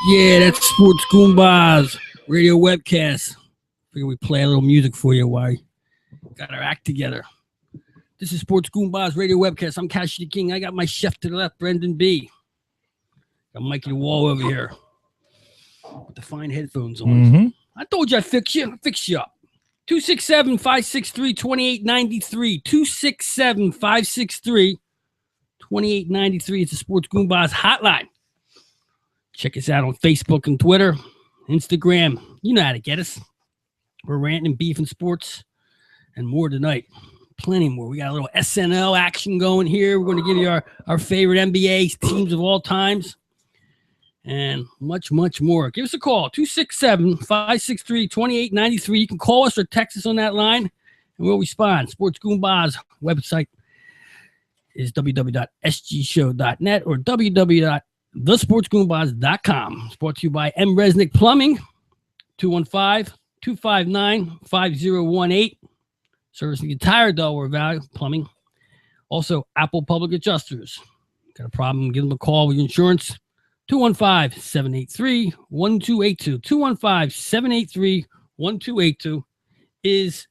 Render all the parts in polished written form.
Yeah, that's Sports Goombahs radio webcast. Figure we play a little music for you while we got our act together. This is Sports Goombahs radio webcast. I'm Cassidy King. I got my chef to the left, Brendan B. Got Mikey the Wall over here with the fine headphones on. Mm-hmm. I told you I'd fix you. Fix you up. 267-563-2893. 267-563-2893. It's the Sports Goombahs hotline. Check us out on Facebook and Twitter, Instagram. You know how to get us. We're ranting and beefing sports and more tonight. Plenty more. We got a little SNL action going here. We're going to give you our favorite NBA teams of all times and much, much more. Give us a call, 267-563-2893. You can call us or text us on that line, and we'll respond. Sports Goombahs website is www.sgshow.net or www.thesportsgoombahs.com. It's brought to you by M. Resnick Plumbing, 215-259-5018. Servicing the entire Delaware Valley Plumbing. Also, Apple Public Adjusters. Got a problem? Give them a call with your insurance. 215-783-1282. 215-783-1282 is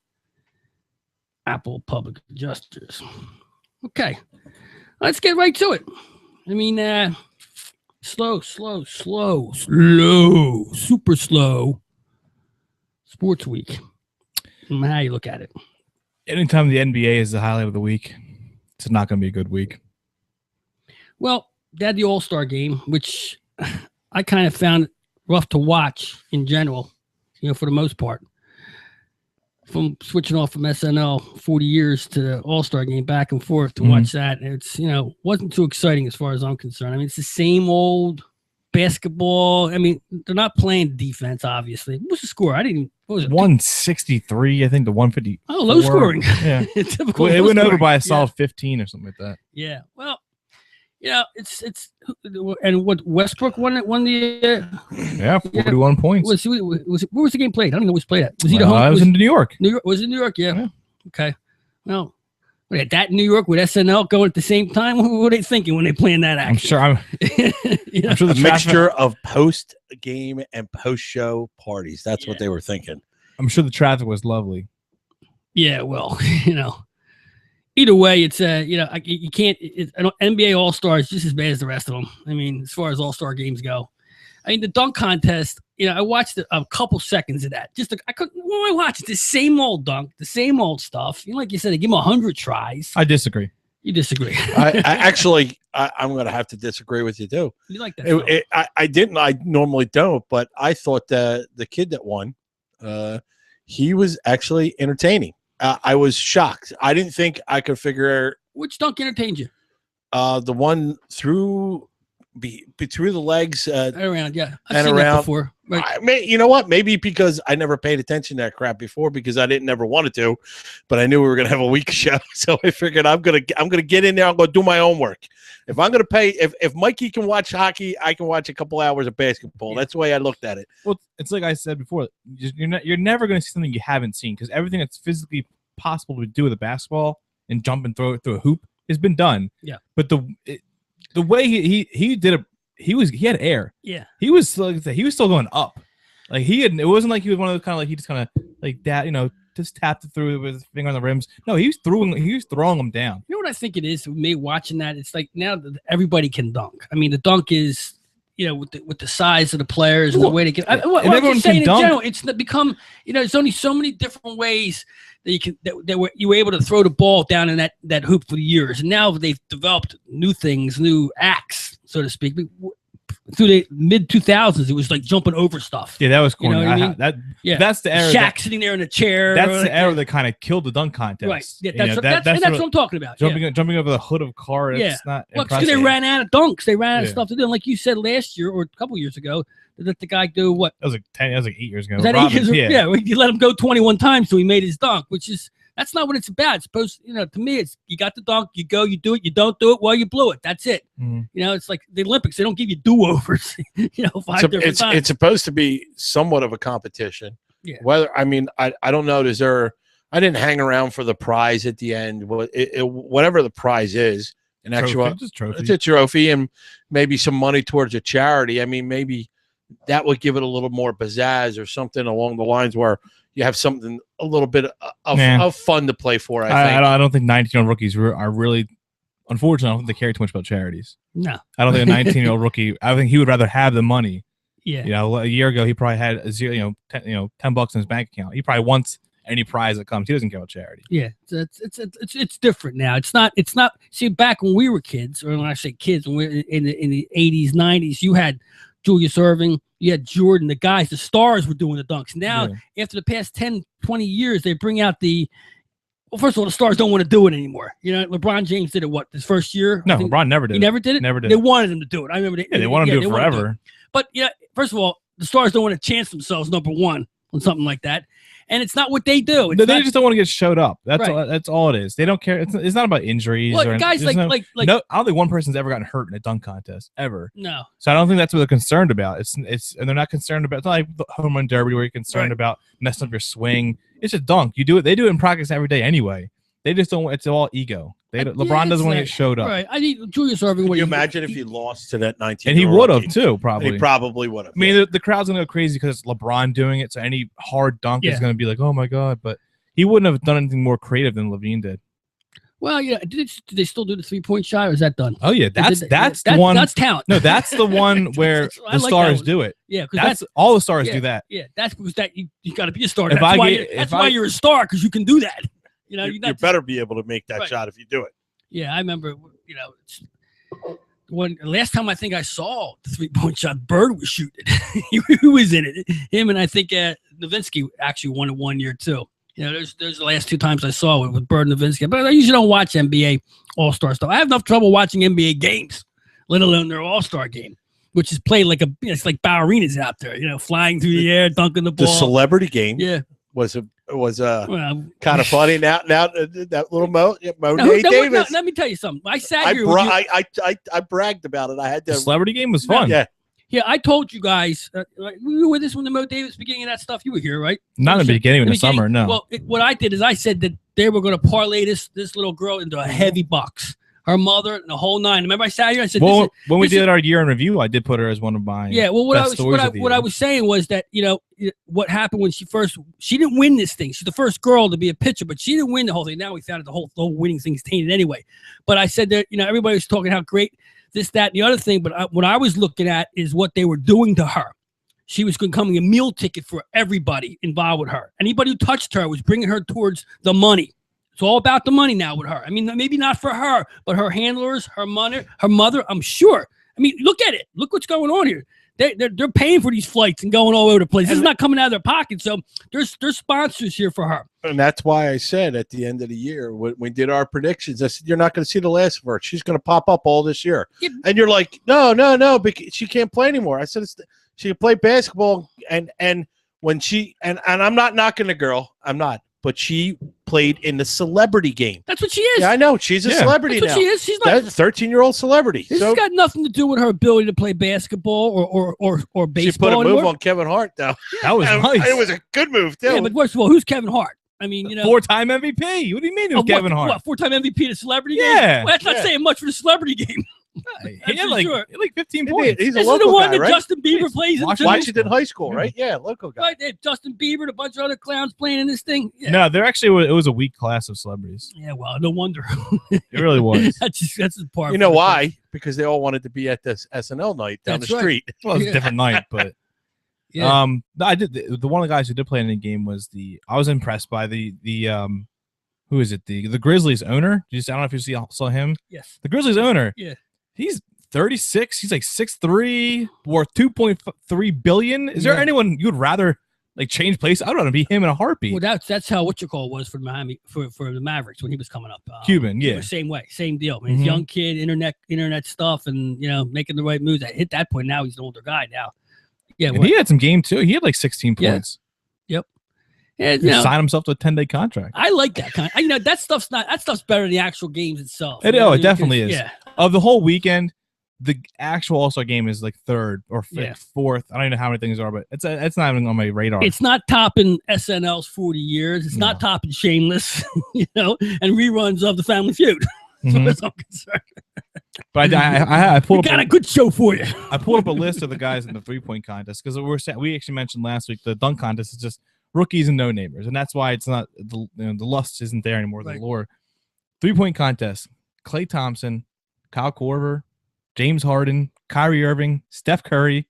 Apple Public Adjusters. Okay, let's get right to it. I mean, slow, super slow sports week. How you look at it. Anytime the NBA is the highlight of the week, it's not going to be a good week. Well, they had the All-Star game, which I kind of found rough to watch in general, for the most part. From switching off from SNL 40 years to the All-Star game, back and forth to watch that. It's, wasn't too exciting as far as I'm concerned. I mean, it's the same old basketball. I mean, they're not playing defense, obviously. What's the score? What was it? 163, I think, to 150. Oh, low scoring. Yeah. Typical. Well, it went over by a solid 15 or something like that. Yeah. Well, it's and what Westbrook won the 41 points. Where was the game played? I don't know who was played at. Was he the home? I was in New York. Was it New York? Yeah. Okay. Well, that New York with SNL going at the same time. What were they thinking when they planned that action? I'm sure the mixture of post game and post show parties. That's what they were thinking. I'm sure the traffic was lovely. Yeah. Well, either way, it's you can't. NBA All Star is just as bad as the rest of them. I mean, as far as All Star games go, I mean the dunk contest. I watched a couple seconds of that. I couldn't. What I watched the same old dunk, the same old stuff. Like you said, they give them 100 tries. I disagree. You disagree? I'm going to have to disagree with you too. You like that? I didn't. I normally don't, but I thought that the kid that won, he was actually entertaining. I was shocked. I didn't think I could figure. Which dunk entertained you? The one through the legs. Around, yeah. I've seen that before. Right. You know what? Maybe because I never paid attention to that crap before because I never wanted to, but I knew we were going to have a week show. So I figured I'm going to get in there. I'm going to do my own work. If I'm going to pay, if Mikey can watch hockey, I can watch a couple hours of basketball. That's the way I looked at it. Well, it's like I said before, you're never going to see something you haven't seen because everything that's physically possible to do with a basketball and jump and throw it through a hoop has been done. Yeah. But the way he did it, he had air. Yeah. He was still going up. Like it wasn't like he was one of those kind of like he just kind of like that, just tapped it through with his finger on the rims. No, he was throwing them down. You know what I think it is with me watching that? It's like now that everybody can dunk. I mean, the dunk is, with the size of the players and the way they get. And everyone can dunk. In general, it's become, there's only so many different ways that you were able to throw the ball down in that hoop for years. And now they've developed new things, new acts, so to speak. Through the mid 2000s, it was like jumping over stuff. Yeah, that was corny. You know what I mean? That's the era. Shaq sitting there in a chair. That's the era that kind of killed the dunk contest. Right. Yeah, that's what I'm talking about. Jumping over the hood of a car. Yeah. It's not because they ran out of dunks. They ran out of stuff to do. And like you said last year or a couple years ago, let the guy do what? That was like 8 years ago. Was that 8 years ago? Yeah, you let him go 21 times till he made his dunk, which is. That's not what it's about. It's supposed, to me, it's you got the dunk, you go, you do it, you don't do it, well, you blew it. That's it. Mm. It's like the Olympics. They don't give you do-overs, 5 different times. It's supposed to be somewhat of a competition. Yeah. I don't know. I didn't hang around for the prize at the end. Whatever the prize is, an actual trophy. It's a trophy and maybe some money towards a charity. I mean, maybe that would give it a little more pizzazz or something along the lines where you have something a little bit of fun to play for. I don't think 19-year-old rookies are really. Unfortunately, I don't think they care too much about charities. No, I don't think a 19-year-old rookie. I think he would rather have the money. Yeah. A year ago he probably had $10 in his bank account. He probably wants any prize that comes. He doesn't care about charity. Yeah, it's different now. It's not. See, back when we were kids, or when I say kids, when we were in the 80s, 90s, you had Julius Erving, you had Jordan, the guys, the stars were doing the dunks. Now, after the past 10, 20 years, they bring out first of all, the stars don't want to do it anymore. LeBron James did it, his first year? No, LeBron never did. He never did it? Never did. They wanted him to do it. I remember they wanted him to do it forever. But, first of all, the stars don't want to chance themselves, number one, on something like that. And it's not what they do. They just don't want to get showed up. That's all it is. They don't care. It's not about injuries. Well, guys no, I don't think one person's ever gotten hurt in a dunk contest ever. No. So I don't think that's what they're concerned about. And they're not concerned about. It's not like the home run derby where you're concerned about messing up your swing. It's a dunk. You do it. They do it in practice every day anyway. They just don't. It's all ego. LeBron doesn't want to get showed up. Right. I need Julius Erving. Can you imagine if he lost to that 19? And he would have too, probably. He probably would have. I mean, the crowd's gonna go crazy because it's LeBron doing it. So any hard dunk is gonna be like, oh my god. But he wouldn't have done anything more creative than Levine did. Well, did they still do the 3-point shot, or is that done? Oh yeah, that's the one. That's talent. No, that's the one where the stars do it. Yeah, that's all the stars do that. Yeah, that's because you got to be a star. That's why you're a star, because you can do that. You better be able to make that shot if you do it. Yeah, I remember. When last time I think I saw the 3-point shot, Bird was shooting it. He was in it. Him and I think Nowitzki actually won it one year too. There's the last 2 times I saw it with Bird and Nowitzki. But I usually don't watch NBA All-Star stuff. I have enough trouble watching NBA games, let alone their All-Star game, which is played like it's like ballerinas out there, flying through the air, dunking the ball. The celebrity game, was kind of funny. Now that little Mo Davis. Let me tell you something. I sat here. I bragged about it. I had to. The celebrity game was fun. Yeah, I told you guys. We were with this when the Mo Davis beginning of that stuff. You were here, right? Not in the beginning, in the summer. No. Well, what I did is I said that they were going to parlay this little girl into a heavy box. Her mother and the whole 9. Remember, I sat here. I said, "Well, when we did our year in review, I did put her as one of mine." Yeah. Well, what I was saying was that what happened when she didn't win this thing. She's the first girl to be a pitcher, but she didn't win the whole thing. Now we found out the whole winning thing's tainted anyway. But I said that everybody was talking how great this, that, and the other thing. But what I was looking at is what they were doing to her. She was becoming a meal ticket for everybody involved with her. Anybody who touched her was bringing her towards the money. It's all about the money now with her. I mean, maybe not for her, but her handlers, her mother, I'm sure. I mean, look at it. Look what's going on here. They're paying for these flights and going all over the place. This is not coming out of their pocket. So there's sponsors here for her. And that's why I said at the end of the year, when we did our predictions, I said, you're not going to see the last of her. She's going to pop up all this year. Yeah. And you're like, no, because she can't play anymore. I said, she can play basketball. And when and I'm not knocking the girl. I'm not. But she played in the celebrity game. That's what she is. Yeah, I know. She's a celebrity now. That's what she is. She's not a 13-year-old celebrity. This has got nothing to do with her ability to play basketball or baseball. She put a move on Kevin Hart, though. That was nice. It was a good move, too. Yeah, but first of all, who's Kevin Hart? I mean, 4-time MVP. What do you mean it was Kevin Hart? What, 4-time MVP in a celebrity game? Yeah. Well, that's not saying much for the celebrity game. He had like, sure. like 15 points. He's a This is local the one guy, that right? Justin Bieber plays in. too. Washington High School, right? Yeah, local guy. Right, they have Justin Bieber and a bunch of other clowns playing in this thing. Yeah. No, there actually it was a weak class of celebrities. Yeah, well, no wonder. It really was. that's the part. You know why? Because they all wanted to be at this SNL night down That's the right. street. Well, it was Yeah. a different night, but Yeah. no, I did the one of the guys who did play in the game was I was impressed by the who is it? The Grizzlies owner. I don't know if you saw him. Yes. The Grizzlies owner. Yeah. He's 36. He's like 6'3", worth $2.3 billion. Is there Yeah. anyone you would rather like change place? I'd rather be him in a heartbeat. Well, that's how was for Miami for the Mavericks when he was coming up. Cuban, he yeah. was same way, same deal. I mean, he's Mhm. a young kid, internet stuff, and making the right moves. Hit that point now, he's an older guy now. Yeah, And he had some game too. He had like 16 Yeah. points. yeah, He signed himself to a 10-day contract. I like that kind. That stuff's better than the actual games itself. It definitely is. Yeah, Of the whole weekend, the actual All-Star game is like third or Yeah. fourth. I don't even know how many things are, but it's not even on my radar. it's not topping SNL's 40 years. It's not topping Shameless, and reruns of The Family Feud. As far Mhm. as I'm concerned, But I we pulled got a up. good show for you. I pulled up a list of the guys in the 3-point contest because we actually mentioned last week the dunk contest is just rookies and no namers, and that's why it's not the lust isn't there anymore. Right. The lore 3-point contest: Klay Thompson, Kyle Korver, James Harden, Kyrie Irving, Steph Curry.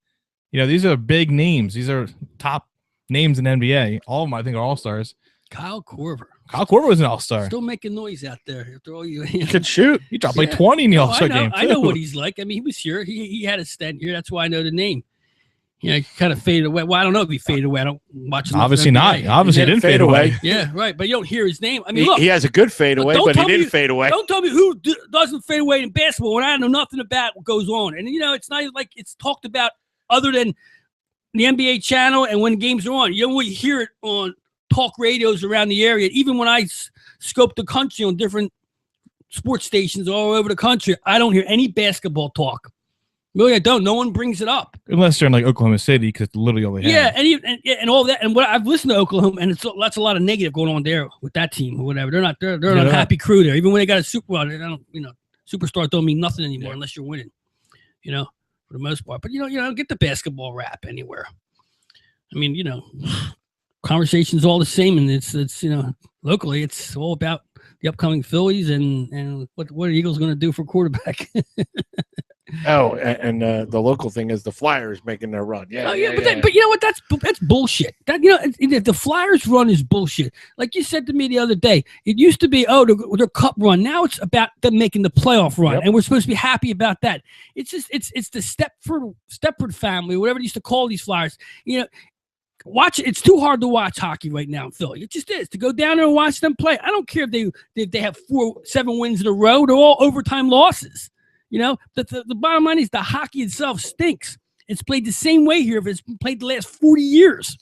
These are big names. These are top names in NBA. All of them, I think, are all-stars. Kyle Korver. Kyle Korver was an all-star. Still making noise out there. After all you, He could shoot. He dropped like Yeah. 20 in the Oh, all-star game. I know too. what he's like. I mean, he was here. He had a stint here. That's why I know the name. He kind of faded away. Well, I don't know if he faded away. I don't watch enough Obviously not. NBA. Obviously, He didn't didn't fade fade away. away. Yeah, right. But you don't hear his name. I mean, He, look. he has a good fadeaway, Don't but he tell me didn't you- fade away. Don't tell me who doesn't fade away in basketball when I know nothing about what goes on. And it's not like it's talked about other than the NBA channel and when games are on. You don't really hear it on talk radios around the area. Even when I scope the country on different sports stations all over the country, I don't hear any basketball talk. Really, I don't. No one brings it up. Unless they're in like Oklahoma City, because literally all they have. Yeah, and all that. And what I've listened to Oklahoma, and that's a lot of negative going on there with that team or whatever. They're an unhappy crew there. Even when they got a superstar don't mean nothing anymore unless you're winning. For the most part. But get the basketball rap anywhere. I mean, conversation's all the same, and it's locally it's all about the upcoming Phillies and what are the Eagles going to do for quarterback. Oh, and the local thing is the Flyers making their run. Yeah, But you know what? That's bullshit. That the Flyers run is bullshit. Like you said to me the other day, it used to be their cup run. Now it's about them making the playoff run, and we're supposed to be happy about that. It's just it's the Stepford family, whatever they used to call these Flyers. Watch it. It's too hard to watch hockey right now in Philly. It just is to go down there and watch them play. I don't care if they have 7 wins in a row. They're all overtime losses. The bottom line is the hockey itself stinks. It's played the same way here if it's been played the last 40 years.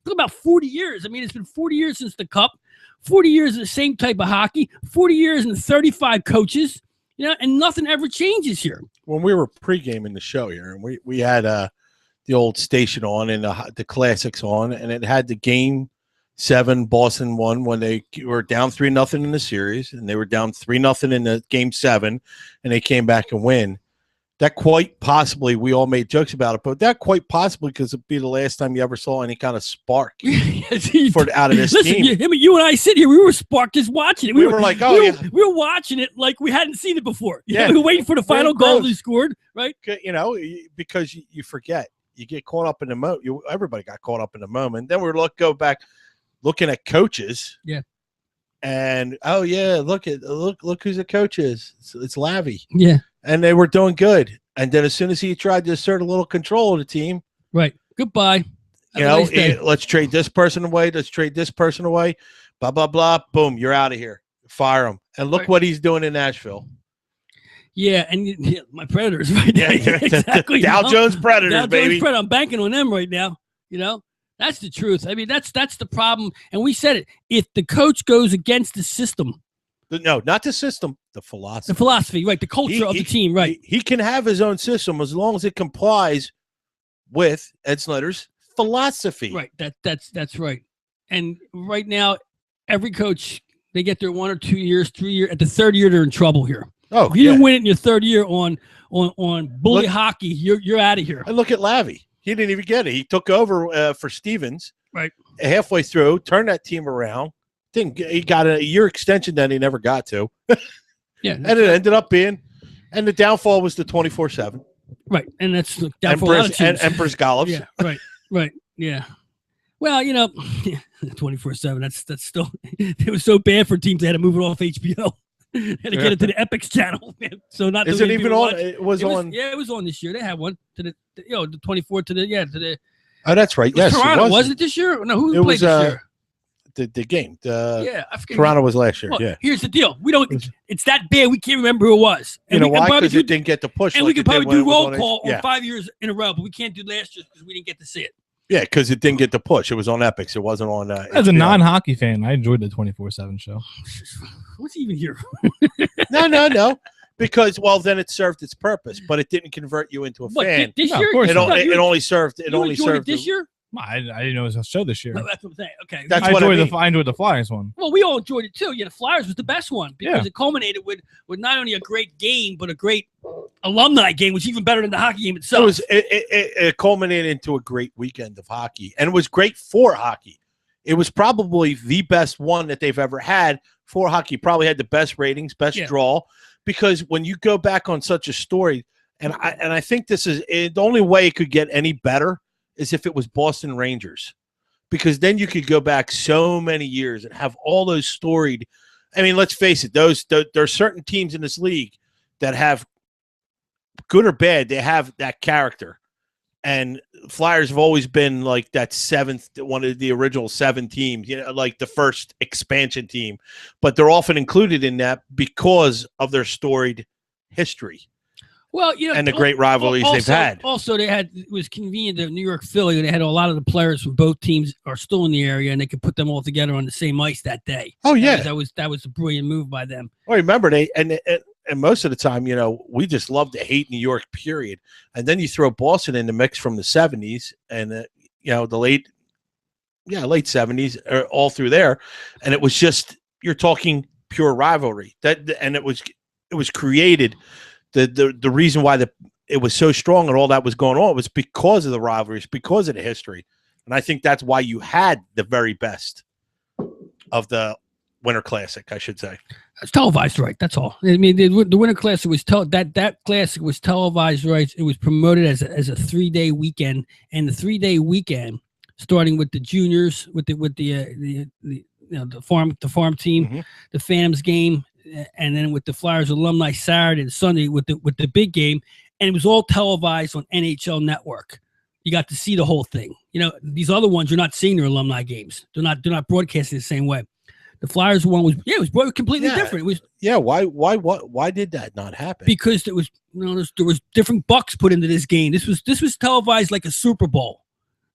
Talk about 40 years. I mean, it's been 40 years since the Cup, 40 years of the same type of hockey, 40 years and 35 coaches, and nothing ever changes here. When we were pre-gaming the show here, and we had the old station on and the classics on, and it had the Game 7 Boston won when they were down 3-0 in the series, and they were down 3-0 in the Game 7, and they came back and win. That quite possibly, we all made jokes about it, but that quite possibly because it'd be the last time you ever saw any kind of spark out of this team. You and I sit here, we were sparked just watching it. We were like, we were watching it like we hadn't seen it before. Yeah. We were waiting for the final goal they scored, right? Because you forget. You get caught up in the moment. Everybody got caught up in the moment. Then go back looking at coaches. Yeah. And look who's the coach is. It's Lavi. Yeah. And they were doing good. And then as soon as he tried to assert a little control of the team, right. Goodbye. Let's trade this person away. Let's trade this person away. Blah blah blah. Boom, you're out of here. Fire him. And look what he's doing in Nashville. Yeah, and my Predators right now. Yeah, exactly. Dow Jones Predators, Dow baby. Jones Predators. I'm banking on them right now. That's the truth. I mean, that's the problem. And we said it. If the coach goes against the system, no, not the system, the philosophy. The philosophy, right? The culture of the team, right? He can have his own system as long as it complies with Ed Snyder's philosophy. Right. That's right. And right now, every coach, they get their 1 or 2 years, 3 years. At the third year, they're in trouble here. Oh, if you didn't win it in your third year on bully hockey, you're out of here. And look at Lavi. He didn't even get it. He took over for Stevens. Right. Halfway through, turned that team around. He got a year extension that he never got to. Yeah. And it ended up being, and the downfall was the 24/7. Right. And that's the downfall of teams. Empress Golfs. Yeah. Right. Yeah. Well, 24/7. That's still. It was so bad for teams they had to move it off HBO. They had to get it to the Epix channel. So not. Is it even on? It was on. Yeah, it was on this year. They had one to the 24 to the. Oh, that's right. Yes, Toronto it was it this year? No, who played this year? The game. I forget. Toronto was last year. Well, yeah. Here's the deal. We don't. It's that bad. We can't remember who it was. And you know why? Because it didn't get the push. And like we could probably do roll call on 5 years in a row, but we can't do last year because we didn't get to see it. Yeah, because it didn't get the push. It was on Epix. It wasn't on. As a non-hockey fan, I enjoyed the 24/7 show. What's even here? No. Because then it served its purpose, but it didn't convert you into a fan. This year, of course it only served. It only served this year. I didn't know it was a show this year. No, that's what I'm saying. Okay, That's I what enjoyed the Flyers one. Well, we all enjoyed it too. Yeah, the Flyers was the best one because it culminated with not only a great game but a great alumni game, which is even better than the hockey game itself. It culminated into a great weekend of hockey, and it was great for hockey. It was probably the best one that they've ever had for hockey. Probably had the best ratings, best draw, because when you go back on such a story, and I think this is the only way it could get any better is if it was Boston Rangers, because then you could go back so many years and have all those storied. I mean, let's face it, there are certain teams in this league that have, good or bad, they have that character. And Flyers have always been like that one of the original 7 teams, like the first expansion team. But they're often included in that because of their storied history. Well, and the great rivalries they've had. Also, it was convenient that New York, Philly, they had a lot of the players from both teams are still in the area, and they could put them all together on the same ice that day. Oh yeah, that was a brilliant move by them. Well, remember and most of the time, we just love to hate New York, period. And then you throw Boston in the mix from the 70s and the late 70s, or all through there, and it was just, you're talking pure rivalry. And it was created. The reason why it was so strong and all that was going on was because of the rivalries, because of the history. And I think that's why you had the very best of the Winter Classic, I should say. It's televised, right? That's all. I mean, the Winter Classic was that Classic was televised, right? It was promoted as a 3-day weekend, and the 3-day weekend, starting with the juniors, with the farm team, the Phantoms game, and then with the Flyers alumni Saturday and Sunday with the big game, and it was all televised on NHL Network. You got to see the whole thing. These other ones, you're not seeing their alumni games. They're not broadcasting the same way. The Flyers one was completely different. It was why did that not happen? Because there was different bucks put into this game. This was televised like a Super Bowl.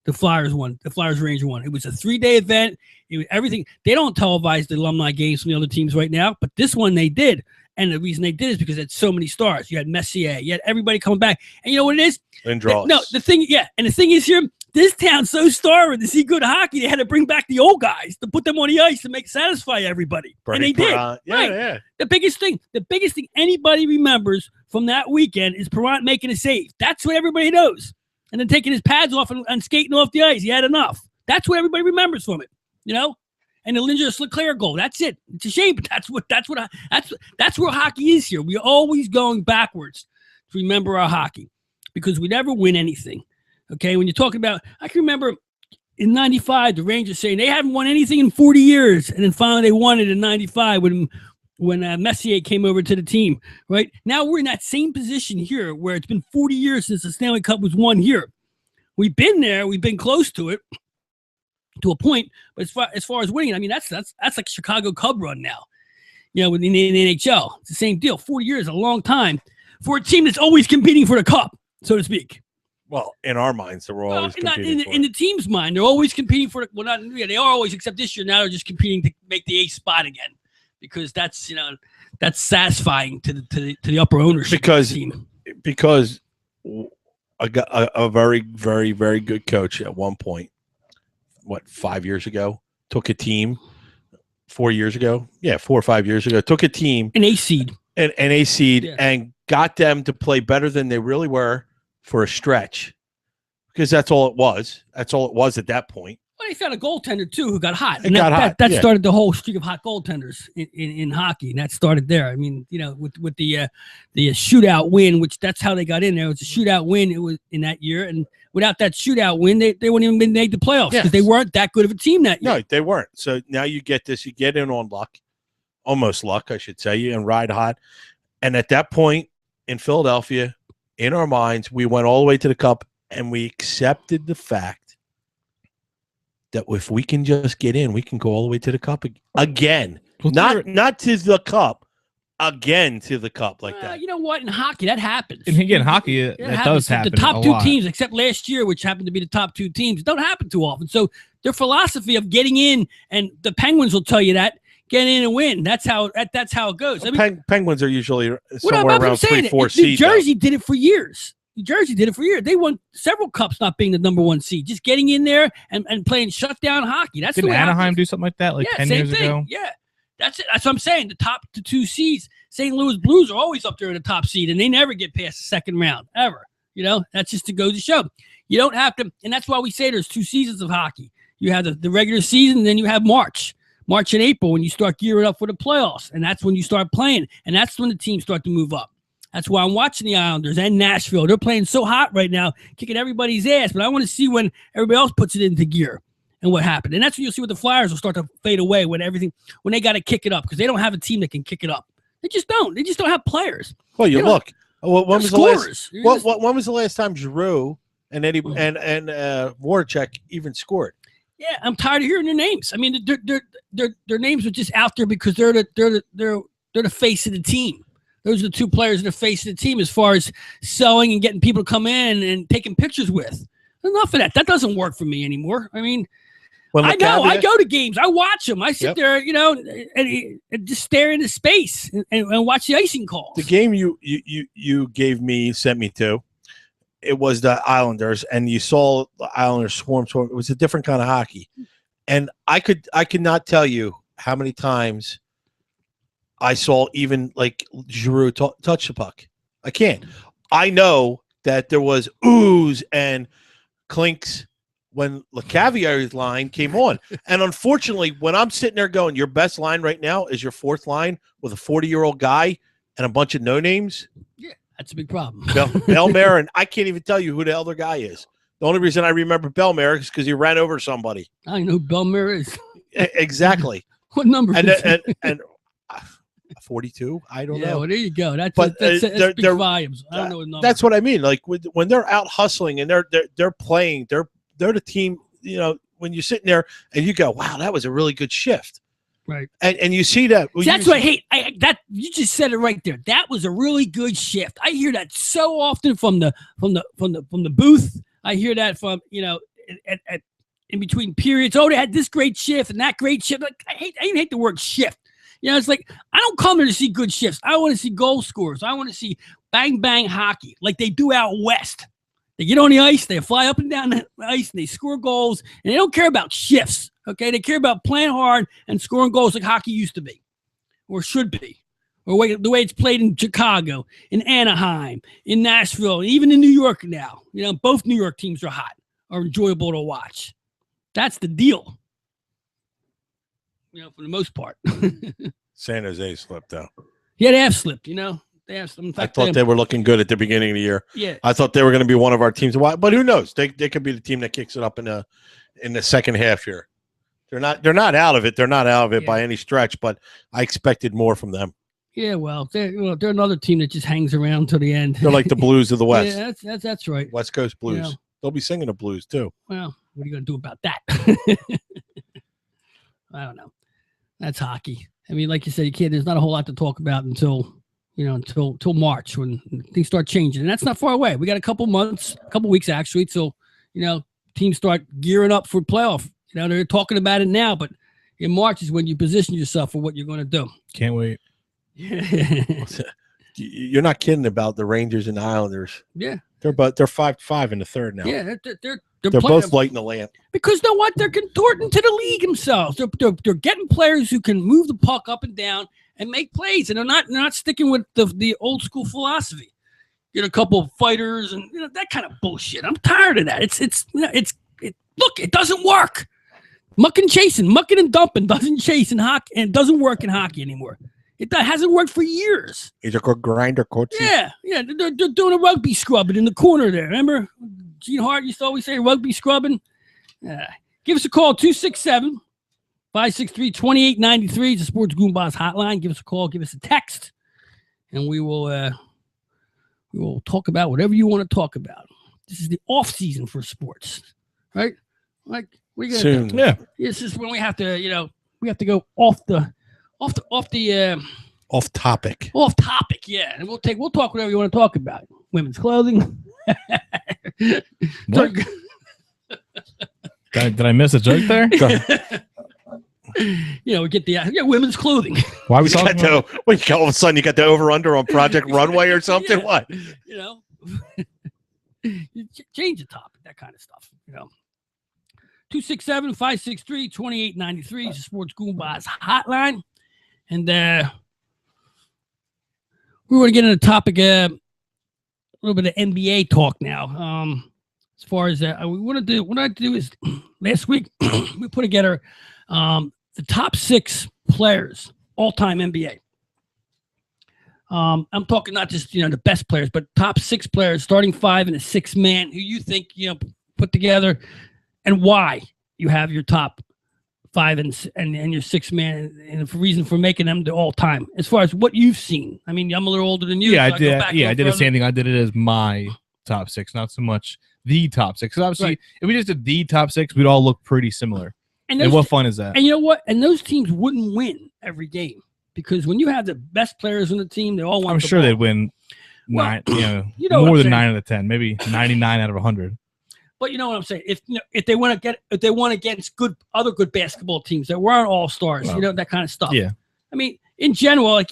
The Flyers Ranger one. It was a 3-day event. It was everything. They don't televise the alumni games from the other teams right now, but this one they did. And the reason they did is because it had so many stars. You had Messier, you had everybody coming back. And you know what it is? The thing is here, this town's so starving to see good hockey, they had to bring back the old guys to put them on the ice to satisfy everybody. And they did. Yeah. The biggest thing anybody remembers from that weekend is Perrant making a save. That's what everybody knows. And then taking his pads off and skating off the ice. He had enough. That's what everybody remembers from it. And the Linger Leclerc goal. That's it. It's a shame, but that's where hockey is here. We're always going backwards to remember our hockey because we never win anything. Okay, when you're talking about, I can remember in '95 the Rangers saying they haven't won anything in 40 years, and then finally they won it in '95 when Messier came over to the team. Right now we're in that same position here where it's been 40 years since the Stanley Cup was won here. We've been there. We've been close to it. To a point, but as far as winning, I mean that's like Chicago Cub run now, in the NHL. It's the same deal. 40 years is a long time for a team that's always competing for the cup, so to speak. Well, in our minds, they're always competing. In the team's mind, they're always competing for. They are always, except this year. Now they're just competing to make the 8th spot again, because that's satisfying to the upper ownership team. Because a very, very, very good coach at one point. 5 years ago, took a team 4 years ago. Yeah, 4 or 5 years ago, took a team, an A seed, an A seed Yeah. and got them to play better than they really were for a stretch, because that's all it was. That's all it was at that point. Well, they found a goaltender too who got hot. It got hot, That yeah. started the whole streak of hot goaltenders in hockey, and that started there. I mean, you know, with the shootout win, which that's how they got in there. It was a shootout win. It was in that year, and without that shootout win, they wouldn't even been made the playoffs because they weren't that good of a team that year. No, they weren't. So now you get this. You get in on luck, almost luck, I should say, and ride hot. And at that point in Philadelphia, in our minds, we went all the way to the cup, and we accepted the fact that if we can just get in, we can go all the way to the cup again. Well, Not to the cup, again to the cup like that. You know what? In hockey, that happens. And again, hockey, It that happens. does happen. The top a two lot. teams, except last year, which happened to be the top two teams, don't happen too often. So their philosophy of getting in, and the Penguins will tell you that, get in and win. That's how it goes. I mean, Penguins are usually what somewhere I'm around saying, 3-4 New seed. Jersey did it for years. New Jersey did it for years. They won several cups not being the number one seed, just getting in there and playing shutdown hockey. That's Didn't the way Anaheim happens. do something like that 10 same years thing. ago? Yeah, that's it. That's what I'm saying. The top two seeds, St. Louis Blues are always up there in the top seed, and they never get past the second round ever. You know, that's just to go to show. You don't have to, and that's why we say there's two seasons of hockey. You have the regular season, and then you have March and April when you start gearing up for the playoffs, and that's when you start playing, and that's when the teams start to move up. That's why I'm watching the Islanders and Nashville. They're playing so hot right now, kicking everybody's ass. But I want to see when everybody else puts it into gear and what happened. And that's when you'll see what the Flyers will start to fade away when they got to kick it up, because they don't have a team that can kick it up. They just don't. They just don't have players. Well, you look. When was the last? When was the last time Giroux and Eddie and Voracek even scored? Yeah, I'm tired of hearing their names. I mean, their names are just out there because they're the face of the team. Those are the two players that are face of the team as far as selling and getting people to come in and taking pictures with. Enough of that. That doesn't work for me anymore. I mean, I go to games. I watch them. I sit there, you know, and just stare into space and watch the icing calls. The game you sent me to, it was the Islanders, and you saw the Islanders swarm. It was a different kind of hockey. And I could not tell you how many times I saw even like Giroux touch the puck. I can't. I know that there was oohs and clinks when LeCavier's line came on. And unfortunately, when I'm sitting there going, your best line right now is your fourth line with a 40-year-old guy and a bunch of no-names. Yeah, that's a big problem. Bellemare, and I can't even tell you who the other guy is. The only reason I remember Bellemare is because he ran over somebody. I don't know who Bellemare is. Exactly. What number is and 42? I don't know. Yeah, well, there you go. That's they're big volumes. I don't know what number. That's what I mean. Like when they're out hustling and they're playing, they're the team. You know, when you're sitting there and you go, "Wow, that was a really good shift." Right. And you see that. That's what I hate. That you just said it right there. That was a really good shift. I hear that so often from the booth. I hear that from, you know, at in between periods. Oh, they had this great shift and that great shift. Like, I even hate the word shift. You know, it's like, I don't come here to see good shifts. I want to see goal scorers. I want to see bang, bang hockey like they do out west. They get on the ice, they fly up and down the ice, and they score goals, and they don't care about shifts, okay? They care about playing hard and scoring goals like hockey used to be, or should be, or the way it's played in Chicago, in Anaheim, in Nashville, and even in New York now. You know, both New York teams are hot, are enjoyable to watch. That's the deal. You know, for the most part. San Jose slipped though. Yeah, they have slipped, you know. They have some. I thought they were looking good at the beginning of the year. Yeah. I thought they were going to be one of our teams. But who knows? They could be the team that kicks it up in the second half here. They're not out of it. They're not out of it by any stretch, but I expected more from them. Yeah, well, they're another team that just hangs around till the end. They're like the Blues of the West. Yeah, that's right. West Coast Blues. You know, they'll be singing the blues too. Well, what are you going to do about that? I don't know. That's hockey. I mean, like you said, there's not a whole lot to talk about until March when things start changing. And that's not far away. We got a couple weeks actually, till, you know, teams start gearing up for playoff. You know, they're talking about it now, but in March is when you position yourself for what you're going to do. Can't wait. You're not kidding about the Rangers and the Islanders. Yeah. They're 5-5 in the third now. Yeah, They're both lighting the lamp. Because you know what? They're contorting to the league themselves. They're getting players who can move the puck up and down and make plays, and they're not sticking with the old school philosophy. Get a couple of fighters and that kind of bullshit. I'm tired of that. Look, it doesn't work. Mucking and dumping doesn't chase in hockey, and it doesn't work in hockey anymore. It hasn't worked for years. He's a good grinder, coach. Yeah. They're doing a rugby scrubbing in the corner there. Remember, Gene Hart used to always say rugby scrubbing. Give us a call, 267-563-2893. It's the Sports Goombahs hotline. Give us a call. Give us a text, and we will talk about whatever you want to talk about. This is the off season for sports, right? Like we got soon. Yeah. This is when we have to, we have to go off topic. Yeah, and we'll talk whatever you want to talk about. Women's clothing. What? Did I miss a joke there? We get the women's clothing. Why are we talking about? All of a sudden you got the over-under on Project Runway or something? What? You change the topic, that kind of stuff. 267-563-2893 is the Sports Goombahs hotline. And we want to get into the topic, a little bit of NBA talk now. As far as what I do is last week we put together the top 6 players all-time NBA. I'm talking not just the best players, but top 6 players, starting 5 and a 6 man who you think put together, and why you have your top 5 and your 6 man, and the reason for making them the all time. As far as what you've seen, I mean, I'm a little older than you. Yeah, so I did the same thing. I did it as my top 6, not so much the top 6. Because obviously, if we just did the top 6, we'd all look pretty similar. And what fun is that? And you know what? And those teams wouldn't win every game, because when you have the best players on the team, they all want. I'm sure they'd win more than 9 out of 10, maybe 99 out of 100. But you know what I'm saying? If they want against other good basketball teams that weren't all stars, that kind of stuff. Yeah. I mean, in general, like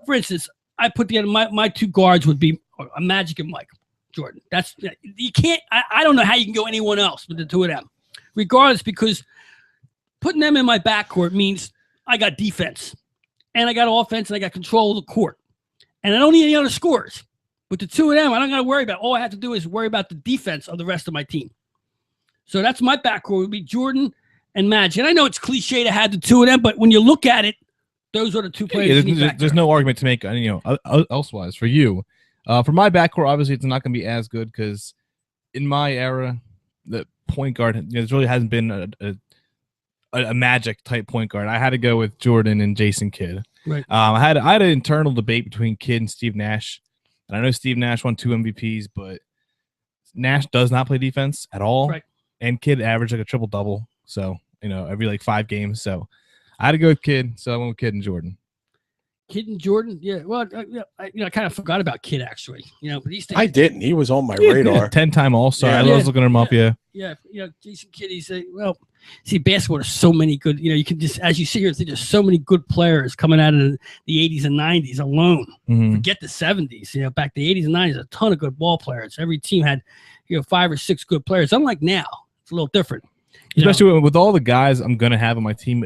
for instance, I put together my 2 guards would be a Magic and Michael Jordan. That's you can't. I don't know how you can go anyone else with the 2 of them, regardless, because putting them in my backcourt means I got defense, and I got offense, and I got control of the court, and I don't need any other scores. With the 2 of them, I don't got to worry about. All I have to do is worry about the defense of the rest of my team. So that's my backcourt would be Jordan and Magic. And I know it's cliche to have the 2 of them, but when you look at it, those are the 2 players. There's no argument to make, elsewise for you. For my backcourt, obviously, it's not going to be as good because in my era, the point guard, there really hasn't been a Magic type point guard. I had to go with Jordan and Jason Kidd. Right. I had an internal debate between Kidd and Steve Nash. And I know Steve Nash won 2 MVPs, but Nash does not play defense at all. Right. And Kidd averaged like a triple-double. So, every 5 games. So I had to go with Kidd. So I went with Kidd and Jordan. Kidd and Jordan? Yeah. Well, I kind of forgot about Kidd, actually. But these things, I didn't. He was on my radar. 10-time All-Star. I was looking him up, yeah. Yeah. Jason Kidd, he's see, basketball, there's so many good, you can just, as you see here, there's so many good players coming out of the 80s and 90s alone. Mm-hmm. Forget the 70s. Back the 80s and 90s, a ton of good ball players. Every team had, 5 or 6 good players. Unlike now, it's a little different. Especially with all the guys I'm going to have on my team,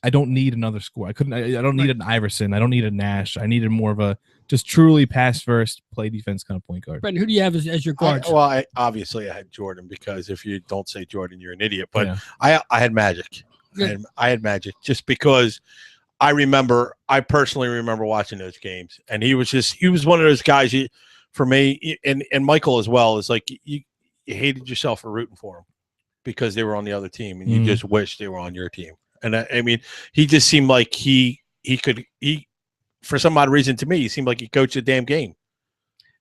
I don't need another score. I don't need an Iverson. I don't need a Nash. I needed more of a just truly pass first, play defense kind of point guard. Brendan, who do you have as your guards? I had Jordan, because if you don't say Jordan, you're an idiot. But yeah. I had Magic. I had Magic just because I personally remember watching those games, and he was one of those guys. For me, and Michael as well, is like you hated yourself for rooting for him because they were on the other team, and you just wished they were on your team. And I mean, he just seemed like he for some odd reason to me, he seemed like he coached a damn game.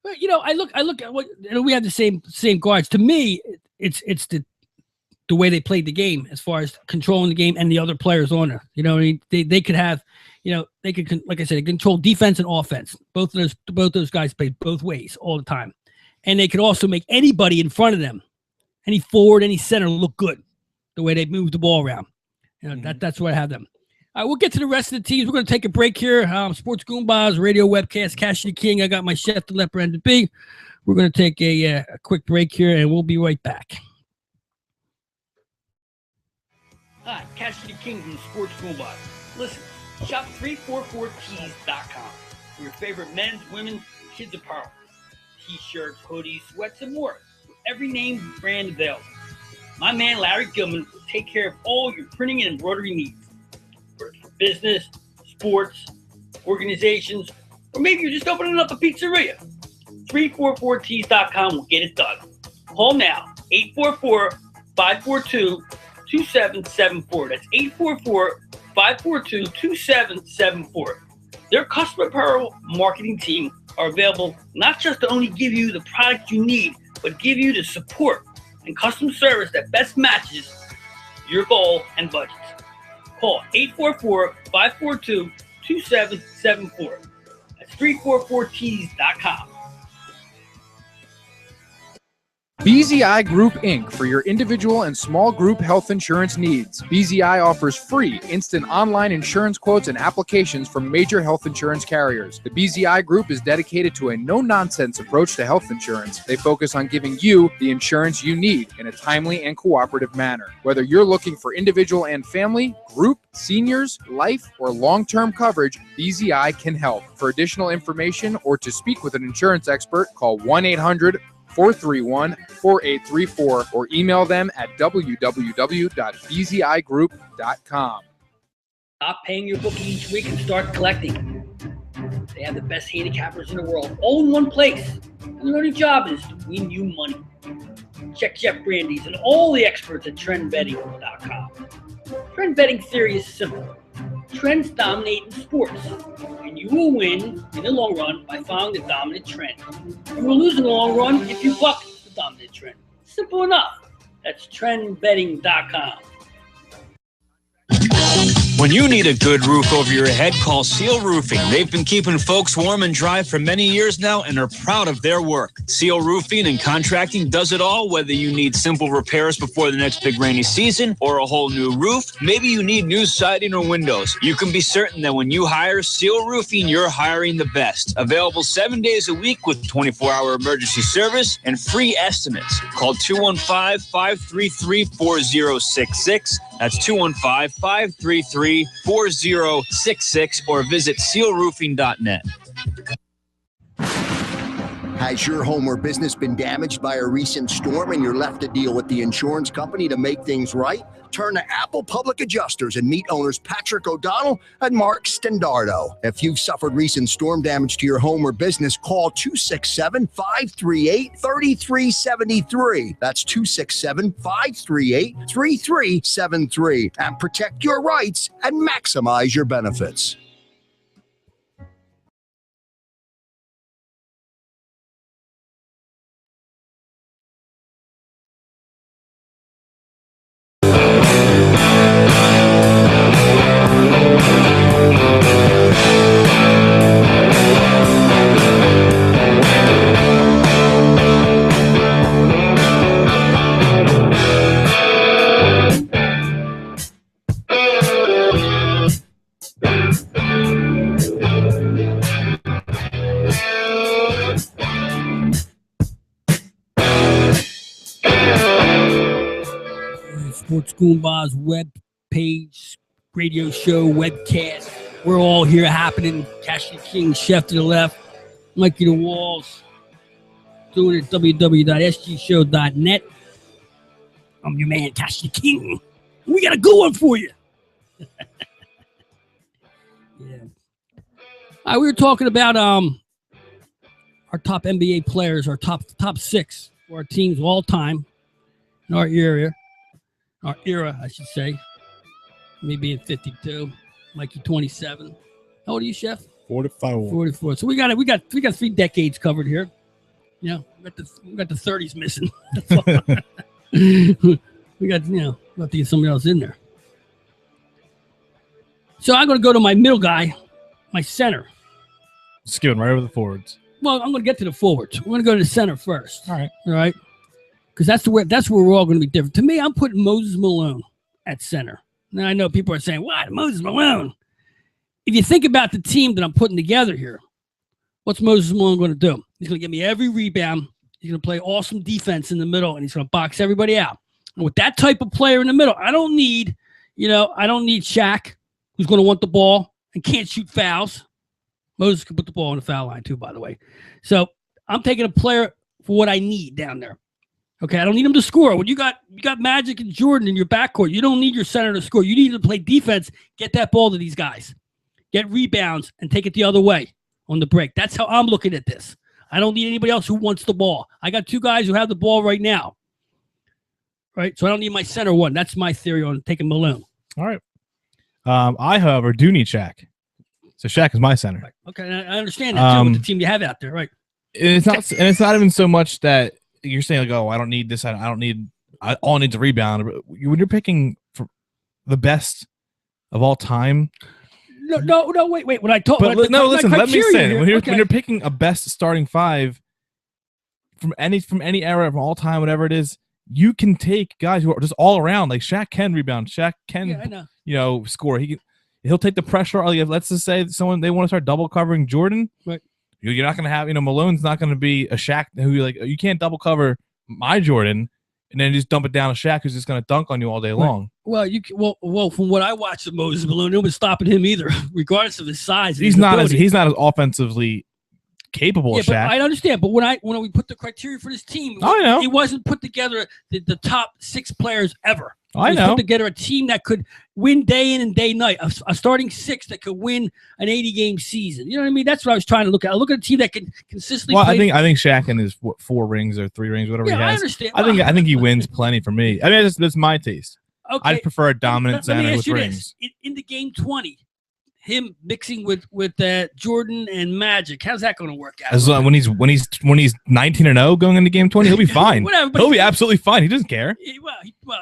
But I look at what we have the same guards. To me, it's the way they played the game as far as controlling the game and the other players on it. They could have, they could, like I said, control defense and offense. Both those guys played both ways all the time, and they could also make anybody in front of them, any forward, any center, look good. The way they move the ball around, that's where I have them. All right, we'll get to the rest of the teams. We're going to take a break here. Sports Goombahs radio webcast, Cash the King. I got my chef, the leper, and the big. We're going to take a quick break here, and we'll be right back. Hi, Cassidy King from Sports Goombahs. Listen, shop 344tees.com for your favorite men's, women's, and kids apparel. T-shirts, hoodies, sweats, and more. With every name brand available. My man Larry Gilman will take care of all your printing and embroidery needs. Whether it's for business, sports, organizations, or maybe you're just opening up a pizzeria. 344tees.com will get it done. Call now, 844-542-2774. That's 844-542-2774. Their customer apparel marketing team are available not just to only give you the product you need, but give you the support and customer service that best matches your goal and budgets. Call 844-542-2774. That's 344tees.com. BZI Group Inc. for your individual and small group health insurance needs. BZI offers free, instant online insurance quotes and applications from major health insurance carriers. The BZI Group is dedicated to a no-nonsense approach to health insurance. They focus on giving you the insurance you need in a timely and cooperative manner. Whether you're looking for individual and family, group, seniors, life, or long-term coverage, BZI can help. For additional information or to speak with an insurance expert, call 1-800-431-4834 or email them at www.bzigroup.com. Stop paying your bookie each week and start collecting. They have the best handicappers in the world, all in one place. And their only job is to win you money. Check Jeff Brandy's and all the experts at trendbetting.com. Trend betting theory is simple. Trends dominate in sports, and you will win in the long run by following the dominant trend. You will lose in the long run if you buck the dominant trend. Simple enough. That's trendbetting.com. When you need a good roof over your head, call Seal Roofing. They've been keeping folks warm and dry for many years now and are proud of their work. Seal Roofing and Contracting does it all, whether you need simple repairs before the next big rainy season or a whole new roof. Maybe you need new siding or windows. You can be certain that when you hire Seal Roofing, you're hiring the best. Available 7 days a week with 24-hour emergency service and free estimates. Call 215-533-4066. That's 215-533-4066 or visit sealroofing.net. Has your home or business been damaged by a recent storm and you're left to deal with the insurance company to make things right? Turn to Apple Public Adjusters and meet owners Patrick O'Donnell and Mark Stendardo. If you've suffered recent storm damage to your home or business, call 267-538-3373. That's 267-538-3373 and protect your rights and maximize your benefits. Sports Goombahs web page, radio show, webcast. We're all here happening. Cashy King, Chef to the left, Mikey the Walls, doing it at www.sgshow.net. I'm your man, Cashy King. We got a good one for you. Yeah. All right, we were talking about our top NBA players, our top six for our teams of all time in our era, I should say. Me being 52, Mikey 27. How old are you, Chef? 45. 44. So we got 3 decades covered here. Yeah, we got the 30s missing. we got we'll have to get somebody else in there. So I'm going to go to my middle guy, my center. Skipping right over the forwards. Well, I'm going to get to the forwards. We're going to go to the center first. All right. Because that's where we're all going to be different. To me, I'm putting Moses Malone at center. Now, I know people are saying, what? Moses Malone? If you think about the team that I'm putting together here, what's Moses Malone going to do? He's going to give me every rebound. He's going to play awesome defense in the middle, and he's going to box everybody out. And with that type of player in the middle, I don't need Shaq, who's going to want the ball and can't shoot fouls. Moses can put the ball on the foul line too, by the way. So I'm taking a player for what I need down there. Okay, I don't need him to score. When you got Magic and Jordan in your backcourt, you don't need your center to score. You need to play defense, get that ball to these guys, get rebounds, and take it the other way on the break. That's how I'm looking at this. I don't need anybody else who wants the ball. I got 2 guys who have the ball right now. Right, so I don't need my center one. That's my theory on taking Malone. All right. I, however, do need Shaq. So Shaq is my center. Right. Okay, I understand that too, with the team you have out there, right? It's not even so much that you're saying like, oh, I don't need this. I all need to rebound. When you're picking for the best of all time. No, wait. When I told, but listen. Let me say, here, when you're picking a best starting 5 from any era of all time, whatever it is, you can take guys who are just all around. Like Shaq can rebound. Shaq can, score. He'll take the pressure. Let's just say they want to start double covering Jordan. Right. You're not going to have, Malone's not going to be a Shaq who you can't double cover my Jordan and then just dump it down to Shaq who's just going to dunk on you all day long. Well, from what I watched of Moses Malone, no one's stopping him either, regardless of his size. He's not as offensively capable as Shaq. But I understand, but when we put the criteria for this team, it wasn't put together the top 6 players ever. I know. Put together a team that could win day in and day night, a starting 6 that could win an 80-game season. You know what I mean? That's what I was trying to look at. I look at a team that can consistently. Well, I think Shaq in his 4 rings or 3 rings, whatever he has. I understand. I think he wins plenty for me. I mean, that's my taste. Okay. I prefer a dominant center with rings. In the game 20, him mixing with Jordan and Magic, how's that going to work out? As when he's 19-0 going into game 20, he'll be fine. He'll be absolutely fine. He doesn't care.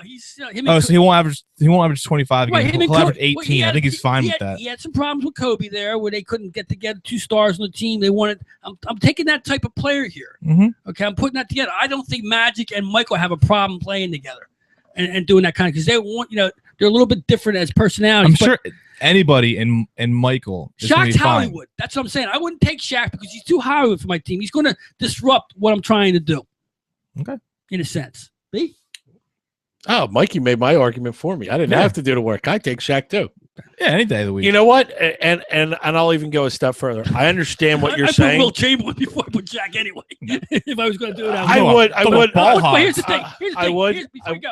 He's so he won't average 25 again. He'll average 18. I think he's fine with that. He had some problems with Kobe there, where they couldn't get together 2 stars on the team. They wanted. I'm taking that type of player here. Mm-hmm. Okay, I'm putting that together. I don't think Magic and Michael have a problem playing together and doing that kind of, because they want they're a little bit different as personalities. I'm sure anybody in Michael is Shaq's fine. Hollywood. That's what I'm saying. I wouldn't take Shaq because he's too Hollywood for my team. He's going to disrupt what I'm trying to do. Okay. In a sense. See? Oh, Mikey made my argument for me. I didn't have to do the work. I take Shaq too. Yeah, any day of the week. You know what? And I'll even go a step further. I understand what you're saying. I put Will Chamberlain before I put Shaq anyway. If I was going to do it, I would. But here's the thing. I would. Before we go,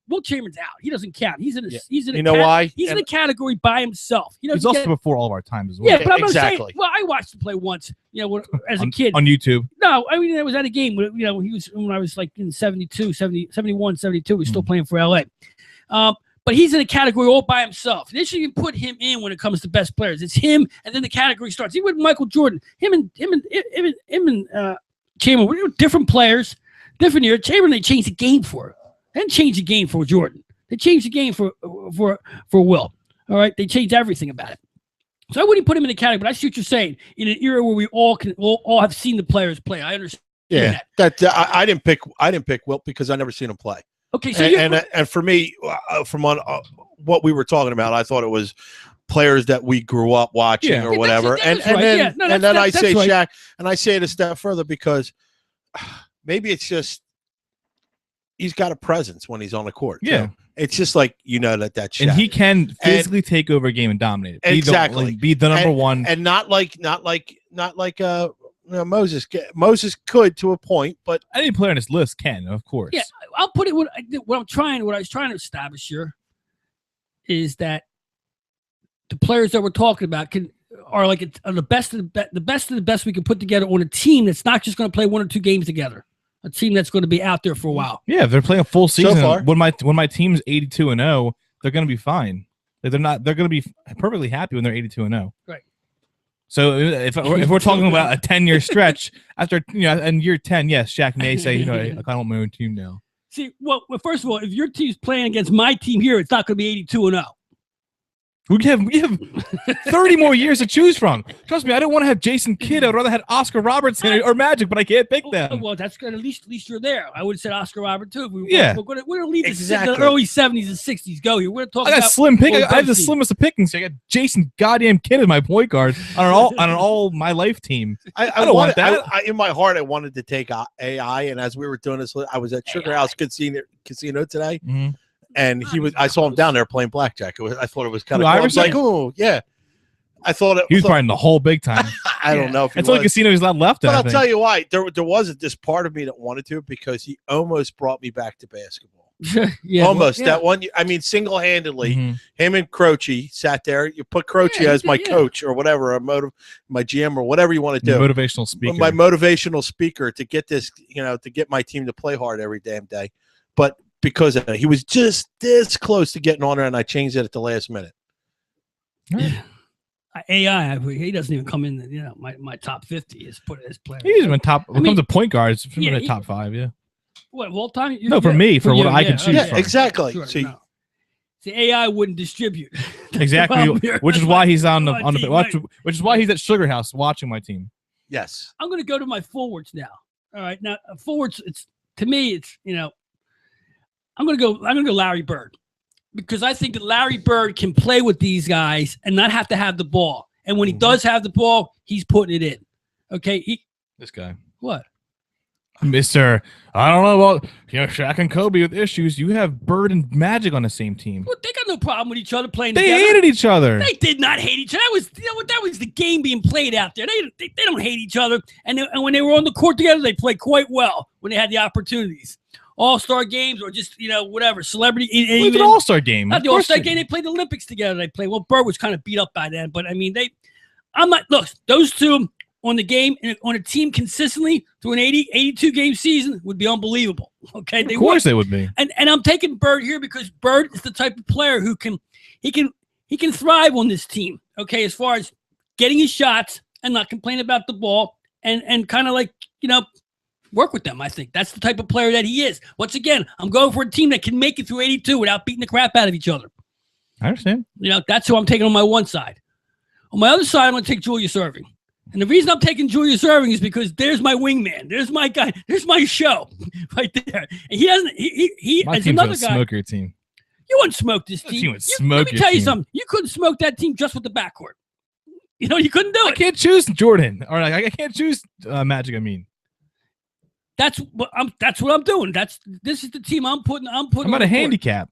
Will Chamberlain's out. He doesn't count. He's in a. He's in. You know why? He's in a category by himself. He's also before all of our time as well. Yeah, but I'm exactly. saying. Well, I watched him play once. As a kid on YouTube. No, I mean, it was at a game. He was when I was like in 72, 70, 71, 72. He was still playing for LA. But he's in a category all by himself. They shouldn't even put him in when it comes to best players. It's him, and then the category starts. Even with Michael Jordan, him and Chamberlain were different players, different year. Chamberlain, they changed the game for. They didn't change the game for Jordan. They changed the game for Will. All right, they changed everything about it. So I wouldn't put him in the category. But I see what you're saying. In an era where we all have seen the players play, I understand. Yeah, that I didn't pick Wilt because I never seen him play. Okay, so and for me, from what we were talking about, I thought it was players that we grew up watching or whatever. And then I say Shaq, and I say it a step further because maybe it's just he's got a presence when he's on the court. Yeah. So it's just like that's Shaq. And he can physically take over a game and dominate it. Exactly. Be the number one. And not like Moses could to a point, but any player on this list can, of course. Yeah, I'll put it. What I was trying to establish here is that the players that we're talking about are the best of the best we can put together on a team that's not just going to play 1 or 2 games together. A team that's going to be out there for a while. Yeah, if they're playing a full season. So far. When my team's 82-0, they're going to be fine. They're going to be perfectly happy when they're 82-0. Right. So if we're talking about a 10-year stretch after in year 10, yes, Shaq may say I don't want my own team now. See, well, first of all, if your team's playing against my team here, it's not going to be 82-0. We have 30 more years to choose from. Trust me, I don't want to have Jason Kidd. I'd rather have Oscar Robertson or Magic, but I can't pick them. Well, that's good. At least you're there. I would have said Oscar Robert too. We're going to leave Exactly. the early 70s and 60s go here. We're going to talk I got about slim pick. what I have the we've seen. slimmest of pickings. I got Jason goddamn Kidd as my point guard on an all my life team. I don't want that. In my heart, I wanted to take AI, and as we were doing this, I was at Sugar House Casino today, and I saw him down there playing blackjack. I thought it was kind of cool. I was like, oh yeah. I thought he was playing the whole big time. I don't know if it's only casino he's not left. But I'll tell you why. There wasn't this part of me that wanted to, because he almost brought me back to basketball. Almost that one. I mean, single-handedly, him and Croce sat there. You put Croce as my coach or whatever, my GM or whatever you want to do. Motivational speaker. My motivational speaker to get this, to get my team to play hard every damn day. But because of that, he was just this close to getting on there, and I changed it at the last minute. AI, he doesn't even come in. My top 50 is put as player. He's even top. When it comes to point guards, in the top 5. Yeah. What of all time? No, for me, for what I can choose from. Exactly. Sure, See, AI wouldn't distribute. Exactly, which is why he's on the which is why he's at Sugar House watching my team. Yes. I'm going to go to my forwards now. All right, now forwards. To me, I'm going to go Larry Bird. Because I think that Larry Bird can play with these guys and not have to have the ball. And when he does have the ball, he's putting it in. Okay? This guy. What? Mr. I don't know about Shaq and Kobe with issues. You have Bird and Magic on the same team. Well, they got no problem with each other playing together. They hated each other. They did not hate each other. That was the game being played out there. They don't hate each other. And when they were on the court together, they played quite well when they had the opportunities. All-star games or just, whatever, celebrity. Even an all-star game. Not the all-star game. They played the Olympics together. They played. Well, Bird was kind of beat up by then. But, I mean, look, those two on the game, on a team consistently through an 82-game season would be unbelievable. Okay? Of course they would be. And I'm taking Bird here because Bird is the type of player who can thrive on this team, okay, as far as getting his shots and not complain about the ball and kind of like, work with them. I think that's the type of player that he is. Once again, I'm going for a team that can make it through 82 without beating the crap out of each other. I understand. That's who I'm taking on my one side. On my other side, I'm going to take Julius Erving. And the reason I'm taking Julius Erving is because there's my wingman. There's my guy. There's my show right there. And he doesn't. He my as another guy. Smoke your team. You wouldn't smoke this team. Let me tell you something. You couldn't smoke that team just with the backcourt. You couldn't do it. I can't choose Jordan, or I can't choose Magic. I mean. That's what I'm doing. This is the team I'm putting. I'm at a handicap.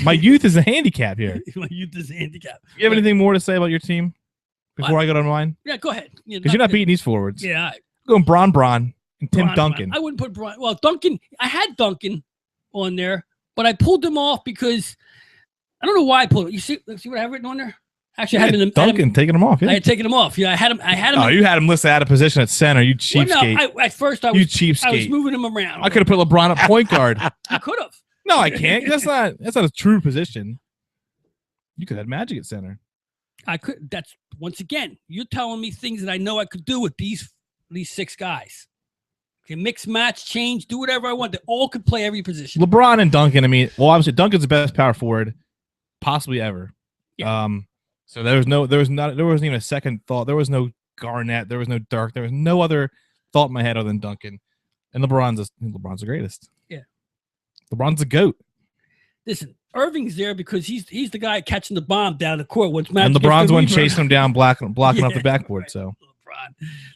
My youth is a handicap here. My youth is a handicap. You have anything more to say about your team before I go to mine? Yeah, go ahead. Because you're not beating these forwards. Yeah, I'm going Bron and Tim Duncan. I wouldn't put Bron. Well, Duncan. I had Duncan on there, but I pulled him off because I don't know why I pulled it. You see what I have written on there? Actually, I had him. Duncan taking him off. Yeah. I had taken him off. Yeah, I had him. Oh, you had him listed out of position at center. You cheapskate. Well, no, at first I was moving him around. I could have put LeBron at point guard. You could have. No, I can't. That's not a true position. You could have Magic at center. I could. That's once again. You're telling me things that I know I could do with these 6 guys. Can mix, match, change, do whatever I want. They all could play every position. LeBron and Duncan. I mean, well, obviously Duncan's the best power forward possibly ever. Yeah. So there wasn't even a second thought. There was no Garnett. There was no Dirk. There was no other thought in my head other than Duncan. And LeBron's the greatest. Yeah. LeBron's the GOAT. Listen, Irving's there because he's the guy catching the bomb down the court. And LeBron's the one chasing him down, blocking off the backboard. Right. So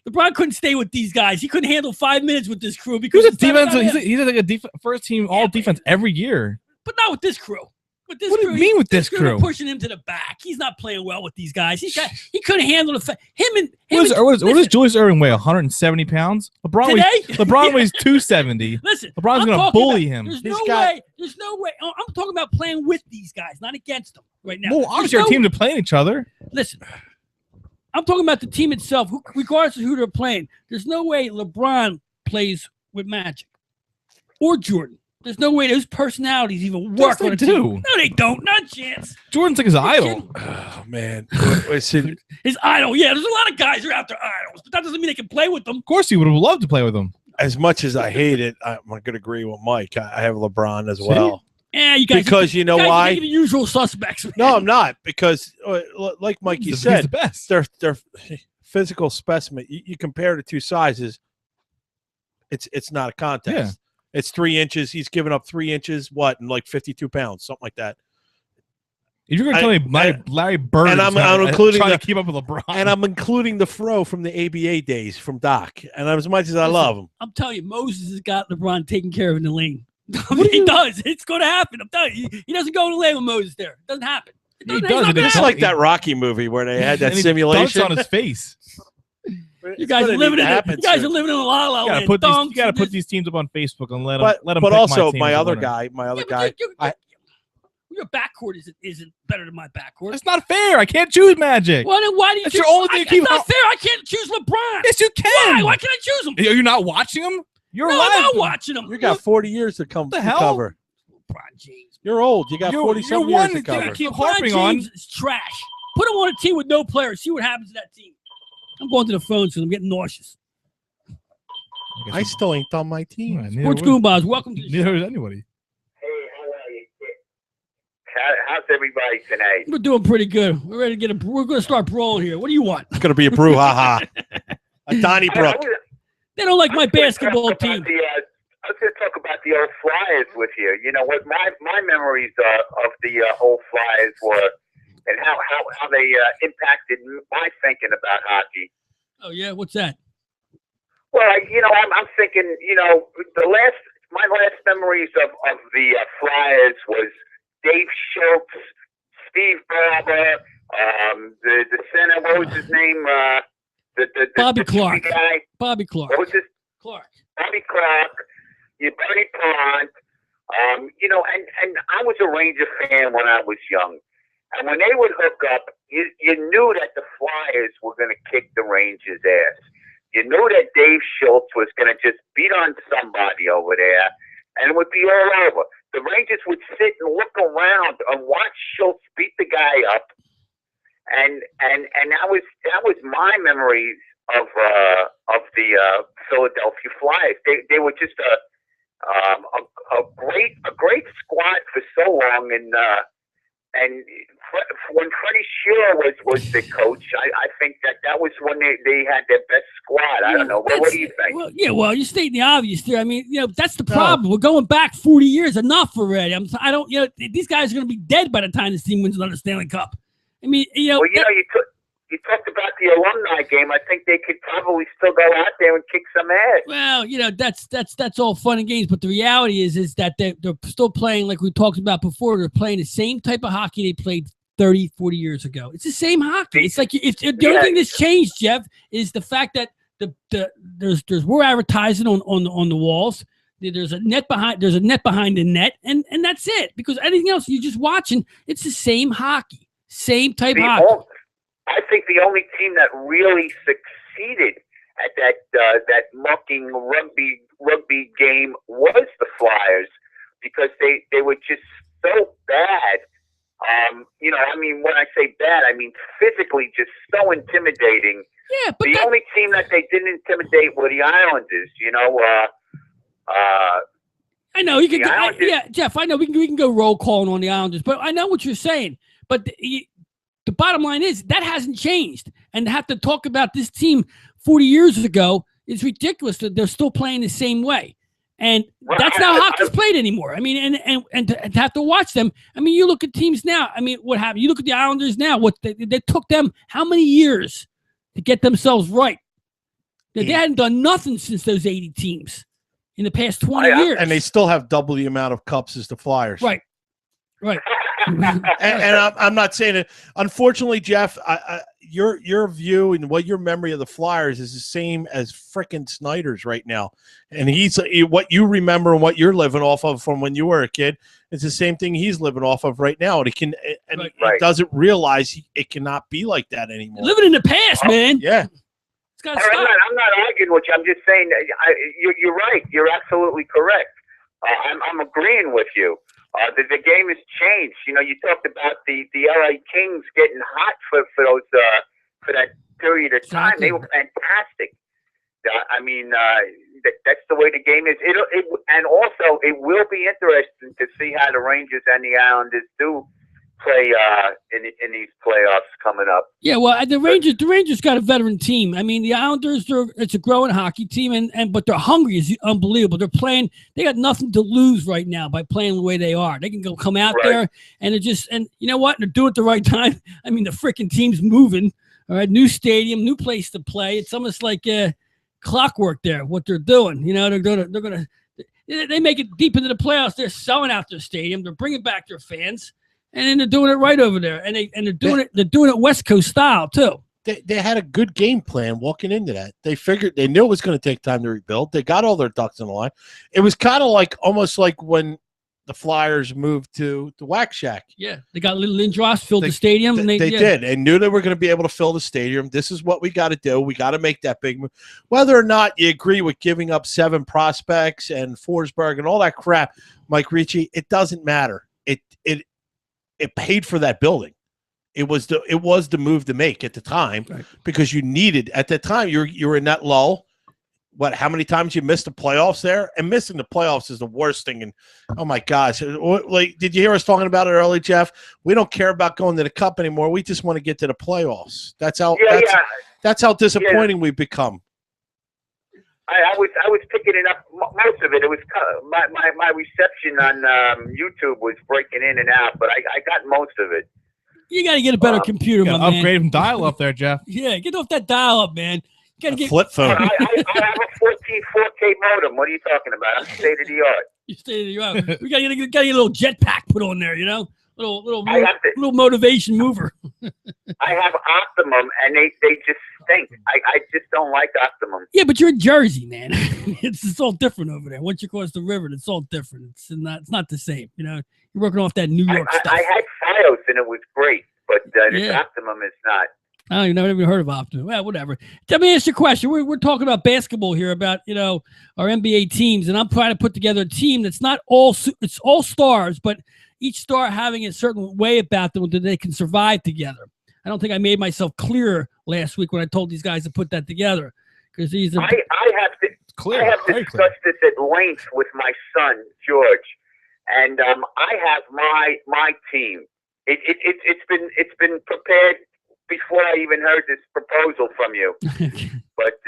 LeBron couldn't stay with these guys. He couldn't handle 5 minutes with this crew because he's like a first team all defense every year. But not with this crew. What do you mean with this crew? Pushing him to the back. He's not playing well with these guys. He couldn't handle the what does Julius Erving weigh? 170 pounds. LeBron weighs 270. Listen, LeBron's going to bully him. There's no way. I'm talking about playing with these guys, not against them right now. Well, obviously our teams are playing each other. Listen, I'm talking about the team itself, regardless of who they're playing. There's no way LeBron plays with Magic or Jordan. There's no way those personalities even work on a team. No, they don't. Not a chance. Jordan's like his idol. Oh, man. His idol. Yeah, there's a lot of guys who are out there idols, but that doesn't mean they can play with them. Of course he would have loved to play with them. As much as I hate it, I'm going to agree with Mike. I have LeBron as well. Yeah, you guys. Because you know guys are why? making the usual suspects. Man. No, I'm not. Because like Mikey He's said, the best. they're physical specimen. You compare the two sizes, it's not a contest. Yeah. It's 3 inches. He's given up 3 inches. What, in like 52 pounds, something like that. If you're going to tell me Larry Bird and is I'm including trying the, to keep up with LeBron, and I'm including the fro from the ABA days from Doc. And as much as I love him, I'm telling you, Moses has got LeBron taken care of in the lane. He does. It's going to happen. I'm telling you, he doesn't go in the lane with Moses there. It doesn't happen. It doesn't, does. it's not just gonna like happen. that Rocky movie where they had that and he simulation dunks on his face. You guys are living in you guys are living in a la la land. You got to put these teams up on Facebook and let them. But pick also my, my team other as a guy, your backcourt isn't better than my backcourt. That's not fair. I can't choose Magic. Well, then why do you? That's your only thing to keep. It's not fair. I can't choose LeBron. Yes, you can. Why can't I choose him? Are you not watching him? You're no, alive. I'm not watching him. You got 40 years to come the to hell? cover. LeBron James. You're old. You got 40-something years to cover. Keep LeBron harping James on. is trash. Put him on a team with no players. See what happens to that team. I'm going to the phone because I'm getting nauseous. I still ain't done my team. Sports Goombahs, welcome to the show. Neither is anybody. Hey, how are you? How's everybody tonight? We're doing pretty good. We're ready to we're going to start brawling here. What do you want? It's going to be a brouhaha. A Donnybrook. They don't like my basketball team. I was going to talk about the old Flyers with you. You know what my memories of the old Flyers were, and how they impacted my thinking about hockey. Oh yeah, what's that? Well, I'm thinking, my last memories of the Flyers was Dave Schultz, Steve Barber, the center. What was his name? The Bobby Clark. Guy. Bobby Clark. What was his? Clark. Bobby Clark. Bernie Pond. And I was a Ranger fan when I was young. And when they would hook up, you knew that the Flyers were going to kick the Rangers' ass. You knew that Dave Schultz was going to just beat on somebody over there, and it would be all over. The Rangers would sit and look around and watch Schultz beat the guy up, and that was my memories of the Philadelphia Flyers. They were just a great squad for so long, and when Freddie Shearer was the coach, I think that was when they had their best squad. I don't know. What do you think? Well, you're stating the obvious there. I mean, that's the problem. We're going back 40 years, enough already. These guys are going to be dead by the time this team wins another Stanley Cup. I mean, you talked about the alumni game. I think they could probably still go out there and kick some ass. Well, that's all fun and games, but the reality is that they're still playing, like we talked about before. They're playing the same type of hockey they played 30, 40 years ago. It's the same hockey. It's like the only thing that's changed, Jeff, is the fact that there's more advertising on the walls. There's a net behind the net, and that's it. Because anything else you're just watching, it's the same hockey, same type hockey. I think the only team that really succeeded at that mucking rugby game was the Flyers, because they were just so bad. When I say bad, I mean physically just so intimidating. Yeah, but the only team that they didn't intimidate were the Islanders. I know you can. Jeff. I know we can go roll calling on the Islanders, but I know what you're saying. But the bottom line is that hasn't changed, and to have to talk about this team 40 years ago is ridiculous. That they're still playing the same way, and that's not how hockey's played anymore. I mean, and to have to watch them. I mean, you look at teams now. I mean, what happened? You look at the Islanders now. What they took them how many years to get themselves right? They hadn't done nothing since those 80 teams in the past 20 years, and they still have double the amount of cups as the Flyers. Right. and I'm not saying it. Unfortunately, Jeff, your view and your memory of the Flyers is the same as frickin' Snyder's right now. And what you remember and what you're living off of from when you were a kid is the same thing he's living off of right now. And he doesn't realize it cannot be like that anymore. Living in the past, man. Yeah. I'm not arguing with you. I'm just saying you're right. You're absolutely correct. I'm agreeing with you. The game has changed. You talked about the LA Kings getting hot for that period of time. Exactly. They were fantastic. I mean, that's the way the game is. And also it will be interesting to see how the Rangers and the Islanders do play in these playoffs coming up. Yeah, well, the Rangers got a veteran team. I mean, the Islanders, it's a growing hockey team, but they're hungry is unbelievable. They're playing. They got nothing to lose right now by playing the way they are. They can come out there and and you know what? They're doing it at the right time. I mean, the freaking team's moving. All right, new stadium, new place to play. It's almost like clockwork there. What they're doing, you know, they make it deep into the playoffs. They're selling out their stadium. They're bringing back their fans. And then they're doing it right over there, and they're doing it. They're doing it West Coast style too. They had a good game plan walking into that. They knew it was going to take time to rebuild. They got all their ducks in the line. It was kind of like almost like when the Flyers moved to the Whack Shack. Yeah, they got little Lindros filled the stadium, and they did. They knew they were going to be able to fill the stadium. This is what we got to do. We got to make that big move. Whether or not you agree with giving up 7 prospects and Forsberg and all that crap, Mike Ricci, it doesn't matter. It paid for that building. It was the move to make at the time because you needed at the time you were in that lull. How many times you missed the playoffs there? And missing the playoffs is the worst thing. And oh my gosh, like did you hear us talking about it early, Jeff? We don't care about going to the cup anymore. We just want to get to the playoffs. That's how disappointing we've become. I was picking it up most of it. It was my reception on YouTube was breaking in and out, but I got most of it. You got to get a better computer, my man. Upgrade from dial up there, Jeff. Yeah, get off that dial up, man. You got to get flip phone. I have a 14 4K modem. What are you talking about? I'm state of the art. You state of the art. We got to get a little jetpack put on there, you know. Little motivation mover. I have Optimum, and they just stink. I just don't like Optimum. Yeah, but you're in Jersey, man. it's all different over there. Once you cross the river, it's all different. It's not the same. You know, you're working off that New York stuff. I had FiOS, and it was great, but Optimum is not. I don't never even heard of Optimum. Well, whatever. Let me ask you a question. We're talking about basketball here, about our NBA teams, and I'm trying to put together a team that's not it's all stars, but each star having a certain way about them that they can survive together. I don't think I made myself clear last week when I told these guys to put that together, because these are. I have discussed this at length with my son George, and I have my team. It's been prepared before I even heard this proposal from you. But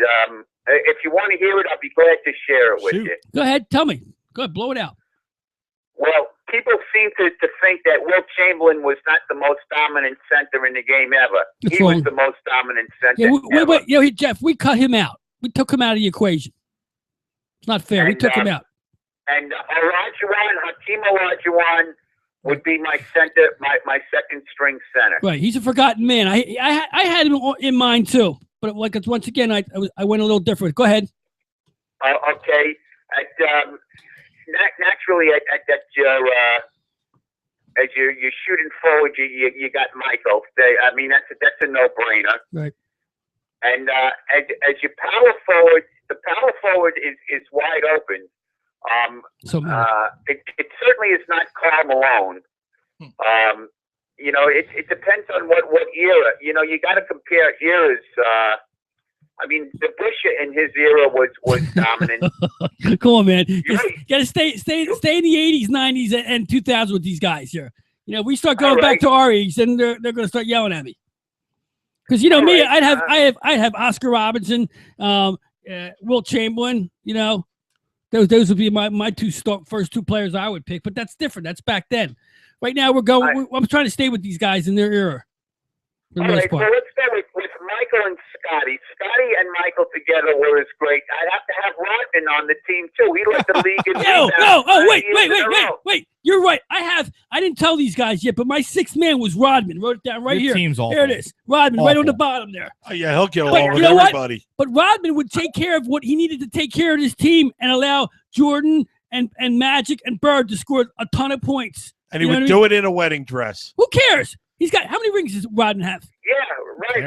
if you want to hear it, I'll be glad to share it with you. Go ahead, tell me. Go ahead, blow it out. Well, people seem to think that Will Chamberlain was not the most dominant center in the game ever. He was the most dominant center ever. Wait, Jeff, we cut him out. We took him out of the equation. It's not fair. We took him out. And Hakeem Olajuwon would be my center, my second string center. Right, he's a forgotten man. I had him in mind too, but once again, I went a little different. Go ahead. Okay. Naturally, as you're shooting forward, you got Michael. I mean, that's a no-brainer. Right. And as you power forward, the power forward is wide open. It certainly is not Karl Malone. It depends on what era. You got to compare eras. I mean, the Bush in his era was dominant. Come on, man. You got to stay in the 80s, 90s, and 2000s with these guys here. We start going back to our age, then they're going to start yelling at me. Because me, I'd have Oscar Robertson, Will Chamberlain. Those would be my first two players I would pick. But that's different. That's back then. Right now, I'm trying to stay with these guys in their era. All right, so let's start with Michael and Scotty. Scotty and Michael together were as great. I'd have to have Rodman on the team too. He led the league in wait. You're right. I didn't tell these guys yet, but my sixth man was Rodman. Wrote it down right here. Team's awful. There it is. Rodman, right on the bottom there. Oh yeah, he'll get along with everybody. But Rodman would take care of what he needed to take care of his team and allow Jordan and Magic and Bird to score a ton of points. And he would do it in a wedding dress. Who cares? He's got how many rings does Rodman have? Yeah, right.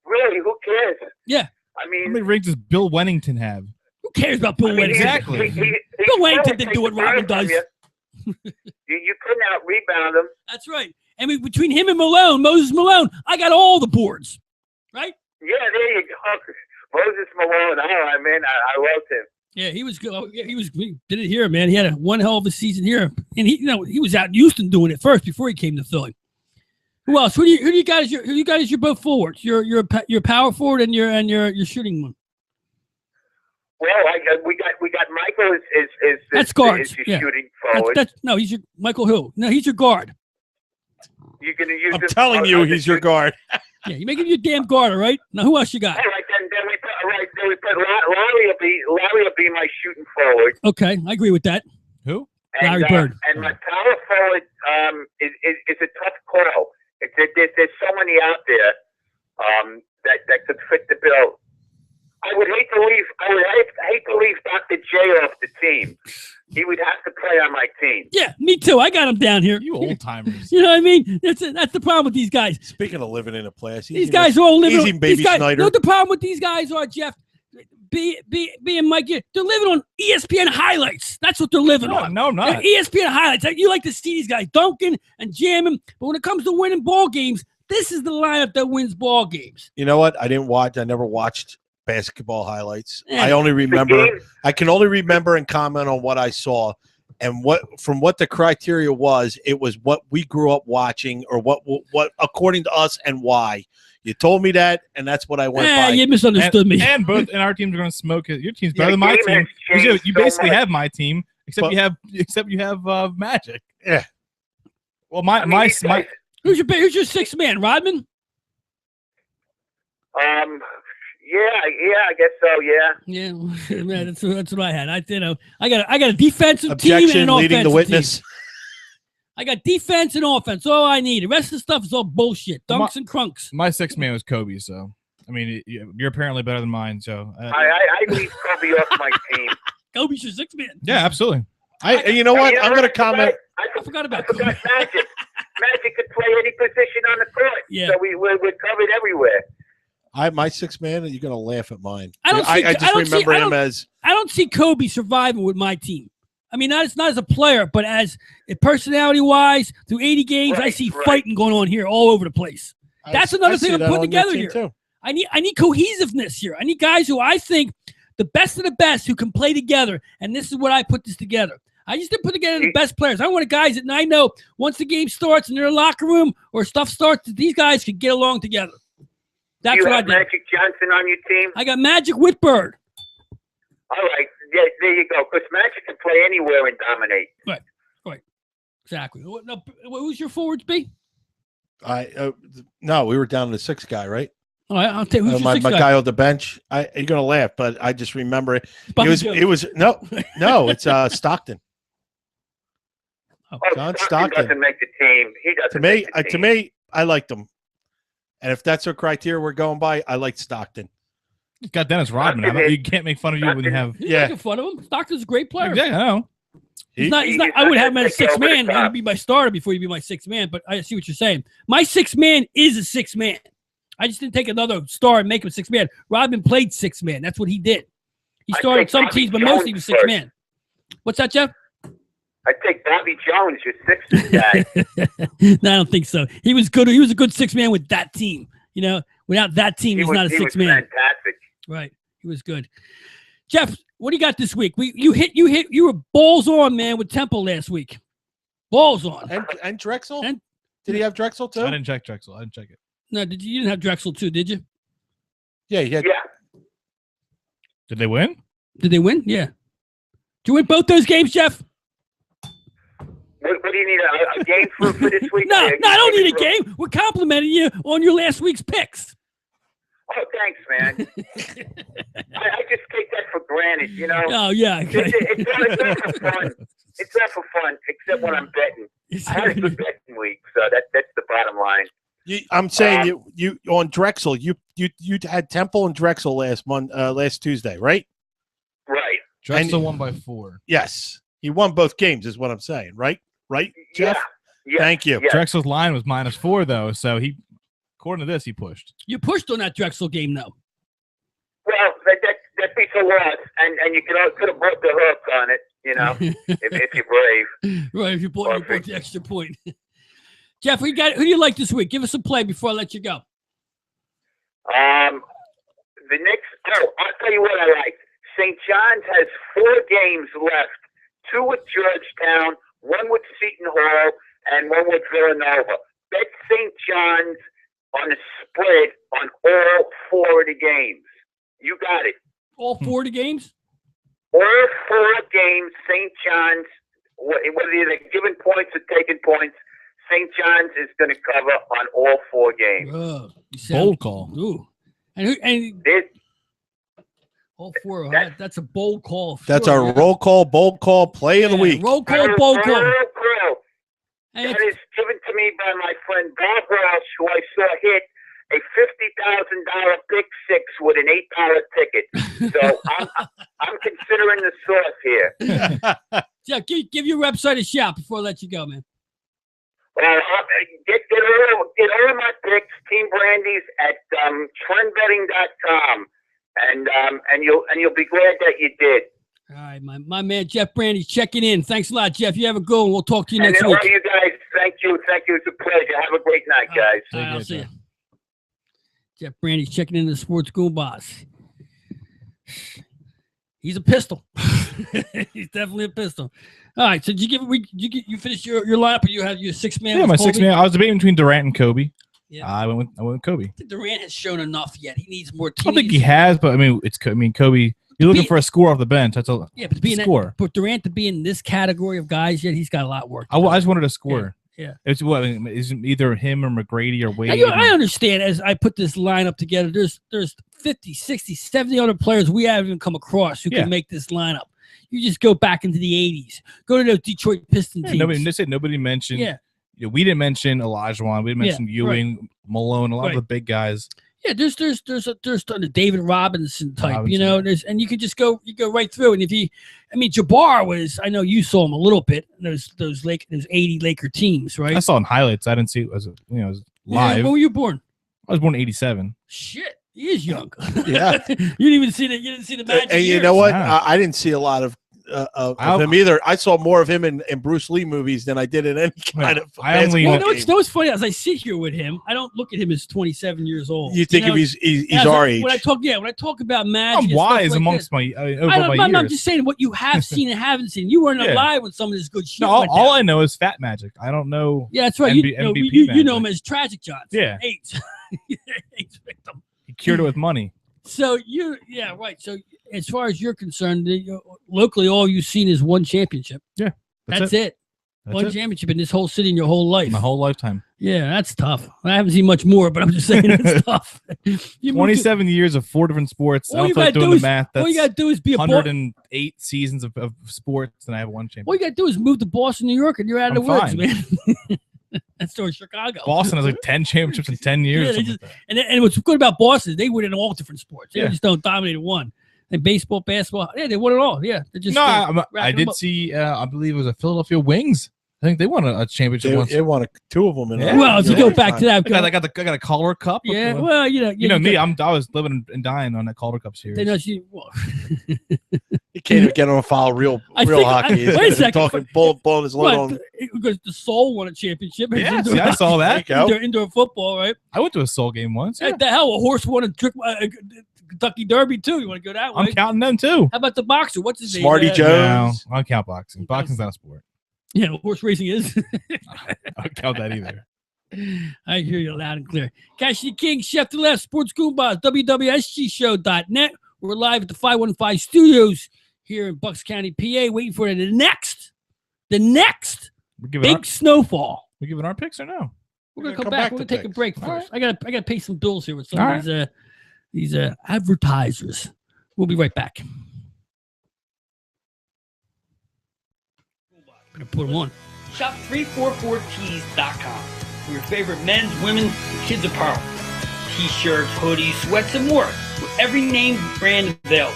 Really. Who cares? Yeah. I mean, how many rings does Bill Wennington have? Who cares about Bill Wennington? Exactly. Bill Wennington didn't do what Rodman does. You couldn't out rebound him. That's right. And between him and Moses Malone, I got all the boards. Right? Yeah, there you go. Moses Malone. I mean, I loved him. Yeah, he was good. He did it here, man. He had one hell of a season here, and he was out in Houston doing it first before he came to Philly. Who else? Who do you guys? Who you guys? You're both forwards. You're power forward and you're shooting one. Well, we got Michael is that's guards. Is your shooting forward. No, he's your Michael. Who? No, he's your guard. You're gonna use. I'm telling you, he's your guard. Yeah, you make him your damn guard, all right? Now, who else you got? All right, then we put Larry will be my shooting forward. Okay, I agree with that. Who? Larry Bird. And my power forward is a tough call. There's so many out there that could fit the bill. I would hate to leave Dr. J off the team. He would have to play on my team. Yeah, me too. I got him down here. You old timers. You know what I mean? That's the problem with these guys. Speaking of living in a place, these guys are all living. Easy, baby Snyder. You know what the problem with these guys are, Jeff? Being Mike, they're living on ESPN highlights. That's what they're living on. No, not ESPN highlights. You like to see these guys dunking and jamming, but when it comes to winning ball games, this is the lineup that wins ball games. You know what? I never watched basketball highlights. Yeah. I can only remember and comment on what I saw, and what the criteria was. It was what we grew up watching, or what according to us, and why. You told me that, and that's what I went by. You misunderstood me. And our teams are going to smoke it. Your team's better than my team. You basically have my team, except you have Magic. Yeah. Well, my who's your sixth man, Rodman? Yeah, I guess so. Yeah. Yeah, man, that's what I had. I got a defensive Objection, team and an leading the witness. Team. I got defense and offense. All I need. The rest of the stuff is all bullshit. Dunks and crunks. My sixth man was Kobe. So, I mean, you're apparently better than mine. So, I leave Kobe off my team. Kobe's your sixth man. Yeah, absolutely. You know what? I'm going to comment. I forgot about Magic. Magic could play any position on the court. Yeah. So we're covered everywhere. My sixth man, and you're going to laugh at mine. I don't see Kobe surviving with my team. I mean, not as a player, but as personality-wise, through 80 games, I see fighting going on here all over the place. That's another thing I'm putting together here. Too. I need cohesiveness here. I need guys who I think the best of the best who can play together, and this is what I put this together. I just didn't put together the best players. I want guys that I know once the game starts in their locker room or stuff starts, that these guys could get along together. That's what I did. Magic Johnson on your team? I got Magic with Bird. All right. Yeah, there you go. Because Magic can play anywhere and dominate. Right. Exactly. Who's your forwards, B? No, we were down to the sixth guy, right? All right, I'll tell you who's my your sixth guy on the bench. You're gonna laugh, but I just remember it. It was no, it's Stockton. John Stockton doesn't make the team. He doesn't. To me, I liked him. And if that's a criteria we're going by, I like Stockton. He's got Dennis Rodman. You can't make fun of you when you have. You're making fun of him. Stockton's a great player. Yeah, I know. He's not. I would have him as a sixth man. He'd be my starter before he'd be my sixth man. But I see what you're saying. My sixth man is a sixth man. I just didn't take another star and make him sixth man. Rodman played sixth man. That's what he did. He started some teams, but mostly he was sixth man. What's that, Jeff? I take Bobby Jones, your sixth guy. No, I don't think so. He was good. He was a good six man with that team. You know, without that team, he's not a six man. Fantastic. Right. He was good. Jeff, what do you got this week? You were balls on, man, with Temple last week. Balls on. And Drexel? Did he have Drexel too? I didn't check Drexel. I didn't check it. No, you didn't have Drexel too, did you? Yeah, he had. Yeah. Did they win? Did they win? Yeah. Did you win both those games, Jeff? What do you need, a game for this week? No, I don't need a game. We're complimenting you on your last week's picks. Oh, thanks, man. I just take that for granted, you know? Oh, yeah. Okay. It's not for fun. It's not for fun, except when I'm betting. I had a good betting week, so that's the bottom line. I'm saying you on Drexel, you had Temple and Drexel last Tuesday, right? Right. Drexel won by 4. Yes. He won both games, is what I'm saying, right? Right, Jeff? Yeah. Thank you. Yeah. Drexel's line was -4, though, so according to this, he pushed. You pushed on that Drexel game, though. Well, that beats a loss, and you could have bought the hook on it, you know, if you're brave. Right, if you bought the extra point. Jeff, who do you like this week? Give us a play before I let you go. The Knicks. Oh, I'll tell you what I like. St. John's has 4 games left. 2 with Georgetown, 1 with Seton Hall, and 1 with Villanova. Bet St. John's on a spread on all 4 of the games. You got it. All 4 of the games? All 4 games, St. John's, whether they're giving points or taking points, St. John's is going to cover on all 4 games. Bold call. Ooh. And all 4. That's a bold call. That's our roll call, bold call, play of the week. Roll call, bold call. That is given to me by my friend Bob Welsh, who I saw hit a $50,000 pick six with an $8 ticket. So I'm considering the source here. Yeah, give your website a shout before I let you go, man. Get all of my picks, Team Brandy's at trendbetting.com, and you'll be glad that you did. All right, my man Jeff Brandy's checking in. Thanks a lot, Jeff. You have a good one. We'll talk to you next week. And all you guys, thank you. It's a pleasure. Have a great night, guys. All right, I'll see you. Jeff Brandy's checking in the Sports Goombahs. He's a pistol. He's definitely a pistol. All right, so did you finish your lineup, or you have your 6-man? Yeah, my 6-man. I was debating between Durant and Kobe. Yeah. I went with Kobe. I think Durant has shown enough yet. He needs more. I don't think he has, but I mean, Kobe. You're looking for a score off the bench. That's a but score. But Durant to be in this category of guys yet, he's got a lot of work. I just wanted a score. Yeah. It's what is either him or McGrady or Wade. I understand as I put this lineup together, there's 50, 60, 70 other players we haven't even come across who can make this lineup. You just go back into the 80s. Go to those Detroit Pistons teams. Nobody mentioned. Yeah. We didn't mention Olajuwon. We didn't mention Ewing, Malone, a lot of the big guys. Yeah, there's the David Robinson type, and you could just go right through. And Jabbar was, I know you saw him a little bit. Those 80 Laker teams, right? I saw him highlights. I didn't see it as live. Yeah, when were you born? I was born in 87. Shit, he is young. Yeah, you didn't even see that. You didn't see the magic. And you know what? I didn't see a lot of him either. I saw more of him in Bruce Lee movies than I did in any kind of. It's funny as I sit here with him, I don't look at him as 27 years old. You think he's our age? When I talk about magic, I'm wise amongst my. I'm just saying what you have seen and haven't seen. You weren't alive when some of this good shit. No, all I know is Fat Magic. I don't know. Yeah, that's right. You know him as Tragic Johns. Yeah, AIDS victim. He cured it with money. So right. So as far as you're concerned, locally, all you've seen is one championship. Yeah, that's it. One championship in this whole city in your whole life. My whole lifetime. Yeah, that's tough. I haven't seen much more, but I'm just saying it's tough. 27 years of 4 different sports. I don't feel like doing the math. All you got to do is be 108 seasons of sports, and I have one championship. All you got to do is move to Boston, New York, and you're out of the woods, man. That's or Chicago. Boston has like 10 championships in 10 years. And what's good about Boston is they win in all different sports. They just don't dominate one. And baseball, basketball, they won it all. Yeah, they're just I did see. I believe it was a Philadelphia Wings. I think they won a championship once. They won 2 of them. Well, if you go back to that, I got a Calder Cup. Yeah, well, you know me. I was living and dying on that Calder Cup series. You can't even get on a file real hockey. Wait a second. Talking blowing his load on. Because the Soul won a championship. Yeah, I saw that. Indoor football, right? I went to a Soul game once. Yeah. The hell, a horse won a Kentucky Derby too. You want to go that way? I'm counting them too. How about the boxer? What's his name? Smarty Jones. No, I count boxing. Boxing's not a sport. Yeah, horse racing is. I don't count that either. I hear you loud and clear. Cassidy King, Chef to the Left, Sports Goombahs, WWSGshow.net. We're live at the 515 studios here in Bucks County, PA, waiting for the next big snowfall. We giving our picks or no? We're gonna come back. We're gonna take a break first. Right. I gotta pay some bills here with some of these advertisers. We'll be right back. I'm gonna put them on. Shop 344tees.com for your favorite men's, women's, and kids apparel. T-shirts, hoodies, sweats, and more with every name brand available.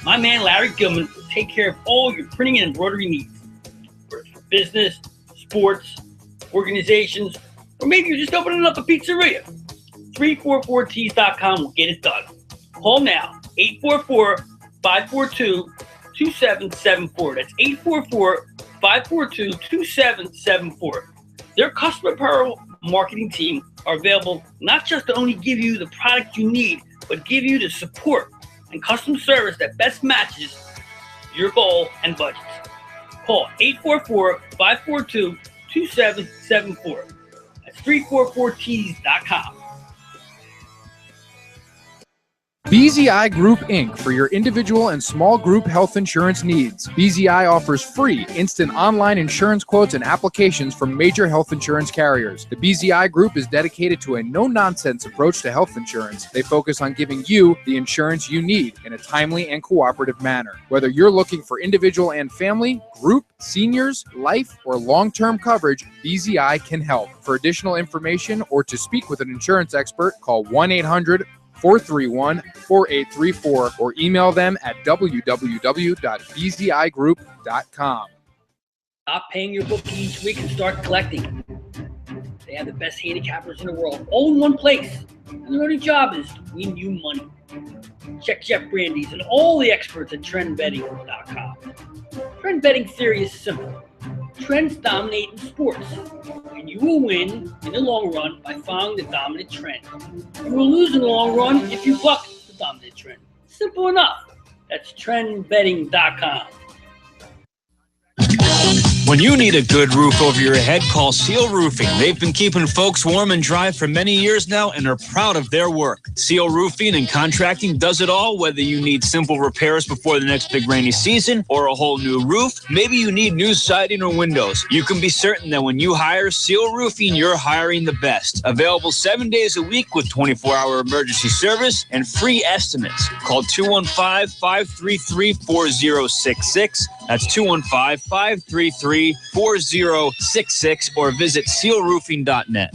My man Larry Gilman will take care of all your printing and embroidery needs. Whether it's for business, sports, organizations, or maybe you're just opening up a pizzeria. 344tees.com will get it done. Call now, 844-542-2774. That's 844-542-2774. Their customer apparel marketing team are available not just to only give you the product you need, but give you the support and customer service that best matches your goal and budgets. Call 844-542-2774. That's 344keys.com. BZI Group Inc. for your individual and small group health insurance needs. BZI offers free instant online insurance quotes and applications from major health insurance carriers. The BZI Group is dedicated to a no-nonsense approach to health insurance. They focus on giving you the insurance you need in a timely and cooperative manner. Whether you're looking for individual and family, group, seniors, life, or long-term coverage, BZI can help. For additional information or to speak with an insurance expert, call 1-800-431-4834 or email them at www.bzigroup.com. Stop paying your bookie each week and start collecting. They have the best handicappers in the world, all in one place. And their only job is to win you money. Check Jeff Brandy's and all the experts at trendbetting.com. Trend betting theory is simple. Trends dominate in sports, and you will win in the long run by following the dominant trend. You will lose in the long run if you buck the dominant trend. Simple enough. That's trendbetting.com. When you need a good roof over your head, call Seal Roofing. They've been keeping folks warm and dry for many years now and are proud of their work. Seal Roofing and Contracting does it all, whether you need simple repairs before the next big rainy season or a whole new roof. Maybe you need new siding or windows. You can be certain that when you hire Seal Roofing, you're hiring the best. Available 7 days a week with 24-hour emergency service and free estimates. Call 215-533-4066. That's 215-533-4066 or visit sealroofing.net.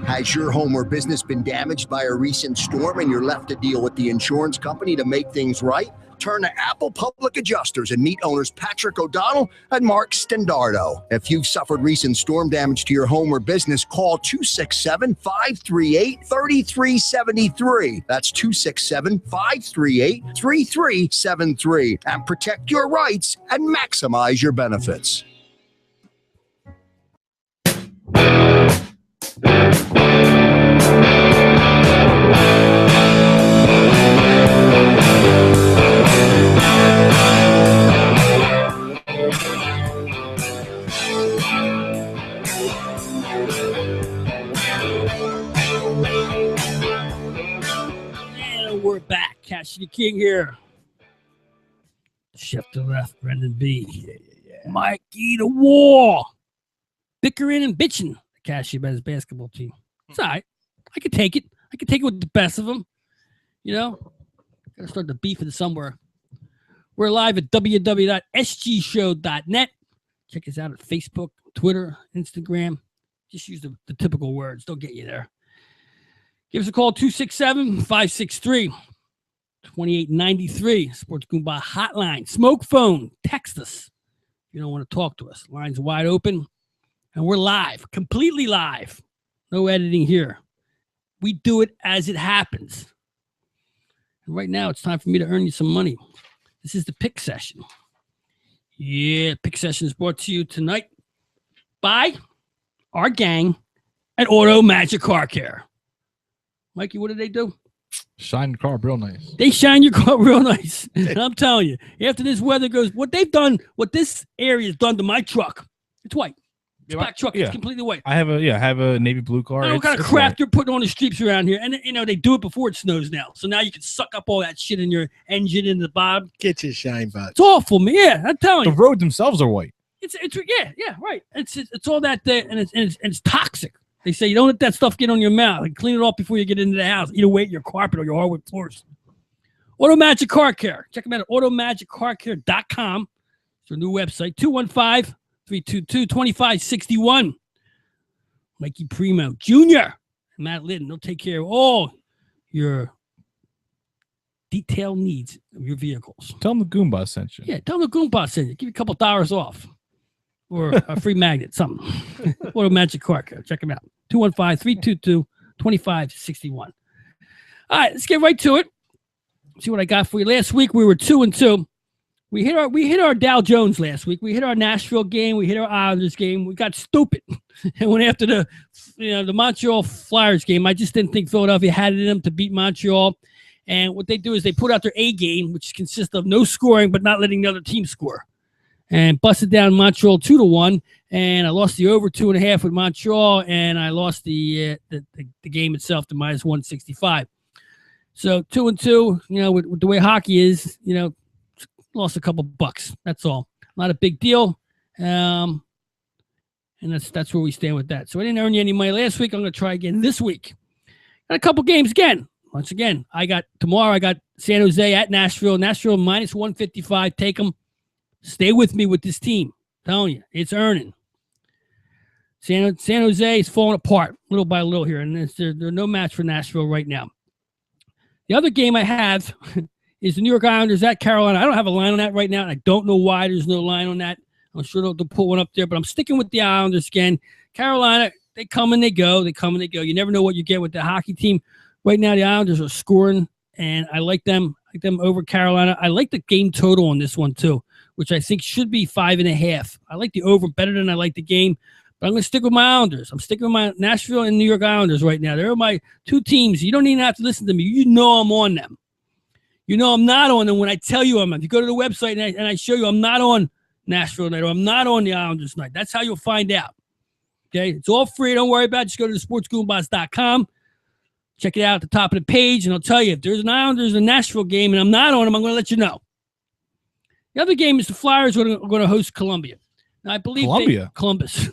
Has your home or business been damaged by a recent storm and you're left to deal with the insurance company to make things right? Turn to Apple Public Adjusters and meet owners Patrick O'Donnell and Mark Stendardo. If you've suffered recent storm damage to your home or business, call 267-538-3373. That's 267-538-3373 and protect your rights and maximize your benefits. We're back. Cash the King here. Chef to left, Brendan B. Mikey the War. Bickering and bitching. The Cash Ben's basketball team. It's all right. I could take it. I could take it with the best of them. You know, gotta start the beefing somewhere. We're live at www.sgshow.net. Check us out at Facebook, Twitter, Instagram. Just use the typical words. They'll get you there. Give us a call, 267-563-2893. Sports Goombah hotline. Smoke phone. Text us. If you don't want to talk to us. Lines wide open. And we're live. Completely live. No editing here. We do it as it happens. And right now, it's time for me to earn you some money. This is the pick session. Yeah, pick session is brought to you tonight by our gang at Auto Magic Car Care. Mikey, what do they do? Shine your car real nice. They shine your car real nice. And I'm telling you, after this weather goes, what they've done, what this area has done to my truck, it's white. It's black truck. Yeah. It's completely white. I have a navy blue car. I don't know what kind of crap they're putting on the streets around here. And, you know, they do it before it snows now. So now you can suck up all that shit in your engine in the bottom. Get your shine box. It's awful, man. Yeah, I'm telling you. The roads themselves are white. It's right. It's all that there, and it's toxic. They say you don't let that stuff get on your mouth. Like, clean it off before you get into the house. Either way, your carpet or your hardwood floors. Auto Magic Car Care. Check them out at automagiccarcare.com. It's their new website. 215-322-2561. Mikey Primo Jr. and Matt Litton. They'll take care of all your detailed needs of your vehicles. Tell them the Goombahs sent you. Yeah, tell them the Goombahs sent you. Give you a couple $1 off. Or a free magnet, something. Auto Magic Car Care. Check them out. 215-322-2561. All right, let's get right to it. See what I got for you. Last week, we were 2-2. We hit our Dow Jones last week. We hit our Nashville game. We hit our Islanders game. We got stupid and went after the Montreal Flyers game. I just didn't think Philadelphia had it in them to beat Montreal. And what they do is they put out their A game, which consists of no scoring but not letting the other team score, and busted down Montreal 2-1. And I lost the over 2.5 with Montreal, and I lost the game itself to -165. So 2-2. With the way hockey is, lost a couple bucks. That's all. Not a big deal. And that's where we stand with that. So I didn't earn you any money last week. I'm going to try again this week. Got a couple games again. Once again, tomorrow I got San Jose at Nashville. Nashville -155. Take them. Stay with me with this team. I'm telling you, it's earning. San Jose is falling apart little by little here, and they're no match for Nashville right now. The other game I have is the New York Islanders at Carolina. I don't have a line on that right now, and I don't know why there's no line on that. I'm sure they'll put one up there, but I'm sticking with the Islanders again. Carolina, they come and they go. They come and they go. You never know what you get with the hockey team. Right now, the Islanders are scoring, and I like them. I like them over Carolina. I like the game total on this one, too, which I think should be 5.5. I like the over better than I like the game, but I'm going to stick with my Islanders. I'm sticking with my Nashville and New York Islanders right now. They're my two teams. You don't even have to listen to me. You know I'm on them. You know I'm not on them when I tell you I'm on. If you go to the website and I show you I'm not on Nashville tonight or I'm not on the Islanders tonight, that's how you'll find out. Okay? It's all free. Don't worry about it. Just go to thesportsgoombahs.com. Check it out at the top of the page, and I'll tell you if there's an Islanders and Nashville game and I'm not on them, I'm going to let you know. The other game is the Flyers are going to host Columbia. Now, I believe Columbus.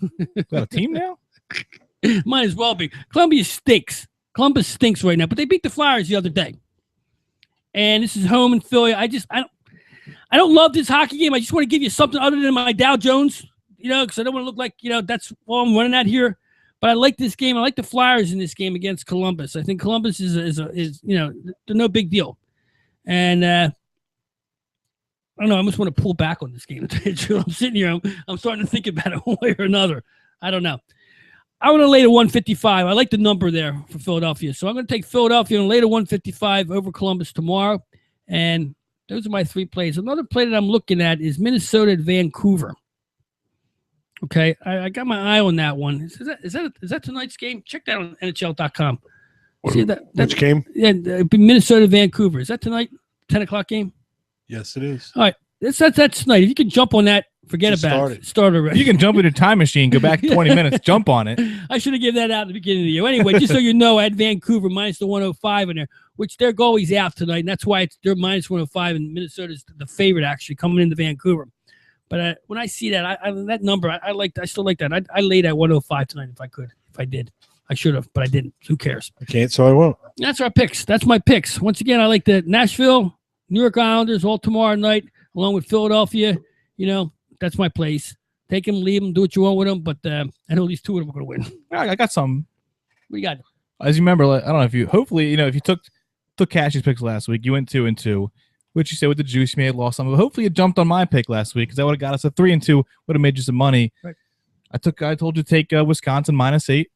Got a team now? Might as well be. Columbia stinks. Columbus stinks right now, but they beat the Flyers the other day. And this is home in Philly. I don't love this hockey game. I just want to give you something other than my Dow Jones, because I don't want to look like, that's all I'm running at here. But I like this game. I like the Flyers in this game against Columbus. I think Columbus is they're no big deal. And I don't know. I almost want to pull back on this game. I'm sitting here. I'm starting to think about it one way or another. I don't know. I want to lay to 155. I like the number there for Philadelphia. So I'm going to take Philadelphia and lay to 155 over Columbus tomorrow. And those are my three plays. Another play that I'm looking at is Minnesota at Vancouver. Okay, I got my eye on that one. Is that tonight's game? Check that on NHL.com. See that Which game? Yeah, Minnesota Vancouver. Is that tonight? 10 o'clock game? Yes, it is. All right, that's tonight. If you can jump on that, forget about it. Start already. You can jump in a time machine, go back 20 minutes, jump on it. I should have given that out at the beginning of the year. Anyway, just so you know, I had Vancouver minus the 105 in there, which their goalie's out tonight, and that's why they're minus 105, and Minnesota's the favorite actually coming into Vancouver. But when I see that, that number, I still like that. I laid at 105 tonight if I could. If I did. I should have, but I didn't. Who cares? I can't, so I won't. That's our picks. That's my picks. Once again, I like the Nashville, New York Islanders all tomorrow night, along with Philadelphia. That's my place. Take them, leave them, do what you want with them. But I know at least two of them are going to win. I got some. We got. As you remember, I don't know if you. Hopefully, if you took Cash's picks last week, you went 2-2. Which you said with the juice, you may have lost some. But hopefully, you jumped on my pick last week because that would have got us a 3-2. Would have made you some money. Right. I told you to take Wisconsin -8.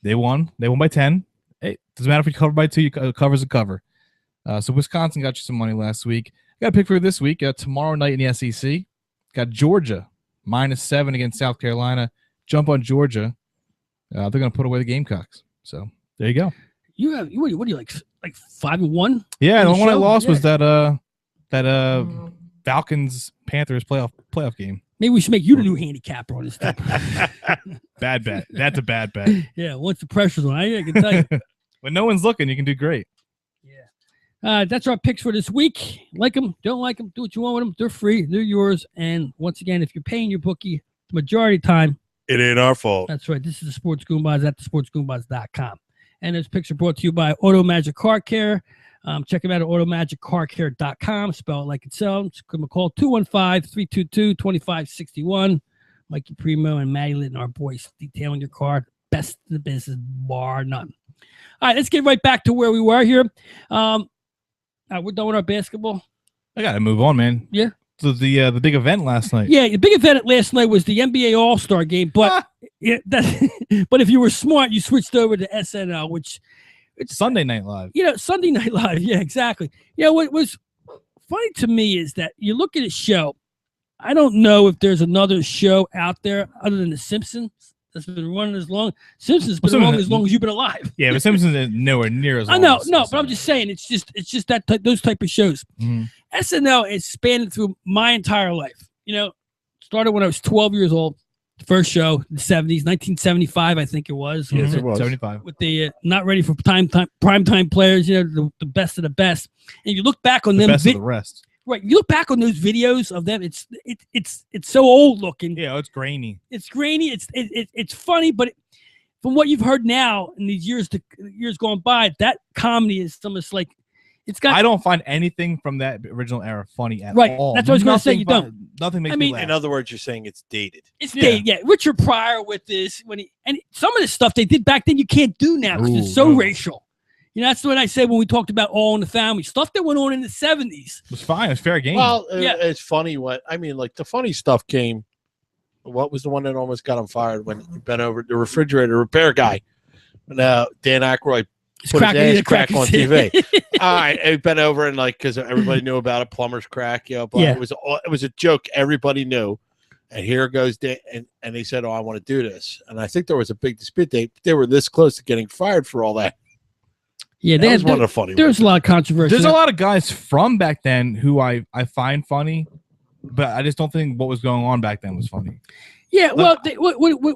They won. They won by 10. Hey, doesn't matter if you cover by 2. You cover's a cover. So Wisconsin got you some money last week. I got a pick for this week. Tomorrow night in the SEC, got Georgia -7 against South Carolina. Jump on Georgia. They're going to put away the Gamecocks. So there you go. You have what do you like 5-1? Yeah, the one I lost was that Falcons Panthers playoff game. Maybe we should make you the new handicapper on this thing. Bad bet. That's a bad bet. Yeah, once the pressure's on, I can tell you. When no one's looking, you can do great. Yeah. That's our picks for this week. Like them, don't like them, do what you want with them. They're free. They're yours. And once again, if you're paying your bookie, the majority of the time, it ain't our fault. That's right. This is the Sports Goombahs at thesportsgoombahs.com. And those picks are brought to you by Auto Magic Car Care. Check them out at automagiccarcare.com. Spell it like it sounds. Give them a call, 215-322-2561. Mikey Primo and Maddie Litton, our boys, detailing your car. Best in the business, bar none. All right, let's get right back to where we were here. We're done with our basketball. I got to move on, man. Yeah. So the big event last night. Yeah, the big event last night was the NBA All-Star Game. But but if you were smart, you switched over to SNL, which... It's Sunday Night Live. Sunday Night Live. Yeah, exactly. Yeah, what was funny to me is that you look at a show. I don't know if there's another show out there other than The Simpsons that's been running as long. Simpsons been running as long as you've been alive. Yeah, but Simpsons is nowhere near as long. I know, as no, but I'm just saying it's just that those type of shows. Mm-hmm. SNL is spanned through my entire life. You know, started when I was 12 years old. The first show, in the 70s, 1975, I think it was. Yes, it was. 75. With the not ready for prime time players, you know, the best of the best. And you look back on them, best of the rest. Right, you look back on those videos of them. It's so old looking. Yeah, it's grainy. It's grainy. It's funny, but from what you've heard now in these years gone by, that comedy is almost like it's got. I don't find anything from that original era funny at right, all. That's what I was going to say. You don't. Nothing makes me laugh. In other words, you're saying it's dated. It's dated. Yeah, Richard Pryor with this and some of the stuff they did back then you can't do now because it's so racial. You know, that's what I said when we talked about All in the Family. Stuff that went on in the 70s. It was fine. It was fair game. Well, yeah. It's funny like the funny stuff came. What was the one that almost got him fired when he bent over the refrigerator repair guy? Now, Dan Aykroyd put his ass crack on TV. All right, he bent over and because everybody knew about it, plumber's crack. You know, but it was a joke everybody knew. And here goes Dan, and he said, "Oh, I want to do this." And I think there was a big dispute. They were this close to getting fired for all that. Yeah, that was one of the funny. There's a lot of controversy. There's a lot of guys from back then who I find funny, but I just don't think what was going on back then was funny. Yeah, well,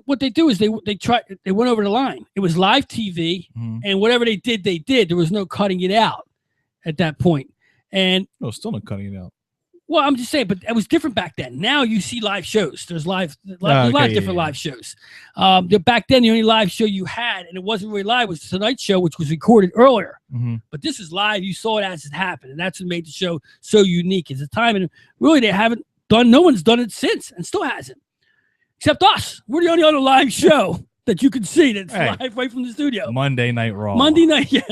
what they do is they went over the line. It was live TV, and whatever they did. There was no cutting it out at that point. And no, still not cutting it out. Well, I'm just saying, but it was different back then. Now you see live shows. There's live different live shows. Back then, the only live show you had, and it wasn't really live, was the Tonight Show, which was recorded earlier. Mm-hmm. But this is live. You saw it as it happened, and that's what made the show so unique. At the time, and really, no one's done it since, and still hasn't, except us. We're the only other live show that you can see that's live right from the studio. Monday Night Raw. Monday night, yeah.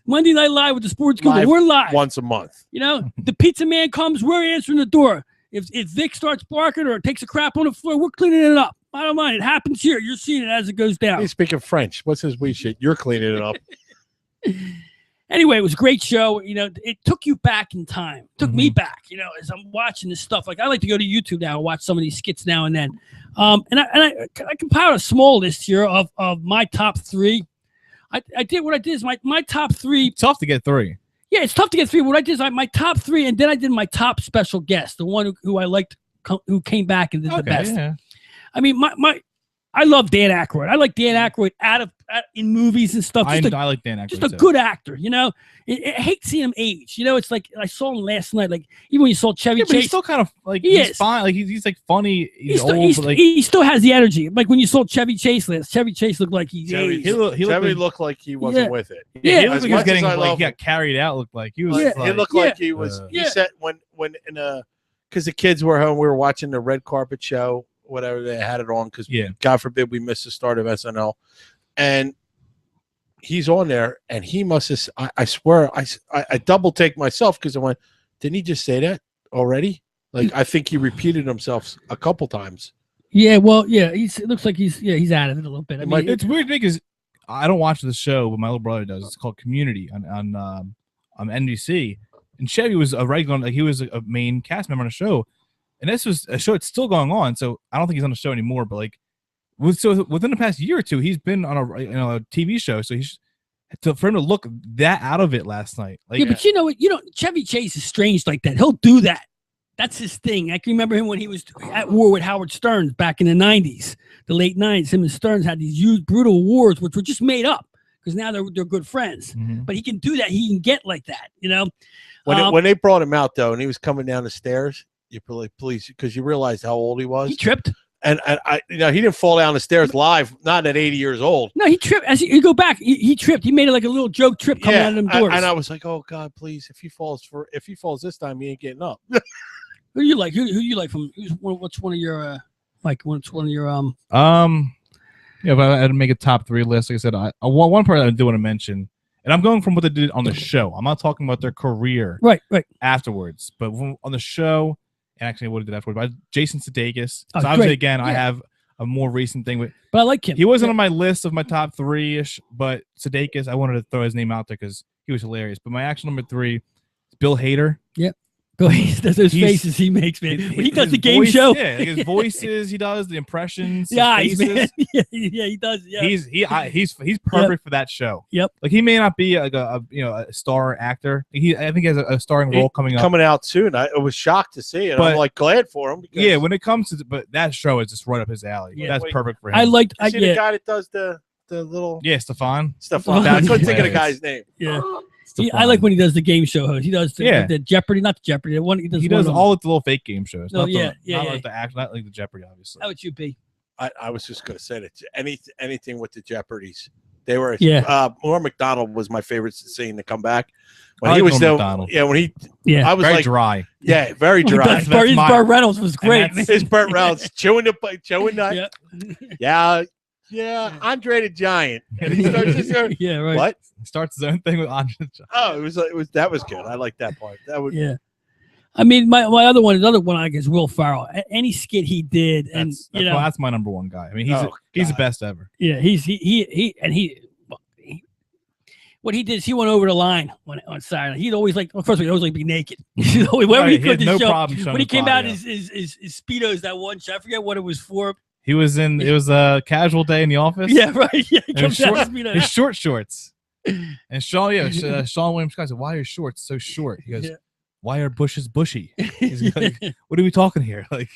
Monday Night Live with the Sports Goombahs. We're live. Once a month. You know, the pizza man comes, we're answering the door. If Vic starts barking or takes a crap on the floor, we're cleaning it up. I don't mind. It happens here. You're seeing it as it goes down. Hey, speaking French, what's his wee shit? You're cleaning it up. Anyway, it was a great show. You know, it took you back in time. It took me back, you know, as I'm watching this stuff. Like, I like to go to YouTube now and watch some of these skits now and then. And I compiled a small list here of my top three. I did what I did is my top three. It's tough to get three. Yeah, it's tough to get three. What I did is my top three, and then I did my top special guest, the one who I liked, who came back and did the best. Yeah. I mean, I love Dan Aykroyd. I like Dan Aykroyd in movies and stuff. I like Dan Aykroyd. Just a good actor, you know. I hate seeing him age. You know, it's like I saw him last night. Like even when you saw Chevy Chase, he's still kind of like he's fine. Like he's like funny. He's old, he still has the energy. Like when you saw Chevy Chase last, Chevy Chase looked like Chevy looked like he wasn't with it. Yeah, he looked like he was getting he got carried out. Looked like he was. He looked like he was. He said when in because the kids were home, we were watching the red carpet show. Whatever they had it on, because God forbid we missed the start of SNL, and he's on there, and he must have. I swear, I double take myself because I went, didn't he just say that already? Like I think he repeated himself a couple times. Yeah, well, yeah, it looks like he's out of it a little bit. I mean, it's weird because I don't watch the show, but my little brother does. It's called Community on NBC, and Chevy was a regular, like he was a main cast member on the show. And this was a show that's still going on, so I don't think he's on the show anymore. But like, within the past year or two, he's been on a TV show. So for him to look that out of it last night. Like, yeah, but you know, Chevy Chase is strange like that. He'll do that. That's his thing. I can remember him when he was at war with Howard Stern back in the '90s, the late '90s. Him and Stearns had these huge, brutal wars, which were just made up because now they're good friends. Mm-hmm. But he can do that. He can get like that. You know, when they brought him out though, and he was coming down the stairs. You police because you realized how old he was. He tripped, and I, he didn't fall down the stairs live. Not at 80 years old. No, he tripped. As you go back, he tripped. He made it like a little joke trip coming out of them doors. And I was like, oh God, please! If he falls this time, he ain't getting up. Who you like? Who you like from? What's one of your What's one of your Yeah, but I had to make a top three list. Like I said, one part I do want to mention. And I'm going from what they did on the show. I'm not talking about their career right afterwards. But on the show, and actually what he did afterwards, but Jason Sudeikis. Oh, so obviously, again, I have a more recent thing. But I like him. He wasn't on my list of my top three-ish, but Sudeikis, I wanted to throw his name out there because he was hilarious. But my actual number three is Bill Hader. Yep. Go ahead. Those He's- faces he makes, man. When he does his the game voice- show. Yeah, like his voices, he does the impressions, The his eyes, man. faces. Yeah, he does. Yeah. He's perfect for that show. Yep. Like he may not be like a star actor. I think he has a starring role coming up. Coming out soon. I was shocked to see it. But- I'm like glad for him. Because Yeah, when it comes to but that show is just right up his alley. Yeah. That's Wait. perfect for him. I liked. you see the guy that does the little Stefan. stuff. Oh, I couldn't that's think of the hilarious. guy's name. Yeah. Stefan. I like when he does the game show host. He does Yeah. the Jeopardy, not the Jeopardy. The one he does. He one does of them. all of the little fake game shows. Oh, Not yeah, the, yeah, not yeah. like the act, not like the Jeopardy, obviously. How would you be? I was just going to say that anything with the Jeopardies. They were. Yeah. Norm Macdonald was my favorite scene to come back when I he like was Norm there. Macdonald. Yeah, when he. Yeah. I was Very like, dry. yeah, very Burt, dry. That's his my- Burt Reynolds was great. that's- His Burt Reynolds chewing that. Yeah. Yeah, Andre the Giant. And he starts his own- Yeah. Right. What? He starts his own thing with Andre. Oh, it was that was good. I like that part. That was Yeah. I mean, my other one, another one, I guess, Will Ferrell. Any skit he did, and That's my number one guy. I mean, he's the best ever. yeah, what he did is he went over the line on Saturday. He'd always like, well, first of all, he'd always like be naked. Wherever he Right, could had to no show. problem showing When he his came body out, off. his Speedos, that one show, I forget what it was for. He was in. It was a casual day in the office. Yeah, right. Yeah, he And his comes out short, in Speedos. his short shorts. And Sean William Scott said, "Why are your shorts so short?" He goes, Yeah. "Why are bushes bushy?" He's like, "What are we talking here?" Like,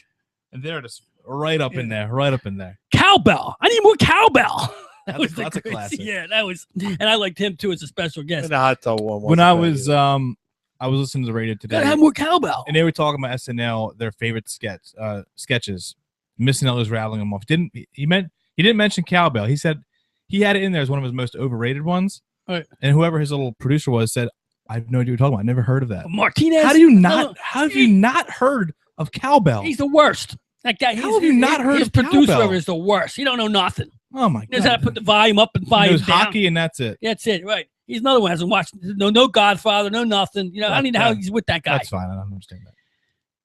and they're just right up in there, right up in there. Cowbell. I need more cowbell. That's the a great- classic. Yeah, that was, and I liked him too as a special guest. the hot dog one. When I was listening to the radio today, Gotta have more cowbell. and they were talking about SNL, their favorite sketches. Missing Ellis was rattling them off. He didn't mention cowbell. He said he had it in there as one of his most overrated ones. Right. And whoever his little producer was said, "I have no idea what you're talking about. I never heard of that." Martinez. How have you not heard of cowbell? He's the worst. That guy. How have you not heard his of producer cowbell? is the worst. He don't know nothing. Oh my He knows how to god! put the volume up and He volume knows down. hockey, and that's it. That's it. Right. He's another one who hasn't watched no Godfather, no nothing. I don't know how he's with that guy. That's fine. I don't understand that.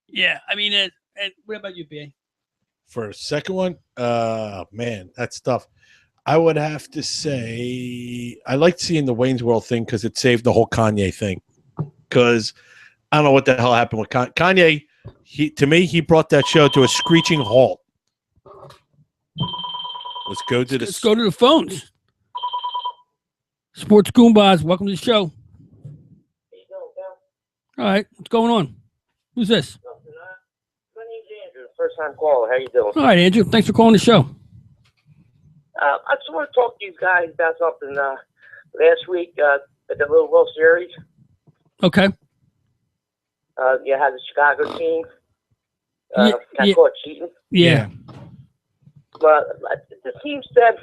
Yeah. I mean, and what about you, B.A.? For a second one, man, that's tough. I would have to say I liked seeing the Wayne's World thing because it saved the whole Kanye thing. Because I don't know what the hell happened with Kanye. He brought that show to a screeching halt. Let's go to Let's go to the phones. Sports Goombahs, welcome to the show. All right, what's going on? Who's this? My name's Andrew, first time caller. How you doing? All right, Andrew. Thanks for calling the show. I just want to talk to you guys about something. Last week at the Little World Series, Okay. you had the Chicago team. Yeah, Got yeah. caught cheating. Yeah. But the team said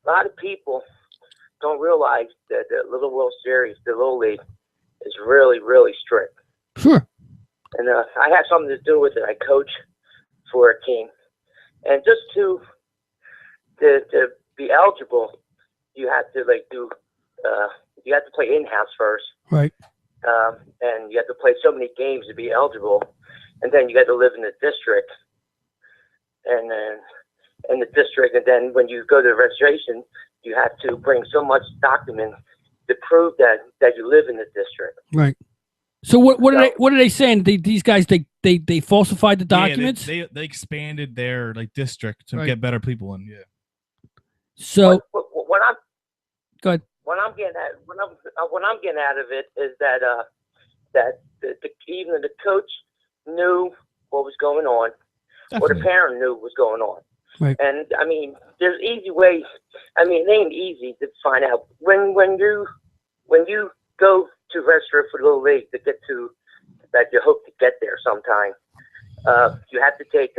a lot of people don't realize that the Little World Series, the Little League, is really, really strict. Sure. And I had something to do with it. I coach for a team. And just to be eligible, you have to you have to play in-house first. Right. And you have to play so many games to be eligible. And then you got to live in the district. And then in the district, and then when you go to the registration, you have to bring so much document to prove that you live in the district. Right. So what are they saying? These guys they falsified the documents. Yeah, they expanded their district to Right. get better people in. Yeah. So What I'm go ahead. what I'm getting out of it is that even the coach knew what was going on, or the Definitely. parent knew what was going on. Right. And I mean, there's easy ways. I mean, it ain't easy to find out when you go to register for the Little League to get to that you hope to get there sometime. You have to take.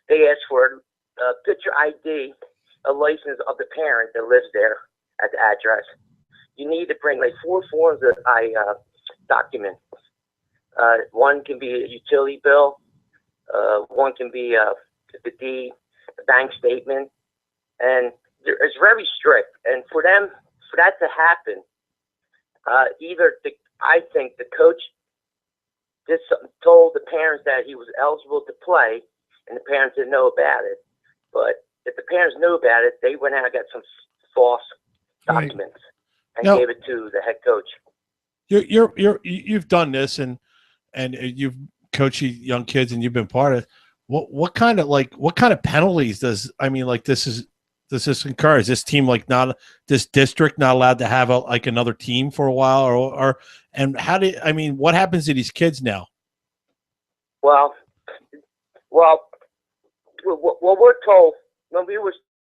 They ask for a picture ID, a license of the parent that lives there at the address. You need to bring 4 forms of documents. One can be a utility bill. One can be the deed, the bank statement, and it's very strict. And for that to happen, I think the coach told the parents that he was eligible to play, and the parents didn't know about it. But if the parents knew about it, they went out and got some false Right. documents and Now- gave it to the head coach. You've done this, and and you've coached young kids, and you've been part of. What kind of penalties does this incur? Is this team this district not allowed to have another team for a while, or and what happens to these kids now? Well, we're told when we were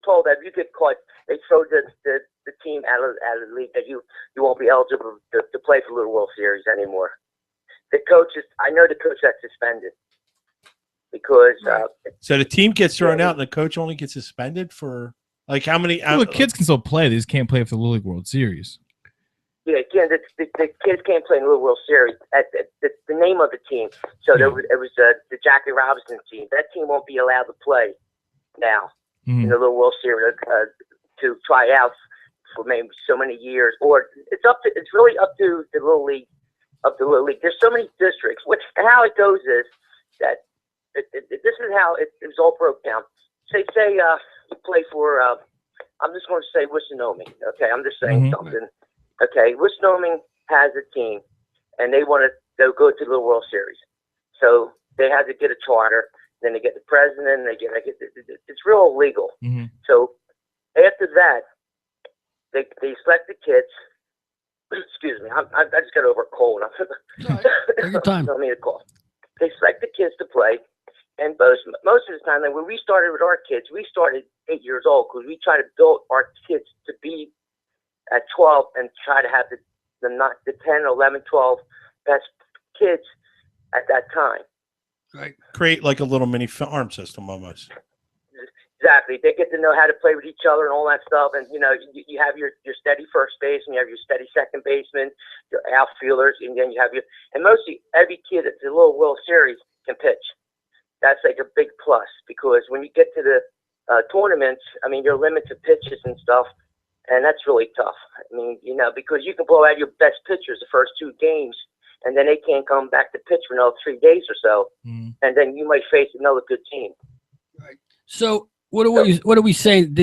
told that if you get caught, they throw the team out of the league, that you won't be eligible to play for Little World Series anymore. I know the coach got suspended because so the team gets thrown out and the coach only gets suspended for how many? Well, the kids can still play. They just can't play for the Little League World Series. Yeah, again, the kids can't play in the Little World Series. The name of the team. So it was the Jackie Robinson team. That team won't be allowed to play now in the Little World Series to try out for maybe so many years. Or it's really up to the Little League. There's so many districts. How it goes is that this is how it was all broke down. Say you play for. I'm just going to say Wissinoming. Okay, I'm just saying something. Okay, Wissinoming has a team, and they want to go to the World Series. So they had to get a charter. Then they get the president. And it's real illegal. So after that, they select the kids. Excuse me, I just got over a cold. Take your time. Tell me to call. They select the kids to play, and most of the time, when we started with our kids, we started 8 years old because we try to build our kids to be at 12 and try to have the 10, 11, 12 best kids at that time. Right. Create like a little mini farm system almost. Exactly. They get to know how to play with each other and all that stuff. And, you have your steady first baseman, you have your steady second baseman, your outfielders, and then you have and mostly every kid at the Little World Series can pitch. That's like a big plus because when you get to the tournaments, you're limited to pitches and stuff. And that's really tough. Because you can blow out your best pitchers the first 2 games, and then they can't come back to pitch for another 3 days or so. And then you might face another good team. Right. So what are we saying?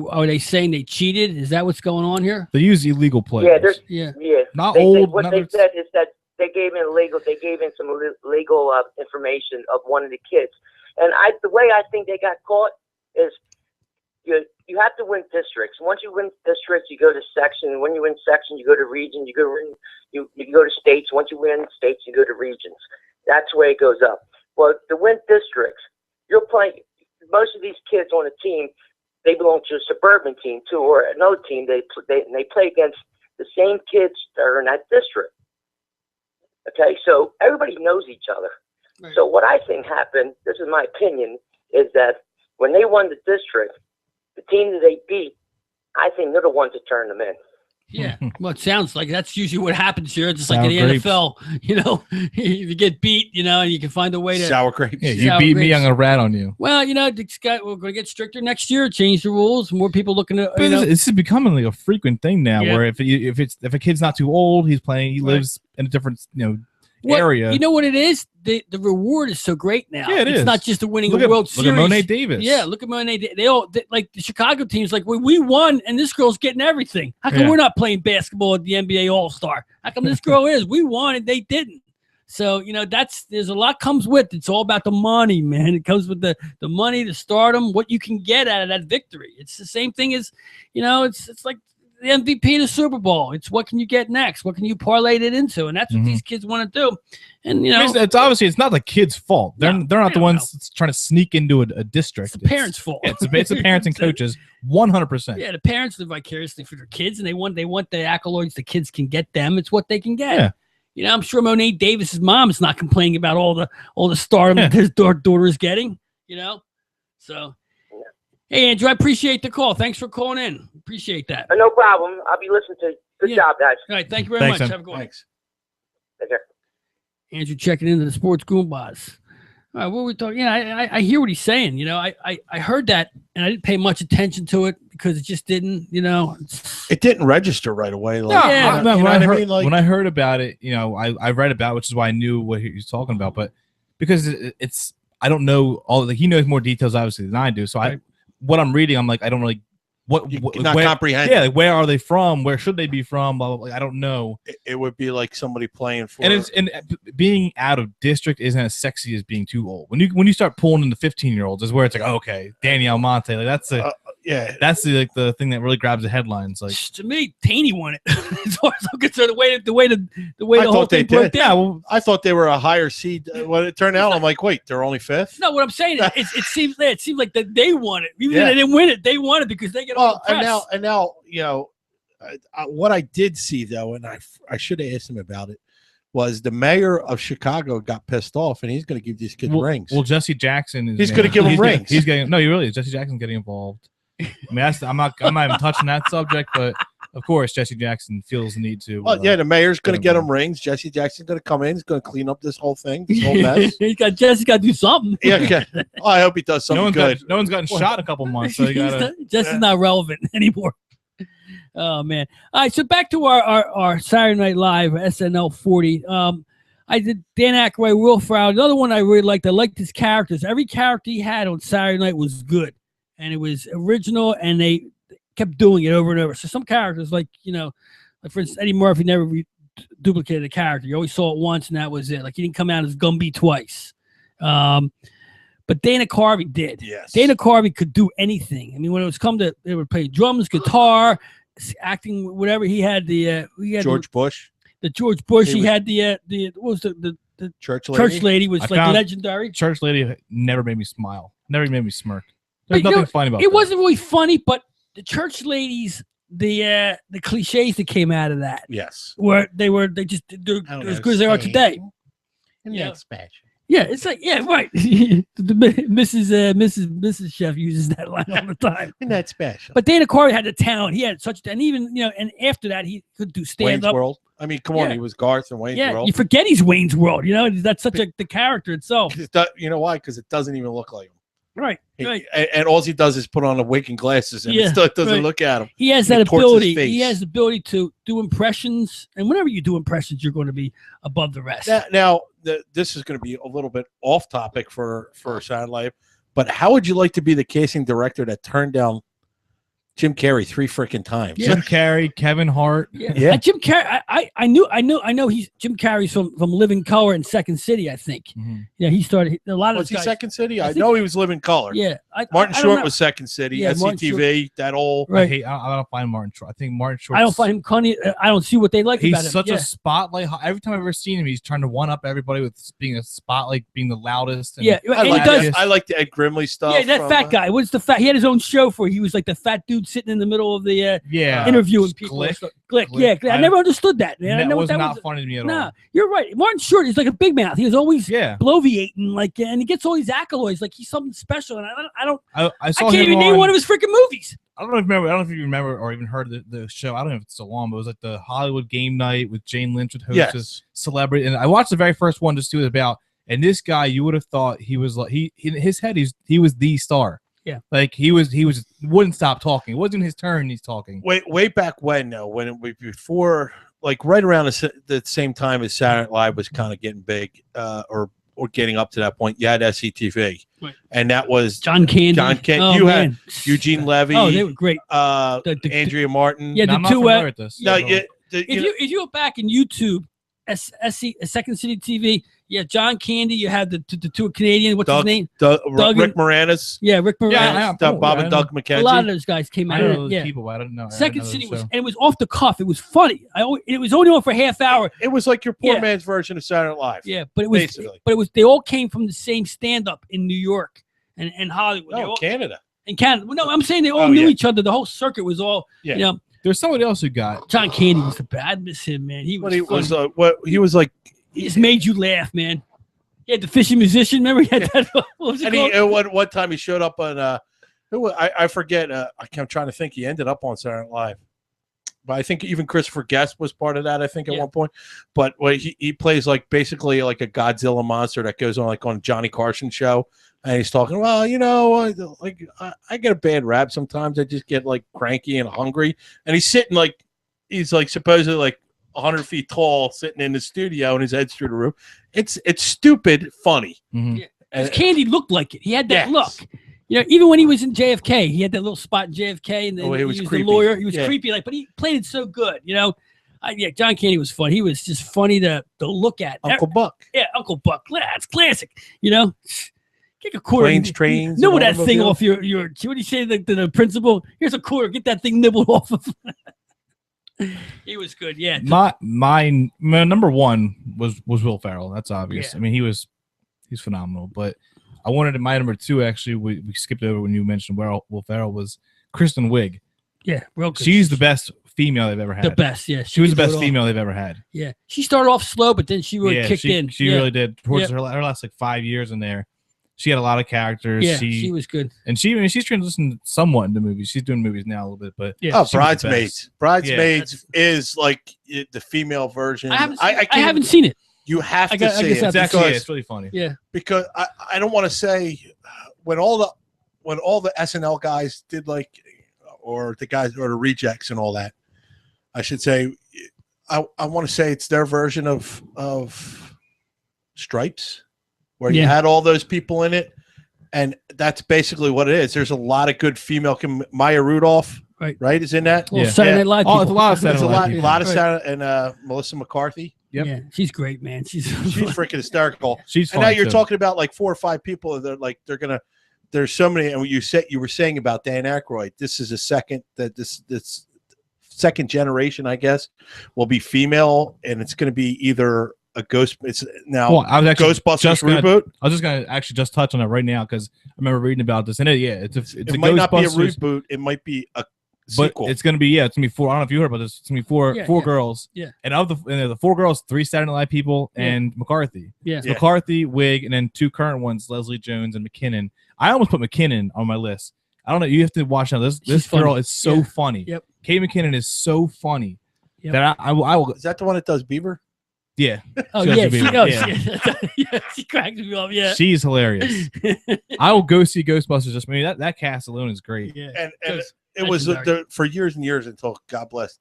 Are they saying they cheated? Is that what's going on here? They use illegal players. Yeah. Not they old. What they said is that they gave in some legal information of one of the kids. And the way I think they got caught is you have to win districts. Once you win districts, you go to section. When you win section, you go to region. You go to states. Once you win states, you go to regions. That's the way it goes up. Well, to win districts, you're playing. Most of these kids on a team, they belong to a suburban team too, or another team. They play against the same kids that are in that district. Okay, so everybody knows each other. Right. So what I think happened, this is my opinion, is that when they won the district, the team that they beat, I think they're the ones that turned them in. Yeah, well, it sounds like that's usually what happens here. Just like in the NFL, you get beat, and you can find a way to sour grapes. Yeah, you beat me, I'm gonna rat on you. Well, we're gonna get stricter next year. Change the rules. More people looking at. This is becoming like a frequent thing now. Yeah. Where if a kid's not too old, he's playing. He lives in a different area. You know what it is? The reward is so great now. Yeah, it's is. not just the winning a World Series. Look at Monet Davis. Yeah, look at Monet. They all like the Chicago teams. Like we won, and this girl's getting everything. How come we're not playing basketball at the NBA All Star? How come this girl is? We won and they didn't. So there's a lot comes with. It's all about the money, man. It comes with the money, the stardom, what you can get out of that victory. It's the same thing as it's like the MVP of the Super Bowl. It's what can you get next? What can you parlay it into? And that's what these kids want to do. And it's obviously it's not the kids' fault. They're not the ones trying to sneak into a district. It's the parents' fault. It's the parents and coaches, 100%. Yeah, the parents live vicariously for their kids, and they want the accolades the kids can get them. It's what they can get. Yeah. I'm sure Monet Davis's mom is not complaining about all the stardom that his daughter is getting. So. Hey, Andrew, I appreciate the call. Thanks for calling in. Appreciate that. No problem. I'll be listening to you. Good job, guys. All right. Thank you very much. Have a good one. Thanks. Take care. Andrew checking into the Sports Goombahs. All right, what are we talking? I hear what he's saying. I heard that, and I didn't pay much attention to it because it just didn't, It didn't register right away. When I heard about it, I read about it, which is why I knew what he was talking about. But because I don't know he knows more details, obviously, than I do. So what I'm reading, I'm like, I don't really not comprehend. Yeah, like, where are they from? Where should they be from? Blah, blah, blah. I don't know. It would be like somebody playing for. And being out of district isn't as sexy as being too old. When you start pulling into 15-year-olds is where it's like, okay, Danny Almonte, like that's the thing that really grabs the headlines. Like to me, Taney won it. As far as I'm concerned, the way the whole thing broke down. Yeah, well, I thought they were a higher seed. When it turned out, I'm like, wait, they're only 5th. No, what I'm saying is, it seems like that they won it. Even though they didn't win it, they won it because they get all the press. And now, you know, what I did see though, and I should have asked him about it, was the mayor of Chicago got pissed off, and he's going to give these kids rings. Well, Jesse Jackson is. He's going to give them rings. He's getting no, he really is. Jesse Jackson's getting involved. I mean, I'm not even touching that subject, but of course, Jesse Jackson feels the need to. Oh yeah, the mayor's going to get him rings. Jesse Jackson's going to come in. He's going to clean up this whole thing, this whole mess. Jesse's got to do something. Yeah, okay. Oh, I hope he does something good. No one's gotten shot in a couple months, so Jesse's not relevant anymore. Oh man! All right, so back to our Saturday Night Live SNL 40. I did Dan Aykroyd, Will Ferrell. Another one I really liked. I liked his characters. Every character he had on Saturday Night was good, and it was original, and they kept doing it over and over. So some characters, like for instance, Eddie Murphy never duplicated a character. You always saw it once, and that was it. Like he didn't come out as Gumby twice. But Dana Carvey did. Yes. Dana Carvey could do anything. I mean, when it was they would play drums, guitar, acting, whatever. He had George Bush. The George Bush. He had the what was the church lady. Church lady was like legendary. Church lady never made me smile. Never made me smirk. There's nothing funny about it. It wasn't really funny, but the church ladies, the cliches that came out of that, yes, were they just they're as good as they are today. And that's special. Yeah, it's like right. Mrs. Chef uses that line all the time. And that's special. But Dana Carvey had the talent. He had and even and after that he could do stand up. Wayne's World. I mean, come on, he was Garth in Wayne's World. You forget he's Wayne's World. That's such the character itself. You know why? Because it doesn't even look like him. Right. And all he does is put on a wig and glasses, and it still doesn't look at him. He has that ability. He has the ability to do impressions, and whenever you do impressions, you're going to be above the rest. Now this is going to be a little bit off topic for Sound Life, but how would you like to be the casting director that turned down Jim Carrey 3 freaking times? Jim Carrey, Kevin Hart. Yeah. Jim Carrey. I know he's Jim Carrey's from Living Color in Second City, I think. Mm-hmm. Yeah, he started a lot of. Was he Second City? I know he was Living Color. Yeah, Martin Short was Second City. Yeah, SCTV. That old. Right. I don't find Martin Short. I think Martin Short. I don't find him funny. I don't see what they like about him. He's such a spotlight. Every time I've ever seen him, he's trying to one up everybody with being a spotlight, being the loudest. And I like the Ed Grimley stuff. Yeah, that fat guy. What's the fat? He had his own show for. He was like the fat dude sitting in the middle of the interviewing people. Glick. Yeah, I never understood that, man. That was not funny to me at all. Nah, you're right. Martin Short is like a big mouth. He was always bloviating, and he gets all these accolades, like he's something special. And I can't even name one of his freaking movies. I don't know if you remember or even heard the show. I don't know if it's so long, but it was like the Hollywood Game Night with Jane Lynch would host as celebrity. And I watched the very first one just to see what it was about. And this guy, you would have thought he was like in his head, he was the star. Yeah, like he wouldn't stop talking. It wasn't his turn. He's talking. Way back when, though, before, like right around the same time as Saturday Night Live was kind of getting big, or getting up to that point, you had SCTV, and that was John Candy. Oh, you had Eugene Levy. Oh, they were great. Andrea Martin. Yeah, the two. If you go back in YouTube, Second City TV. Yeah, John Candy. You had the two Canadian. What's his name? Rick Moranis. Yeah, Rick Moranis. Bob and Doug McKenzie. A lot of those guys came out. I don't know those people. I don't know. Second City it was off the cuff. It was funny. It was only on for a half hour. It was like your poor man's version of Saturday Night Live. Yeah, but it was basically. But it was. They all came from the same stand-up in New York and Hollywood. No, Canada. In Canada. No, I'm saying they all knew each other. The whole circuit was all. Yeah. There's somebody else who got John Candy was the bad. I miss him, man. He was. He was like. He just made you laugh, man. He had the fishing musician. Remember, he had that. What was it called? One time he showed up on. I forget. I'm trying to think. He ended up on Saturday Night Live, but I think even Christopher Guest was part of that. I think at one point. But he plays like basically like a Godzilla monster that goes on like on Johnny Carson show, and he's talking. Well, like I get a bad rap sometimes. I just get like cranky and hungry, and he's sitting like he's like supposedly like 100 feet tall, sitting in the studio, and his head's through the roof. It's stupid funny. Mm-hmm. Yeah. Candy looked like it. He had that look. You know, even when he was in JFK, he had that little spot in JFK, and then he he was was creepy. the lawyer. He was Yeah. creepy, but he played it so good. You know, John Candy was fun. He was just funny to look at. Uncle Buck. Yeah, Uncle Buck. That's classic. You know, kick a quarter. Planes, trains, Nibble and that thing automobiles. off your. What do you say to the principal? Here's a quarter. Get that thing nibbled off of. He was good. Yeah. My number one was Will Ferrell. That's obvious. Yeah. I mean, he's phenomenal. But I wanted my number two. Actually, we skipped over when you mentioned Will Ferrell was Kristen Wiig. Yeah, real good. She's the best female they've ever had. The best. Yeah, She was the could do best it all. female they've ever had. Yeah, she started off slow, but then she really kicked in. She Yeah. really did. Towards Yep. her last like 5 years in there, she had a lot of characters. Yeah, she was good. And she's transitioned somewhat into movies. She's doing movies now a little bit, but Yeah. Oh, she was the Bridesmaids. best. Bridesmaids is like the female version. I haven't seen it. You have I to guess see it It's actually because, it's really funny. Yeah. because I don't want to say when all the SNL guys did like, or the guys or the rejects and all that. I should say, I want to say it's their version of Stripes, where you Yeah. had all those people in it, and that's basically what it is. There's a lot of good female. Maya Rudolph, Right. is in that. Well, Yeah. Saturday Night Live. Oh, it's a people. lot of There's Saturday a Night lot, people. lot of Right. Saturday, and Melissa McCarthy. Yep. Yeah, she's great, man. She's Freaking hysterical. She's And now funny, you're too. talking about like 4 or 5 people that they're gonna. There's so many, and you were saying about Dan Aykroyd. This is this second generation, I guess, will be female, and it's going to be either a ghost. It's now Well, I was actually Ghostbusters reboot. I was just gonna actually just touch on it right now because I remember reading about this, and it's a It might not be a Ghostbusters, reboot. It might be a but sequel. it's gonna be it's gonna be 4. I don't know if you heard about this. It's gonna be four Yeah, girls. Yeah. And of the 4 girls, 3 Saturday Night Live people Yeah. and McCarthy. Yeah. It's McCarthy, Wig, and then 2 current ones, Leslie Jones and McKinnon. I almost put McKinnon on my list. I don't know. You have to watch now. This She's girl funny. is so Yeah. funny. Yep. Kate McKinnon is so funny Yep. that I will. Is that the one that does Bieber? Yeah. Oh She has yeah, to be- yeah, she cracks me up. Yeah. She's hilarious. I will go see Ghostbusters. Just maybe that cast alone is great. Yeah. And Ghost- it was legendary. for years and years until God bless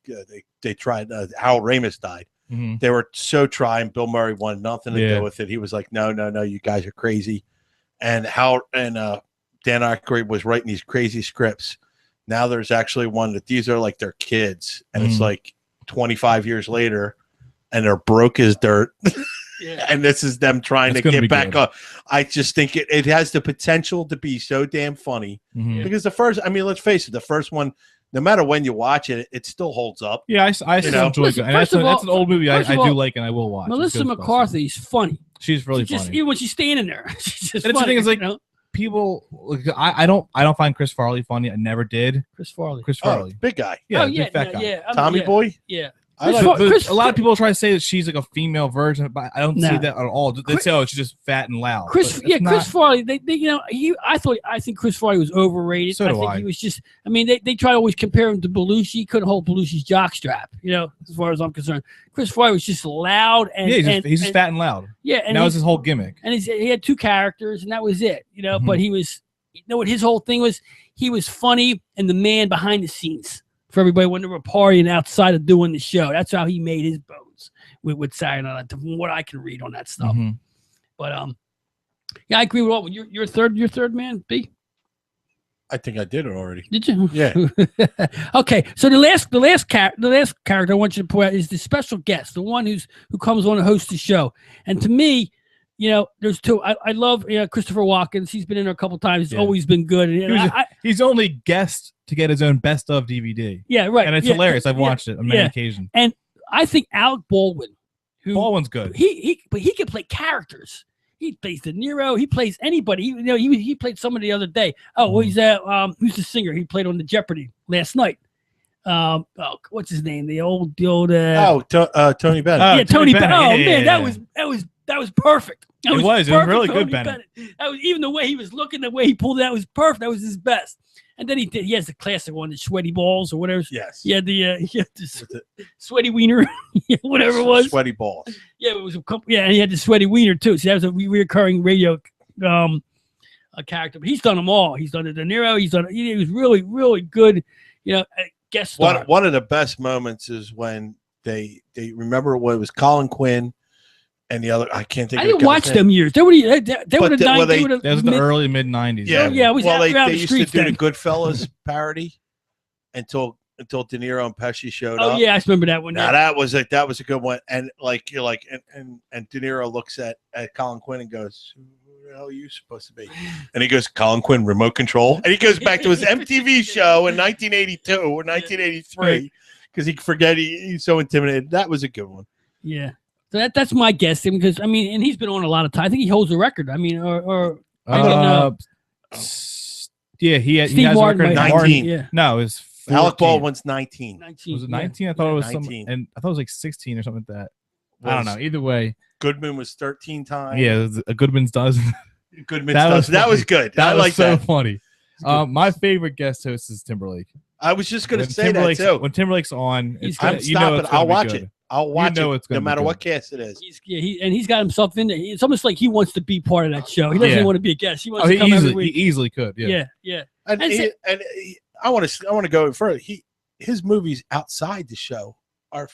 they tried. Harold Ramis died. Mhm. They were so trying. Bill Murray wanted nothing to Yeah. do with it. He was like, no, you guys are crazy. And Dan Aykroyd was writing these crazy scripts. Now there's actually one that these are like their kids, and it's Mhm. like 25 years later, and they're broke as dirt. Yeah. And this is them trying It's to gonna get be back good. up. I just think it has the potential to be so damn funny Mhm. because the first, I mean, let's face it, the first one, no matter when you watch it, it still holds up. Yeah, I still know, enjoy listen, it. And first that's of an all- old movie I first of do all, like and I will watch. It's Melissa Ghostbusters. McCarthy's funny. She's really She just funny. even when she's standing there, she's just And the funny. thing is, like, you know? People, like, I don't find Chris Farley funny. I never did. Chris Farley. Chris Oh, Farley, big guy. yeah, oh big yeah, fat no, guy. yeah. Tommy yeah, Boy. Yeah. I Chris like Far- But Chris- a lot of people try to say that she's like a female version, but I don't see No. that at all. They say, "Oh, she's just fat and loud." Chris, But yeah, it's Chris not- Farley. They you know, I think Chris Farley was overrated. So do think I. he was just. I mean, they try to always compare him to Belushi. He couldn't hold Belushi's jockstrap. You know, as far as I'm concerned, Chris Farley was just loud and Yeah, he's just and- fat and loud. Yeah, and that he- was his whole gimmick. and he had 2 characters, and that was it. You know, but Mhm. he was. You know what his whole thing was? He was funny and the man behind the scenes for everybody when they were partying outside of doing the show. That's how he made his bones with Saturday Night Live, from what I can read on that stuff. Mhm. But yeah, I agree with all. Your third man, B. I think I did it already. Did you? Yeah. Okay, so the last character I want you to point out is the special guest, the one who comes on to host the show. And to me, you know, there's 2. I love Christopher Walken. He's been in there a couple times. He's Yeah. always been good. And He's only guessed to get his own best of DVD, yeah, right. and it's yeah, hilarious. I've yeah, watched it on many yeah. occasions. And I think Alec Baldwin, who Baldwin's good. but he can play characters. He plays De Niro. He plays anybody. He played somebody the other day. Oh, well, he's who's the singer? He played on the Jeopardy last night. What's his name? The old. Tony Bennett. Yeah, Tony Bennett. Oh Yeah, man, yeah. that was perfect. That It was perfect, really good, Tony Bennett. That was even the way he was looking, the way he pulled it out was perfect. That was his best. And then he has the classic one, the sweaty balls or whatever. Yes. He had the sweaty wiener, whatever it was. Sweaty balls. Yeah, it was a couple. Yeah, and he had the sweaty wiener too. So that was a recurring radio a character. But he's done them all. He's done the De Niro. He was really, really good. You know, guest star. One of the best moments is when they remember what it was Colin Quinn And the other, I can't think. I of the didn't guy's watch name. them years. They would have died. That was the early mid '90s. Yeah, it was well, out around they the used to streets do then. the Goodfellas parody until De Niro and Pesci showed Oh up. yeah, I remember that one. Now that was a good one. And like you're like, and De Niro looks at Colin Quinn and goes, "Who the hell are you supposed to be?" And he goes, "Colin Quinn, remote control." And he goes back to his MTV show in 1982 or 1983 because he forget he's so intimidated. That was a good one. Yeah. So that's my guess, because I mean, and he's been on a lot of time. I think he holds the record. I mean, yeah, he has Steve a Martin record. might have 19. Yeah. No, it was 14. Alec Baldwin's 19. 19. Was it 19? I thought it was 19. and I thought it was like 16 or something like that. I don't know. Either way, Goodman was 13 times. yeah, a Goodman's dozen. Goodman's dozen. That was good. That I was like so that. funny. My favorite guest host is Timberlake. I was just going to say that too. When Timberlake's on, I'm stopping. I'll watch it. I'll watch it no matter what cast it is. He's got himself in there. It's almost like he wants to be part of that show. He doesn't want to be a guest. He wants to come every week. He easily could. Yeah. And I want to go further. His movies outside the show are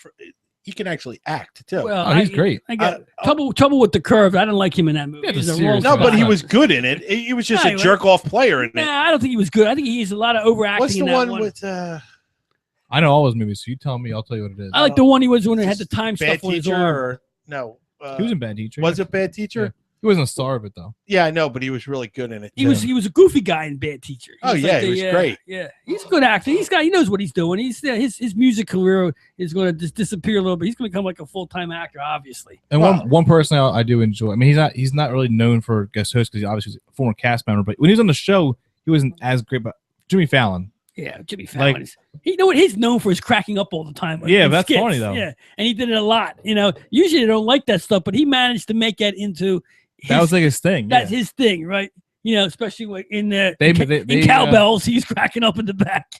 he can actually act too. Well, he's great. I got trouble with The Curve. I didn't like him in that movie. But he was good in it. He was just a jerk off player in it. Nah, I don't think he was good. I think he's a lot of overacting. What's the in that one with? I know all his movies, so you tell me. I'll tell you what it is. I like the one he was when it had the time Bad stuff on his Teacher arm. or no? He was in Bad Teacher. Was it Bad Teacher? Yeah. He wasn't a star of it though. Yeah, I know, but he was really good in it. He was a goofy guy in Bad Teacher. He was great. Yeah, he's a good actor. He knows what he's doing. His music career is going to just disappear a little bit. He's going to become like a full-time actor, obviously. And one person I do enjoy. I mean, he's not really known for guest host because he obviously was a former cast member. But when he was on the show, he wasn't as great. But Jimmy Fallon. Yeah, Jimmy Fallon. You know what he's known for is cracking up all the time. Yeah, that's skits. funny though. Yeah, and he did it a lot. Usually they don't like that stuff, but he managed to make that into. That was like his thing. That's his thing, right? Especially in in Cowbells, he's cracking up in the back.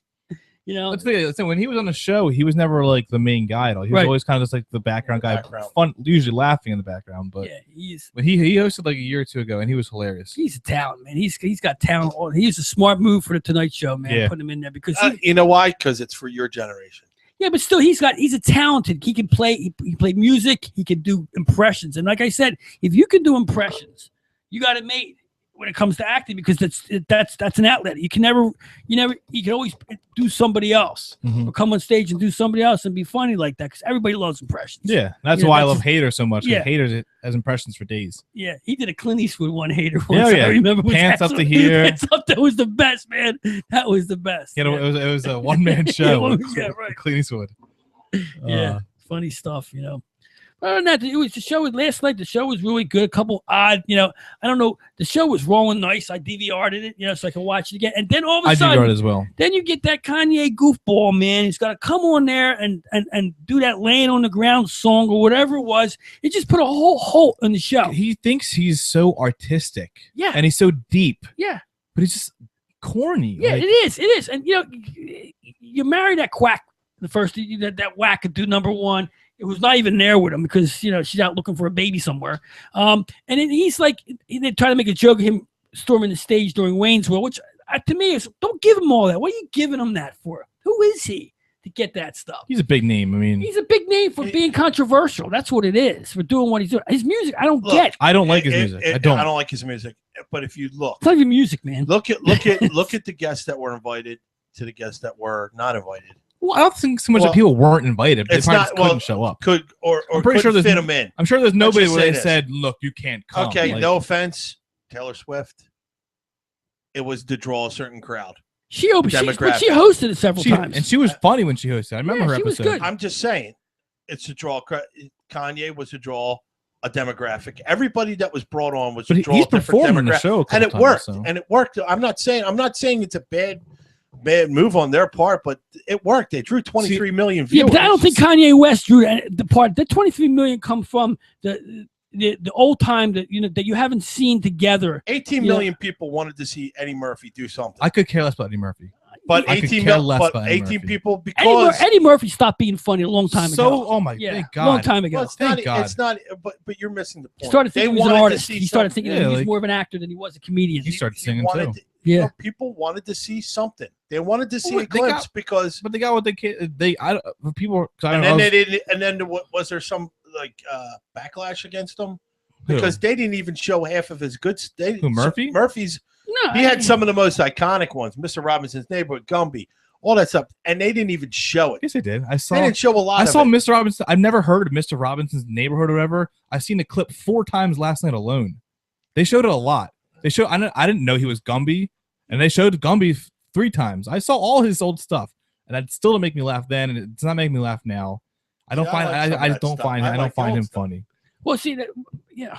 Let's say when he was on the show, he was never like the main guy at all. He was always kind of just like the background guy, fun, usually laughing in the background. But but he hosted like a year or two ago, and he was hilarious. He's a talent, man. He's got talent. He's a smart move for the Tonight Show, man. Yeah. Putting him in there because you know why? Because it's for your generation. Yeah, but still, he's a talented. He can play. He played music. He can do impressions, and like I said, if you can do impressions, you got it made when it comes to acting, because that's an outlet. You can always do somebody else or come on stage and do somebody else and be funny like that, because everybody loves impressions. Yeah, that's why I love Hader so much. Yeah. Hader has impressions for days. Yeah, he did a Clint Eastwood one, Hader once. Yeah. I remember Pants up to here. Pants up, that was the best, man. That was the best. It was a one man show. Yeah, right. Clint Eastwood. Yeah, funny stuff. Other than that, it was the show last night. The show was really good. A couple odd, I don't know. The show was rolling nice. I DVR'd it, so I can watch it again. And then all of a sudden, I DVR'd as well. Then you get that Kanye goofball, man. He's got to come on there and do that laying on the ground song or whatever it was. It just put a whole hole in the show. He thinks he's so artistic. Yeah. And he's so deep. Yeah. But he's just corny. Yeah, it is. And, you marry that quack, the first, that whack could do number one. It was not even there with him because, she's out looking for a baby somewhere. And then he's like, they try to make a joke of him storming the stage during Wayne's World, which to me is, don't give him all that. What are you giving him that for? Who is he to get that stuff? He's a big name. I mean, he's a big name for being controversial. That's what it is, for doing what he's doing. His music, I don't get. I don't like his music. I don't like his music. But if you look, it's not even music, man. Look at the guests that were invited to the guests that were not invited. Well, I don't think so much that people weren't invited. They probably just couldn't show up. Or I'm pretty sure fit them in. I'm sure there's nobody where they said, "Look, you can't come." Okay, no offense, Taylor Swift. It was to draw a certain crowd. She hosted it several times, and she was funny when she hosted. I remember her episode. Was good. I'm just saying, it's to draw. Kanye was to draw a demographic. Everybody that was brought on was to draw a different demographic, the show and it worked. And it worked. I'm not saying it's a bad move on their part, but it worked. They drew 23 million viewers. Yeah, but I don't think Kanye West drew the part. That 23 million come from the old time that you haven't seen together. 18 million people wanted to see Eddie Murphy do something. I could care less about Eddie Murphy. But 18 people, because Eddie Murphy stopped being funny a long time ago. Oh my thank God. Long time ago. Well, it's not. But you're missing the point. He started thinking he was an artist. He started thinking he was more of an actor than he was a comedian. He started singing too. Yeah, people wanted to see something. They wanted to see a glimpse but they got what they people. And then they didn't. And then was there some backlash against him Who? because they didn't even show half of his good. Who, Murphy? Murphy's. No, He had some of the most iconic ones. Mr. Robinson's Neighborhood, Gumby, all that stuff, and they didn't even show it. Yes, they did. They didn't show a lot. I saw of it. Mr. Robinson. I've never heard of Mr. Robinson's Neighborhood or whatever. I've seen the clip 4 times last night alone. They showed it a lot. They showed. I didn't know he was Gumby, and they showed Gumby 3 times. I saw all his old stuff, and it still didn't make me laugh then, and it's not making me laugh now. I don't find. I don't find him funny. Well, see that. Yeah.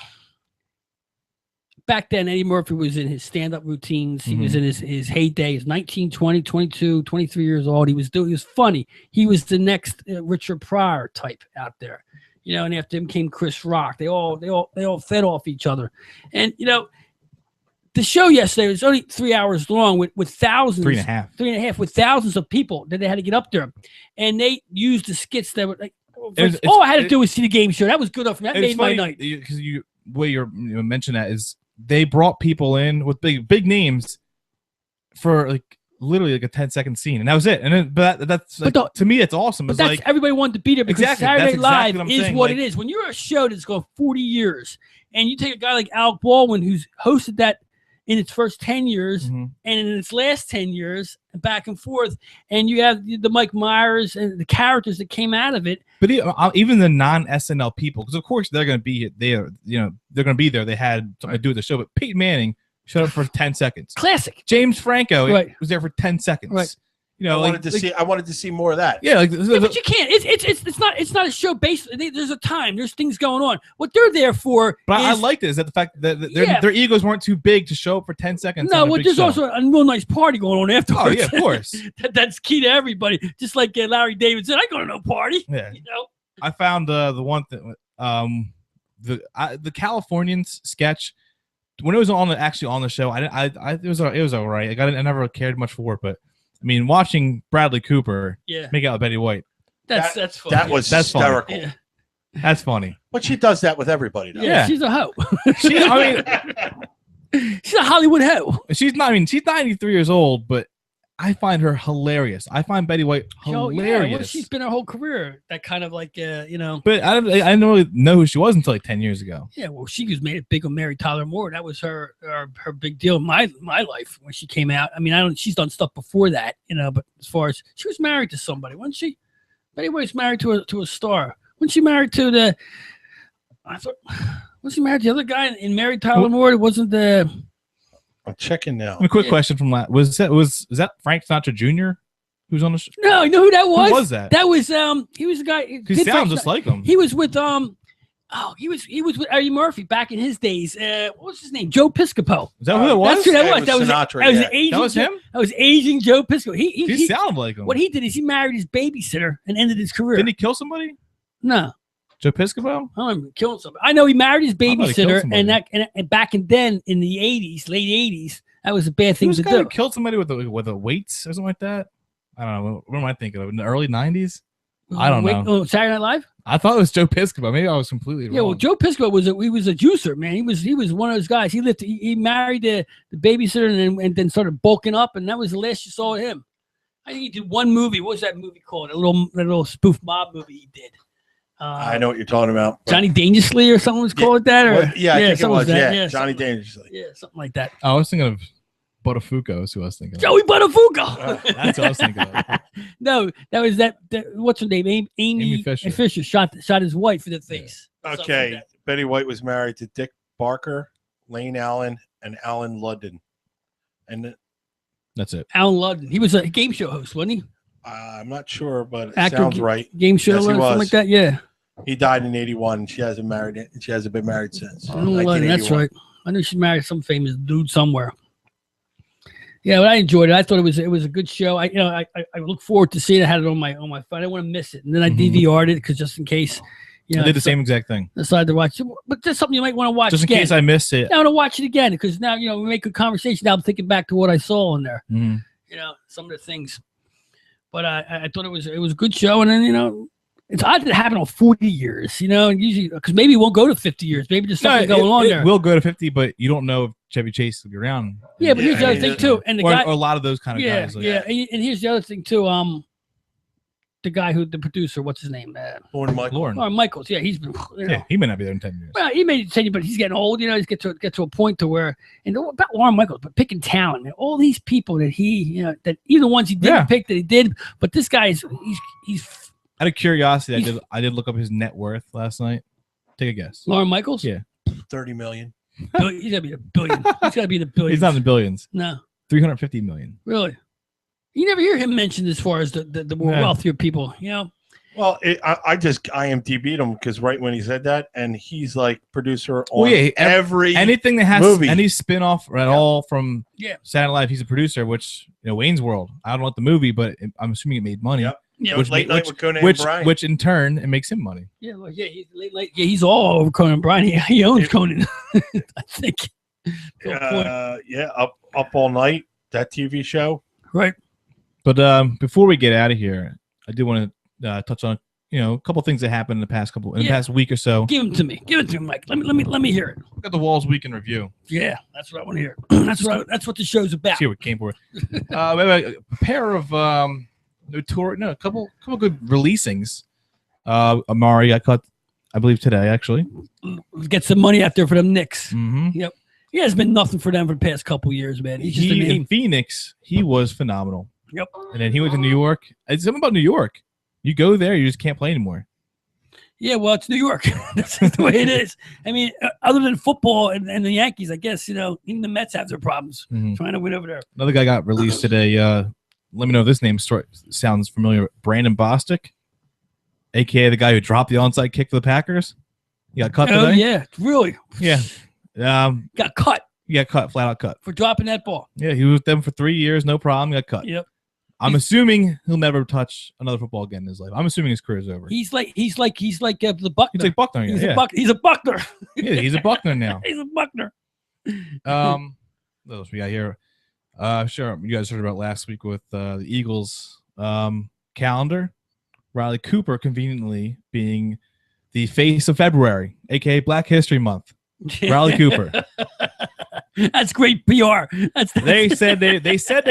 Back then, Eddie Murphy was in his stand-up routines. He was in his heyday. He's 19, 20, 22, 23 years old. He was funny. He was the next Richard Pryor type out there, and after him came Chris Rock. They all fed off each other. And, the show yesterday was only 3 hours long with thousands. 3.5 with thousands of people that they had to get up there. And they used the skits that were like, all I had to do was see the game show. That was good enough for me. That made my night. Because way you mentioned that is, they brought people in with big names for like literally like a 10-second scene, and that was it. And then, that's like, to me, it's awesome. It's like everybody wanted to be there because exactly, Saturday Night Live is saying. what it is. When you're a show that's going 40 years, and you take a guy like Alec Baldwin who's hosted that in its first 10 years and in its last 10 years, back and forth, and you have the Mike Myers and the characters that came out of it. But even the non-SNL people, because of course they're going to be there. They're going to be there. They had something to do with the show. But Peyton Manning showed up for 10 seconds. Classic. James Franco was there for 10 seconds. Right. I wanted to see more of that. Yeah, but you can't. It's not a show based. There's a time. There's things going on. What they're there for. But I like this. That the fact that their egos weren't too big to show up for 10 seconds. No, well, there's also a real nice party going on afterwards. Oh yeah, of course. That's key to everybody. Just like Larry David said, I go to no party. Yeah. I found the one thing. The Californians sketch when it was on the show. It was all right. Like, I never cared much for it, but. I mean, watching Bradley Cooper make out with Betty White. That's funny. That was hysterical. Yeah. That's funny. But she does that with everybody, though. Yeah, she's a hoe. She's a Hollywood hoe. She's 93 years old, but I find her hilarious. I find Betty White hilarious. Well, she's been her whole career. That kind of like, But I didn't really know who she was until like 10 years ago. Yeah, well, she was made it big on Mary Tyler Moore. That was her big deal in my life when she came out. I mean, she's done stuff before that, but as far as she was married to somebody, wasn't she? Betty White's married to a star. Wasn't she married to was she married to the other guy in Mary Tyler Moore? It wasn't the. I'm checking now. A quick question from that was that Frank Sinatra Jr. who's on the show? No, you know who that was? Who was that? That was he was the guy. He sounds just like him. He was with he was with Eddie Murphy back in his days. What was his name? Joe Piscopo. Is that who it was? That's who that was. That was Sinatra. That was him. That was aging Joe Piscopo. He sounded like him. What he did is he married his babysitter and ended his career. Didn't he kill somebody? No. Joe Piscopo? I don't remember killing somebody. I know he married his babysitter, and back then in the 80s, late 80s, that was a bad thing to do. Killed somebody with the weights or something like that. I don't know. What am I thinking of? In the early 90s? I don't know. Oh, Saturday Night Live? I thought it was Joe Piscopo. Maybe I was completely wrong. Yeah, well, Joe Piscopo was a juicer, man. He was one of those guys. He married the babysitter and then started bulking up, and that was the last you saw of him. I think he did one movie. What was that movie called? A little spoof mob movie he did. I know what you're talking about. Johnny Dangerously or something was called that? Or I think it was. Yeah, Johnny Dangerously. Yeah, something like that. I was thinking of Buttafuoco is who I was thinking of. Joey Buttafuoco. That's what I was thinking of. No, that was that what's her name? Amy Fisher shot his wife in the face. Okay. Like Betty White was married to Dick Barker, Lane Allen, and Alan Ludden. And that's it. Alan Ludden. He was a game show host, wasn't he? I'm not sure, but it sounds right. Game show or something like that, yeah. He died in 81. She hasn't been married since. That's right. I knew she married some famous dude somewhere. Yeah, but I enjoyed it. I thought it was a good show. I look forward to seeing it. I had it on my phone. I didn't want to miss it, and then I DVR'd it because just in case. I did the same exact thing. Decided to watch it, but there's something you might want to watch. Just in case I missed it. I want to watch it again because now we make a conversation. Now I'm thinking back to what I saw in there. Some of the things. But I thought it was a good show, and then it's odd that it happened on 40 years. Usually because maybe it won't go to 50 years. Maybe there's something going on there. It will go to 50, but you don't know if Chevy Chase will be around. Yeah, but here's the other thing too, and or a lot of those kind of guys. And here's the other thing too. the guy the producer, what's his name? Lorne Michael. Lauren. Michaels. Yeah, he's been. Yeah, he may not be there in 10 years. Well, he may say, but he's getting old. He's get to a point to where, and about Lauren Michaels, but picking talent, man, all these people that that even the ones he didn't pick that he did, but this guy he's. Out of curiosity, I did look up his net worth last night. Take a guess. Lauren Michaels? Yeah. 30 million. He's gotta be a billion. He's gotta be the billion. He's not in the billions. No. 350 million. Really? You never hear him mentioned as far as the more wealthier people, Well, I just IMDb'd him because right when he said that, and he's like producer on every anything that has movie. Any spin-off at all from Yeah. Saturday Night Live, he's a producer, which Wayne's World. I don't know what the movie, but I'm assuming it made money. Yep. Yeah. Which, Late Night with Conan and Brian. Which in turn it makes him money. Yeah, well, he's all over Conan Bryan. He owns Conan, I think. Up All Night, that TV show. Right. But before we get out of here, I do want to touch on a couple things that happened in the past week or so. Give them to me, Mike. Let me hear it. Look at the Walls Week in Review. Yeah, that's what I want to hear. That's what the show's about. See what came for. We have a pair of a couple good releasings. Amari got cut, I believe today actually. Get some money out there for them Knicks. Mm-hmm. Yep. He has been nothing for them for the past couple years, man. He's just in Phoenix. He was phenomenal. Yep. And then he went to New York. It's something about New York. You go there, you just can't play anymore. Yeah, well, it's New York. That's the way it is. I mean, other than football and the Yankees, I guess, even the Mets have their problems trying to win over there. Another guy got released today. Let me know if this name sounds familiar. Brandon Bostic, a.k.a. the guy who dropped the onside kick for the Packers. He got cut today. Oh, yeah, really? Yeah. Got cut. He got cut, flat out cut. For dropping that ball. Yeah, he was with them for 3 years, no problem. Got cut. Yep. I'm assuming he'll never touch another football again in his life. I'm assuming his career's over. He's like the Buckner. He's like Buckner. He's a Buckner. Yeah, he's a Buckner now. He's a Buckner. What else we got here? Sure, you guys heard about last week with the Eagles calendar. Riley Cooper conveniently being the face of February, aka Black History Month. Riley Cooper. That's great PR. They said they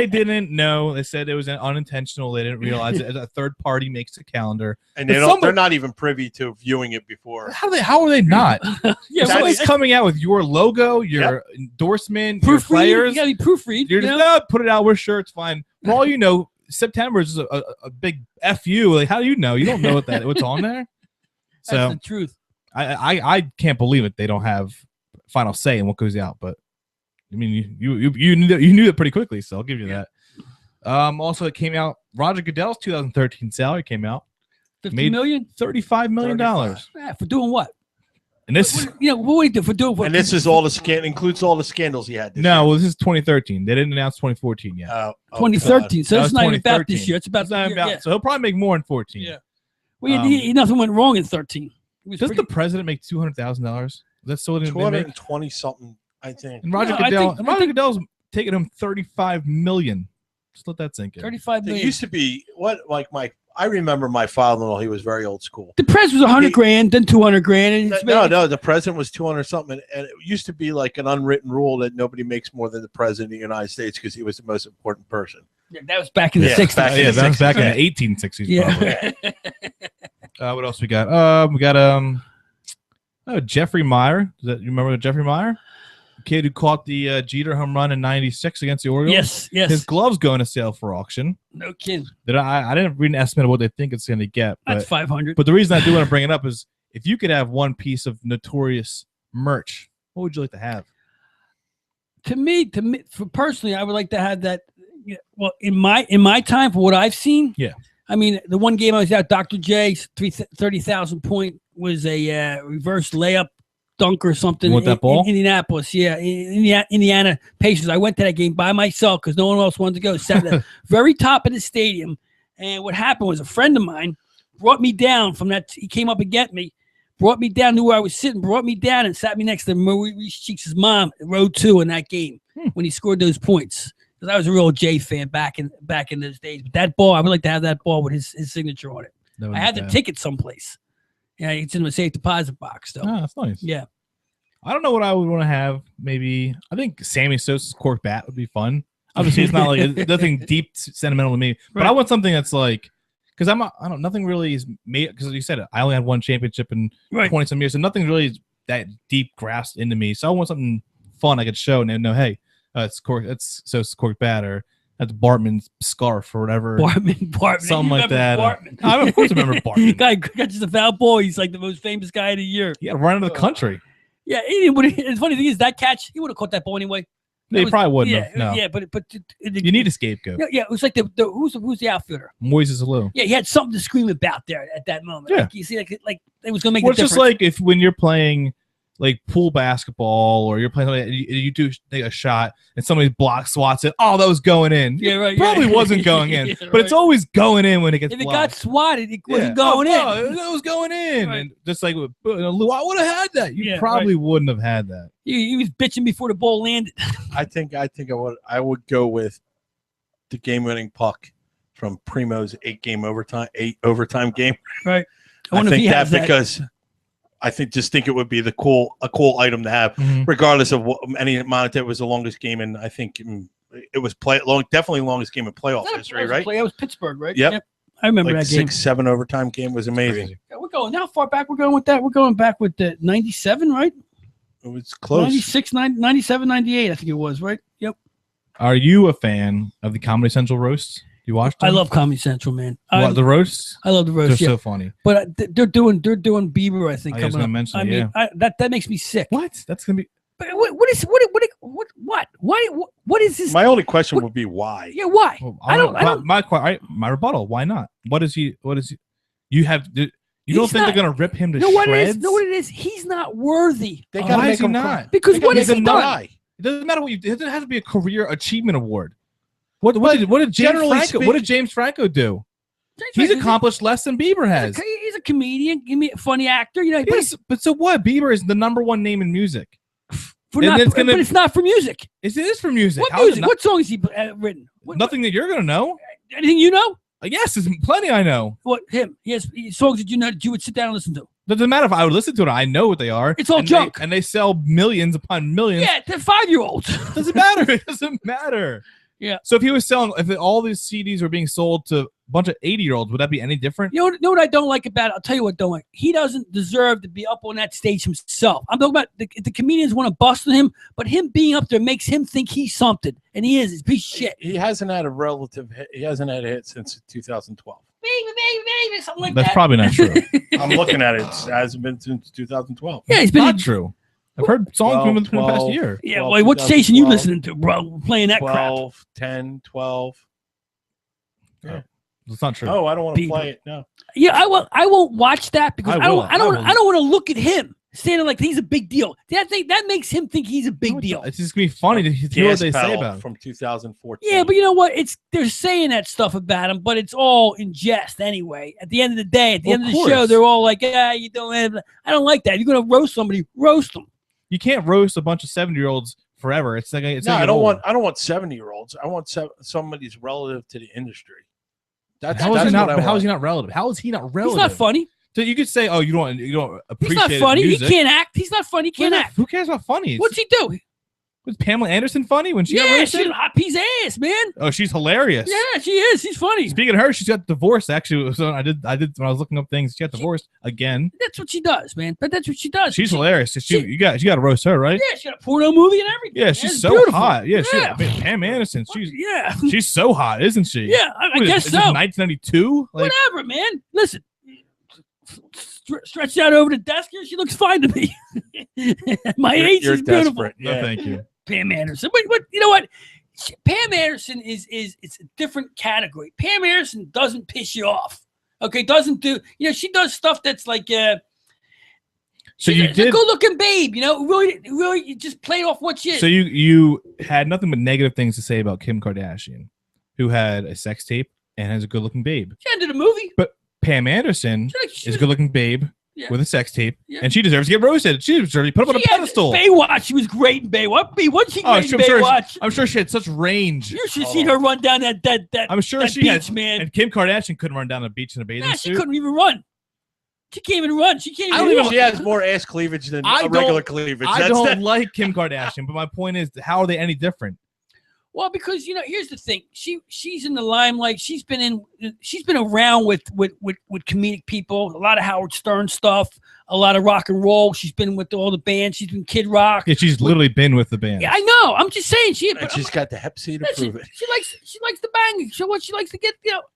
didn't know. They said it was unintentional. They didn't realize it. A third party makes a calendar, and they're not even privy to viewing it before. How are they not? Yeah, somebody's coming out with your logo, your endorsement, your proofread. players. You gotta be proofread. You're just put it out. We're sure it's fine. For all you know, September is a big fu. Like, how do you know? You don't know what's on there. So that's the truth. I can't believe it. They don't have final say in what goes out, but. I mean, you knew it pretty quickly, so I'll give you that. Also, it came out. Roger Goodell's 2013 salary came out. $50 million? $35 million. Yeah, for doing what? And this, what do you do for doing what? And this is all includes all the scandals he had. This is 2013. They didn't announce 2014 yet. 2013. So it's not even about this year. It's about So he'll probably make more in 14. Yeah. Well, nothing went wrong in 13. Does the president make $200,000? That's still $220 something. I think. And Roger Goodell's taking him $35 million. Just let that sink in. $35 million. It used to be I remember my father-in-law. He was very old school. The press was $100,000, then $200,000. No, the president was 200 something, and it used to be like an unwritten rule that nobody makes more than the president of the United States because he was the most important person. Yeah, that was back in the 60s. That was back in the 1860s. Yeah. What else we got? We got Jeffrey Meyer. You remember Jeffrey Meyer? Kid who caught the Jeter home run in '96 against the Orioles. Yes. His glove's going to sale for auction. No kidding. I didn't read an estimate of what they think it's going to get. That's $500. But the reason I do want to bring it up is if you could have one piece of Notorious merch, what would you like to have? To me, for personally, I would like to have that. Well, in my time, for what I've seen, yeah. I mean, the one game I was at, Dr. J's 30,000 point was a reverse layup dunk or something. With that ball? In Indianapolis, yeah. Indiana Pacers. I went to that game by myself because no one else wanted to go. Sat at the very top of the stadium. And what happened was a friend of mine brought me down from that. He came up and get me, brought me down to where I was sitting, brought me down and sat me next to Maurice Cheeks' mom at row 2 in that game when he scored those points. Because I was a real Jay fan back in those days. But that ball, I would like to have that ball with his signature on it. I had the ticket someplace. Yeah, it's in a safe deposit box, though. Oh, that's nice. Yeah. I don't know what I would want to have. Maybe I think Sammy Sosa's cork bat would be fun. Obviously, it's not like nothing deep sentimental to me, but I want something that's like because I don't nothing really is made because you said it. I only had one championship in 20 some years, so nothing really is that deep grasped into me. So I want something fun I could show and know, hey, it's Cork bad or that's Bartman's scarf or whatever. Bartman, something like that. Bartman. Of course, I remember Bartman. Guy got just a foul ball. He's like the most famous guy of the year. Yeah, running the country. Yeah, the funny thing is that catch, he would have caught that ball anyway. They probably wouldn't have. No. Yeah, but you need a scapegoat. Yeah, it was like who's the outfielder? Moises Alou. Yeah, he had something to scream about there at that moment. Yeah. Like, you see, like it was gonna make. Well, a it's just difference. like when you're playing like pool basketball or you're playing something, you do take a shot and somebody swats it. Oh, that was going in. Yeah, right. Probably wasn't going in, Yeah, but it's always going in when it gets if it blocked. got swatted, it wasn't going in. It was going in, and just like I would have had that. You probably wouldn't have had that. He was bitching before the ball landed. I think I would go with the game-winning puck from Primo's 8 overtime game. Right. I think that because I think it would be a cool item to have, regardless of what any monetary. It was the longest game, and I think it was definitely longest game in playoff history, right? That was Pittsburgh, right? Yep. I remember that game. 6-7 overtime game was amazing. Yeah, we're going how far back we're going with that? We're going back with the 97, right? It was close. 96, 97, 98, I think it was, right? Yep. Are you a fan of the Comedy Central roasts? You watched them? I love Comedy Central, man. The roasts? I love the roasts. They're so funny. But they're doing Bieber, I think. I was going to mention it, I mean, that makes me sick. What? That's going to be. But what is this? My only question would be why? Yeah, why? Well, I don't. My rebuttal. Why not? What is he? You have. You don't think they're gonna rip him to shreds? What it is? He's not worthy. They gotta Why make is he him not? Because what has he done? It doesn't matter what you. It doesn't have to be a career achievement award. What did James Franco do? He's accomplished less than Bieber has. He's a comedian, a funny actor. You know, but so what? Bieber is the #1 name in music. But it's not for music. It is for music. What music? What song has he written? Nothing that you're gonna know. Anything you know? Yes, there's plenty I know. What him? He has songs that you know that you would sit down and listen to. Doesn't matter if I would listen to it. I know what they are. It's all junk, and they sell millions upon millions. Yeah, they're 5-year-olds. Doesn't matter. It doesn't matter. Yeah. So if all these CDs were being sold to a bunch of 80-year-olds, would that be any different? You know what I don't like about it? I'll tell you what I don't like. He doesn't deserve to be up on that stage himself. I'm talking about the comedians want to bust on him, but him being up there makes him think he's something, and he is. He's a piece of shit. He hasn't had a relative hit. He hasn't had a hit since 2012. Baby, something like That's that. probably not true. I'm looking at it. It hasn't been since 2012. Yeah, he's been not true. I've heard songs from him in the past year. Yeah, well, what station you listening to, bro? Playing that 12, crap. 10, 12. Yeah. It's not true. Oh, I don't want to play it. No. Yeah, I won't watch that because I don't want to look at him standing like he's a big deal. That makes him think he's a big deal. It's just gonna be funny to hear what they say about him. From 2014. Yeah, but you know what? They're saying that stuff about him, but it's all in jest anyway. At the end of the day, at the end of the show, they're all like, "Yeah, you don't have." I don't like that. If you're gonna roast somebody, roast them. You can't roast a bunch of 70-year-olds forever. It's like I don't want 70-year-olds. I want somebody's relative to the industry. How is he not relative? How is he not relative? He's not funny. So you could say, "Oh, you don't appreciate." He's not funny. Music. He can't act. He's not funny. He can't act. Who cares about funny? What's he do? Was Pamela Anderson funny when she got roasted? She's a hot piece of ass, man. Oh, she's hilarious. Yeah, she is. She's funny. Speaking of her, she's got divorced. Actually, so I did when I was looking up things. She got divorced again. That's what she does, man. But that's what she does. She's hilarious. You got to roast her, right? Yeah, she got a porno movie and everything. Yeah, she's so beautiful. Hot. Yeah, Pam Anderson. She's so hot, isn't she? Yeah, I guess so. 1992. Whatever, man. Listen, stretched out over the desk here, she looks fine to me. My age is beautiful. Yeah. No, thank you. Pam Anderson. But you know what? Pam Anderson is it's a different category. Pam Anderson doesn't piss you off. Okay, doesn't do. You know, she does stuff that's like so you did a good-looking babe. You know, really, you just played off what she is. So you had nothing but negative things to say about Kim Kardashian, who had a sex tape and has a good-looking babe. She ended a movie. But Pam Anderson is a good-looking babe with a sex tape, and she deserves to get roasted. She deserves to be put up on a pedestal. Baywatch, she was great in Baywatch. Wasn't she great in Baywatch? I'm sure she had such range. You should have seen her run down that I'm sure that she beach, had, man. And Kim Kardashian couldn't run down a beach in a bathing suit. She couldn't even run. She can't even run. She can't even walk. She has more ass cleavage than regular cleavage. I don't like Kim Kardashian, but my point is, how are they any different? Well, because here's the thing. She's in the limelight. She's been around with comedic people. A lot of Howard Stern stuff. A lot of rock and roll. She's been with all the bands. She's been Kid Rock. Yeah, she's literally been with the band. Yeah, I know. I'm just saying She's got the Hep C to prove it. She likes to bang. She likes to get.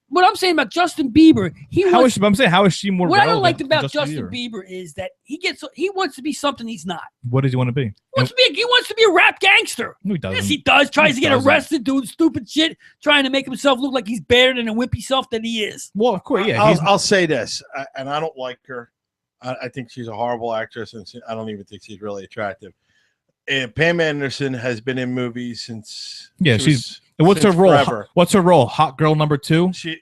What I'm saying about Justin Bieber. How is she more? What I don't like about Justin Bieber is that he wants to be something he's not. What does he want to be? He wants to be a rap gangster. No, he doesn't. Yes, he does. Tries to get arrested doing stupid shit, trying to make himself look like he's better than a wimpy self that he is. Well, of course, yeah. I'll say this, and I don't like her. I think she's a horrible actress, and I don't even think she's really attractive. And Pam Anderson has been in movies since. Yeah, what's her role? Forever. What's her role? Hot girl number 2. She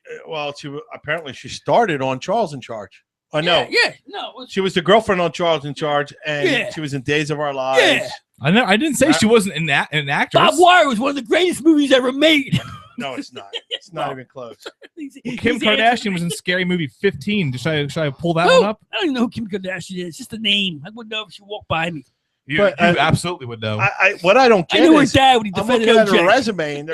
apparently she started on Charles in Charge. Oh no, no. She was the girlfriend on Charles in Charge, and she was in Days of Our Lives. Yeah. I didn't say she wasn't an actress. Bob Wire was one of the greatest movies ever made. No, it's not. It's not even close. Kim Kardashian was in Scary Movie 15. Should I pull that one up? I don't even know who Kim Kardashian is. It's just a name. I wouldn't know if she walked by me. You absolutely would know. What I don't get I knew is her dad when he I'm defended looking at her OJ. resume, and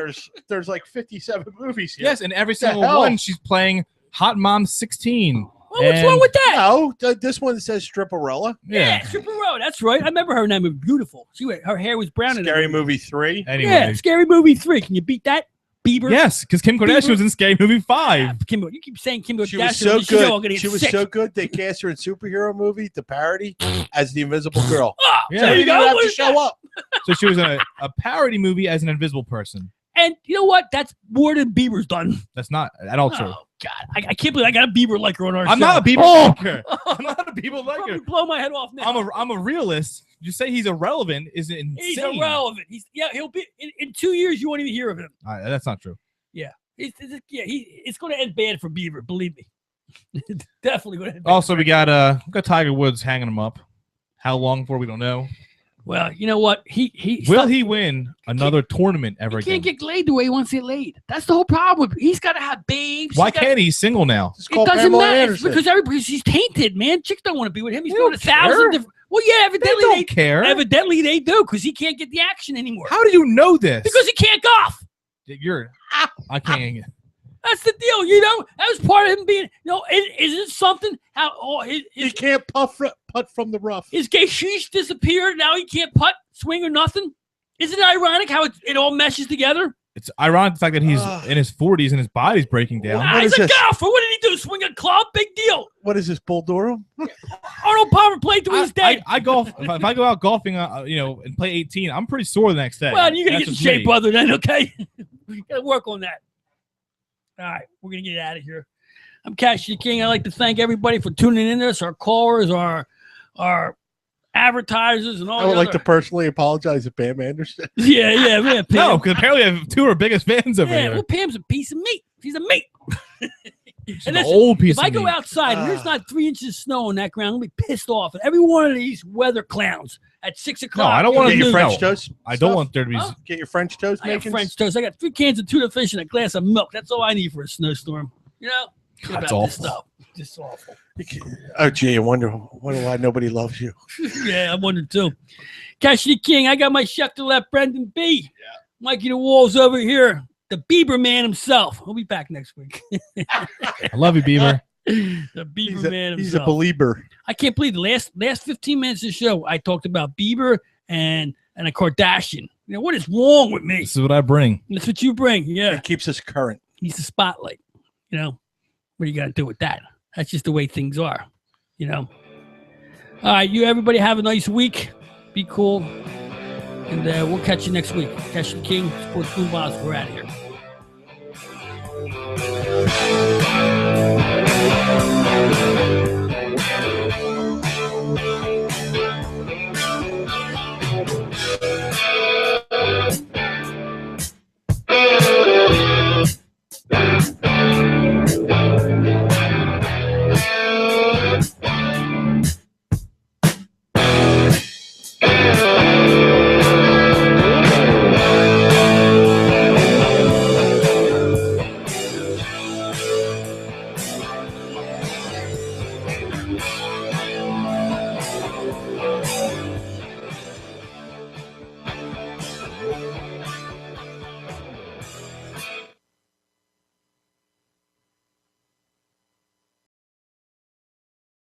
there's like 57 movies here. Yes, and every single one she's playing Hot Mom 16. Well, what's wrong with that? No, this one says Stripperella. Yeah, Stripperella. That's right. I remember her in that movie. Beautiful. Her hair was brown. Scary Movie 3. Anyway. Yeah, Scary Movie 3. Can you beat that? Bieber. Yes, because Kim Kardashian was in Scary Movie 5. Yeah, you keep saying Kim Kardashian. She was so good. She was so good. They cast her in superhero movie, the parody, as the Invisible Girl. Oh, yeah. there you go. Have to show up. So she was in a parody movie as an invisible person. And you know what? That's more than Bieber's done. That's not at all true. Oh God, I can't believe I got a Bieber liker on our show. I'm not a Bieber liker. I'm not a Bieber liker. Blow my head off now. I'm a realist. You say he's irrelevant is insane. He's irrelevant. He'll be in 2 years. You won't even hear of him. That's not true. Yeah, it's going to end bad for Bieber. Believe me, definitely going to end bad. Also, we got Tiger Woods hanging him up. How long for? We don't know. Well, you know what? Will he win another tournament ever again? He can't get laid the way he wants to get laid. That's the whole problem. He's got to have babes. Why can't he? He's single now. It doesn't matter. It's because he's tainted, man. Chicks don't want to be with him. He's doing 1,000 different. Well, yeah, evidently they don't care. Evidently they do because he can't get the action anymore. How do you know this? Because he can't golf. I can't. That's the deal, That was part of him being. Is it something? He can't putt from the rough. His gay sheesh disappeared. Now he can't putt, swing, or nothing. Isn't it ironic how it all meshes together? It's ironic the fact that he's in his 40s and his body's breaking down. He's a golfer. What did he do? Swing a club? Big deal. What is this, Bull Durham? Arnold Palmer played till he's dead. I golf. If I go out golfing, and play 18, I'm pretty sore the next day. Well, you're gonna get in shape, brother. Then, okay. You gotta work on that. All right, we're gonna get out of here. I'm Cash the King. I'd like to thank everybody for tuning in to us, our callers, our advertisers, and all. I would like to personally apologize to Pam Anderson. Yeah, Pam. No, because apparently I have 2 of our biggest fans over here. Well, Pam's a piece of meat. She's a meat. And an old piece if I of go meat. outside and there's not 3 inches of snow on that ground, I'll be pissed off at every one of these weather clowns at 6 o'clock. No, I don't want to get do your French toast. I don't want there to be. Get your French toast I got making. French toast. I got 3 cans of tuna fish and a glass of milk. That's all I need for a snowstorm. That's awful. awful. This stuff. Just awful. Oh, gee, I wonder why nobody loves you. Yeah, I wonder too. Cassidy King, I got my chef to left, Brendan B. Yeah. Mikey the Walls over here. The Bieber man himself. We'll be back next week. I love you, Bieber. The Bieber man himself. He's a believer. I can't believe the last 15 minutes of the show, I talked about Bieber and a Kardashian. What is wrong with me? This is what I bring. That's what you bring. Yeah. It keeps us current. He's the spotlight. What do you got to do with that? That's just the way things are. All right, everybody have a nice week. Be cool. And we'll catch you next week. Cash the King, Sports Goombahs. We're out of here.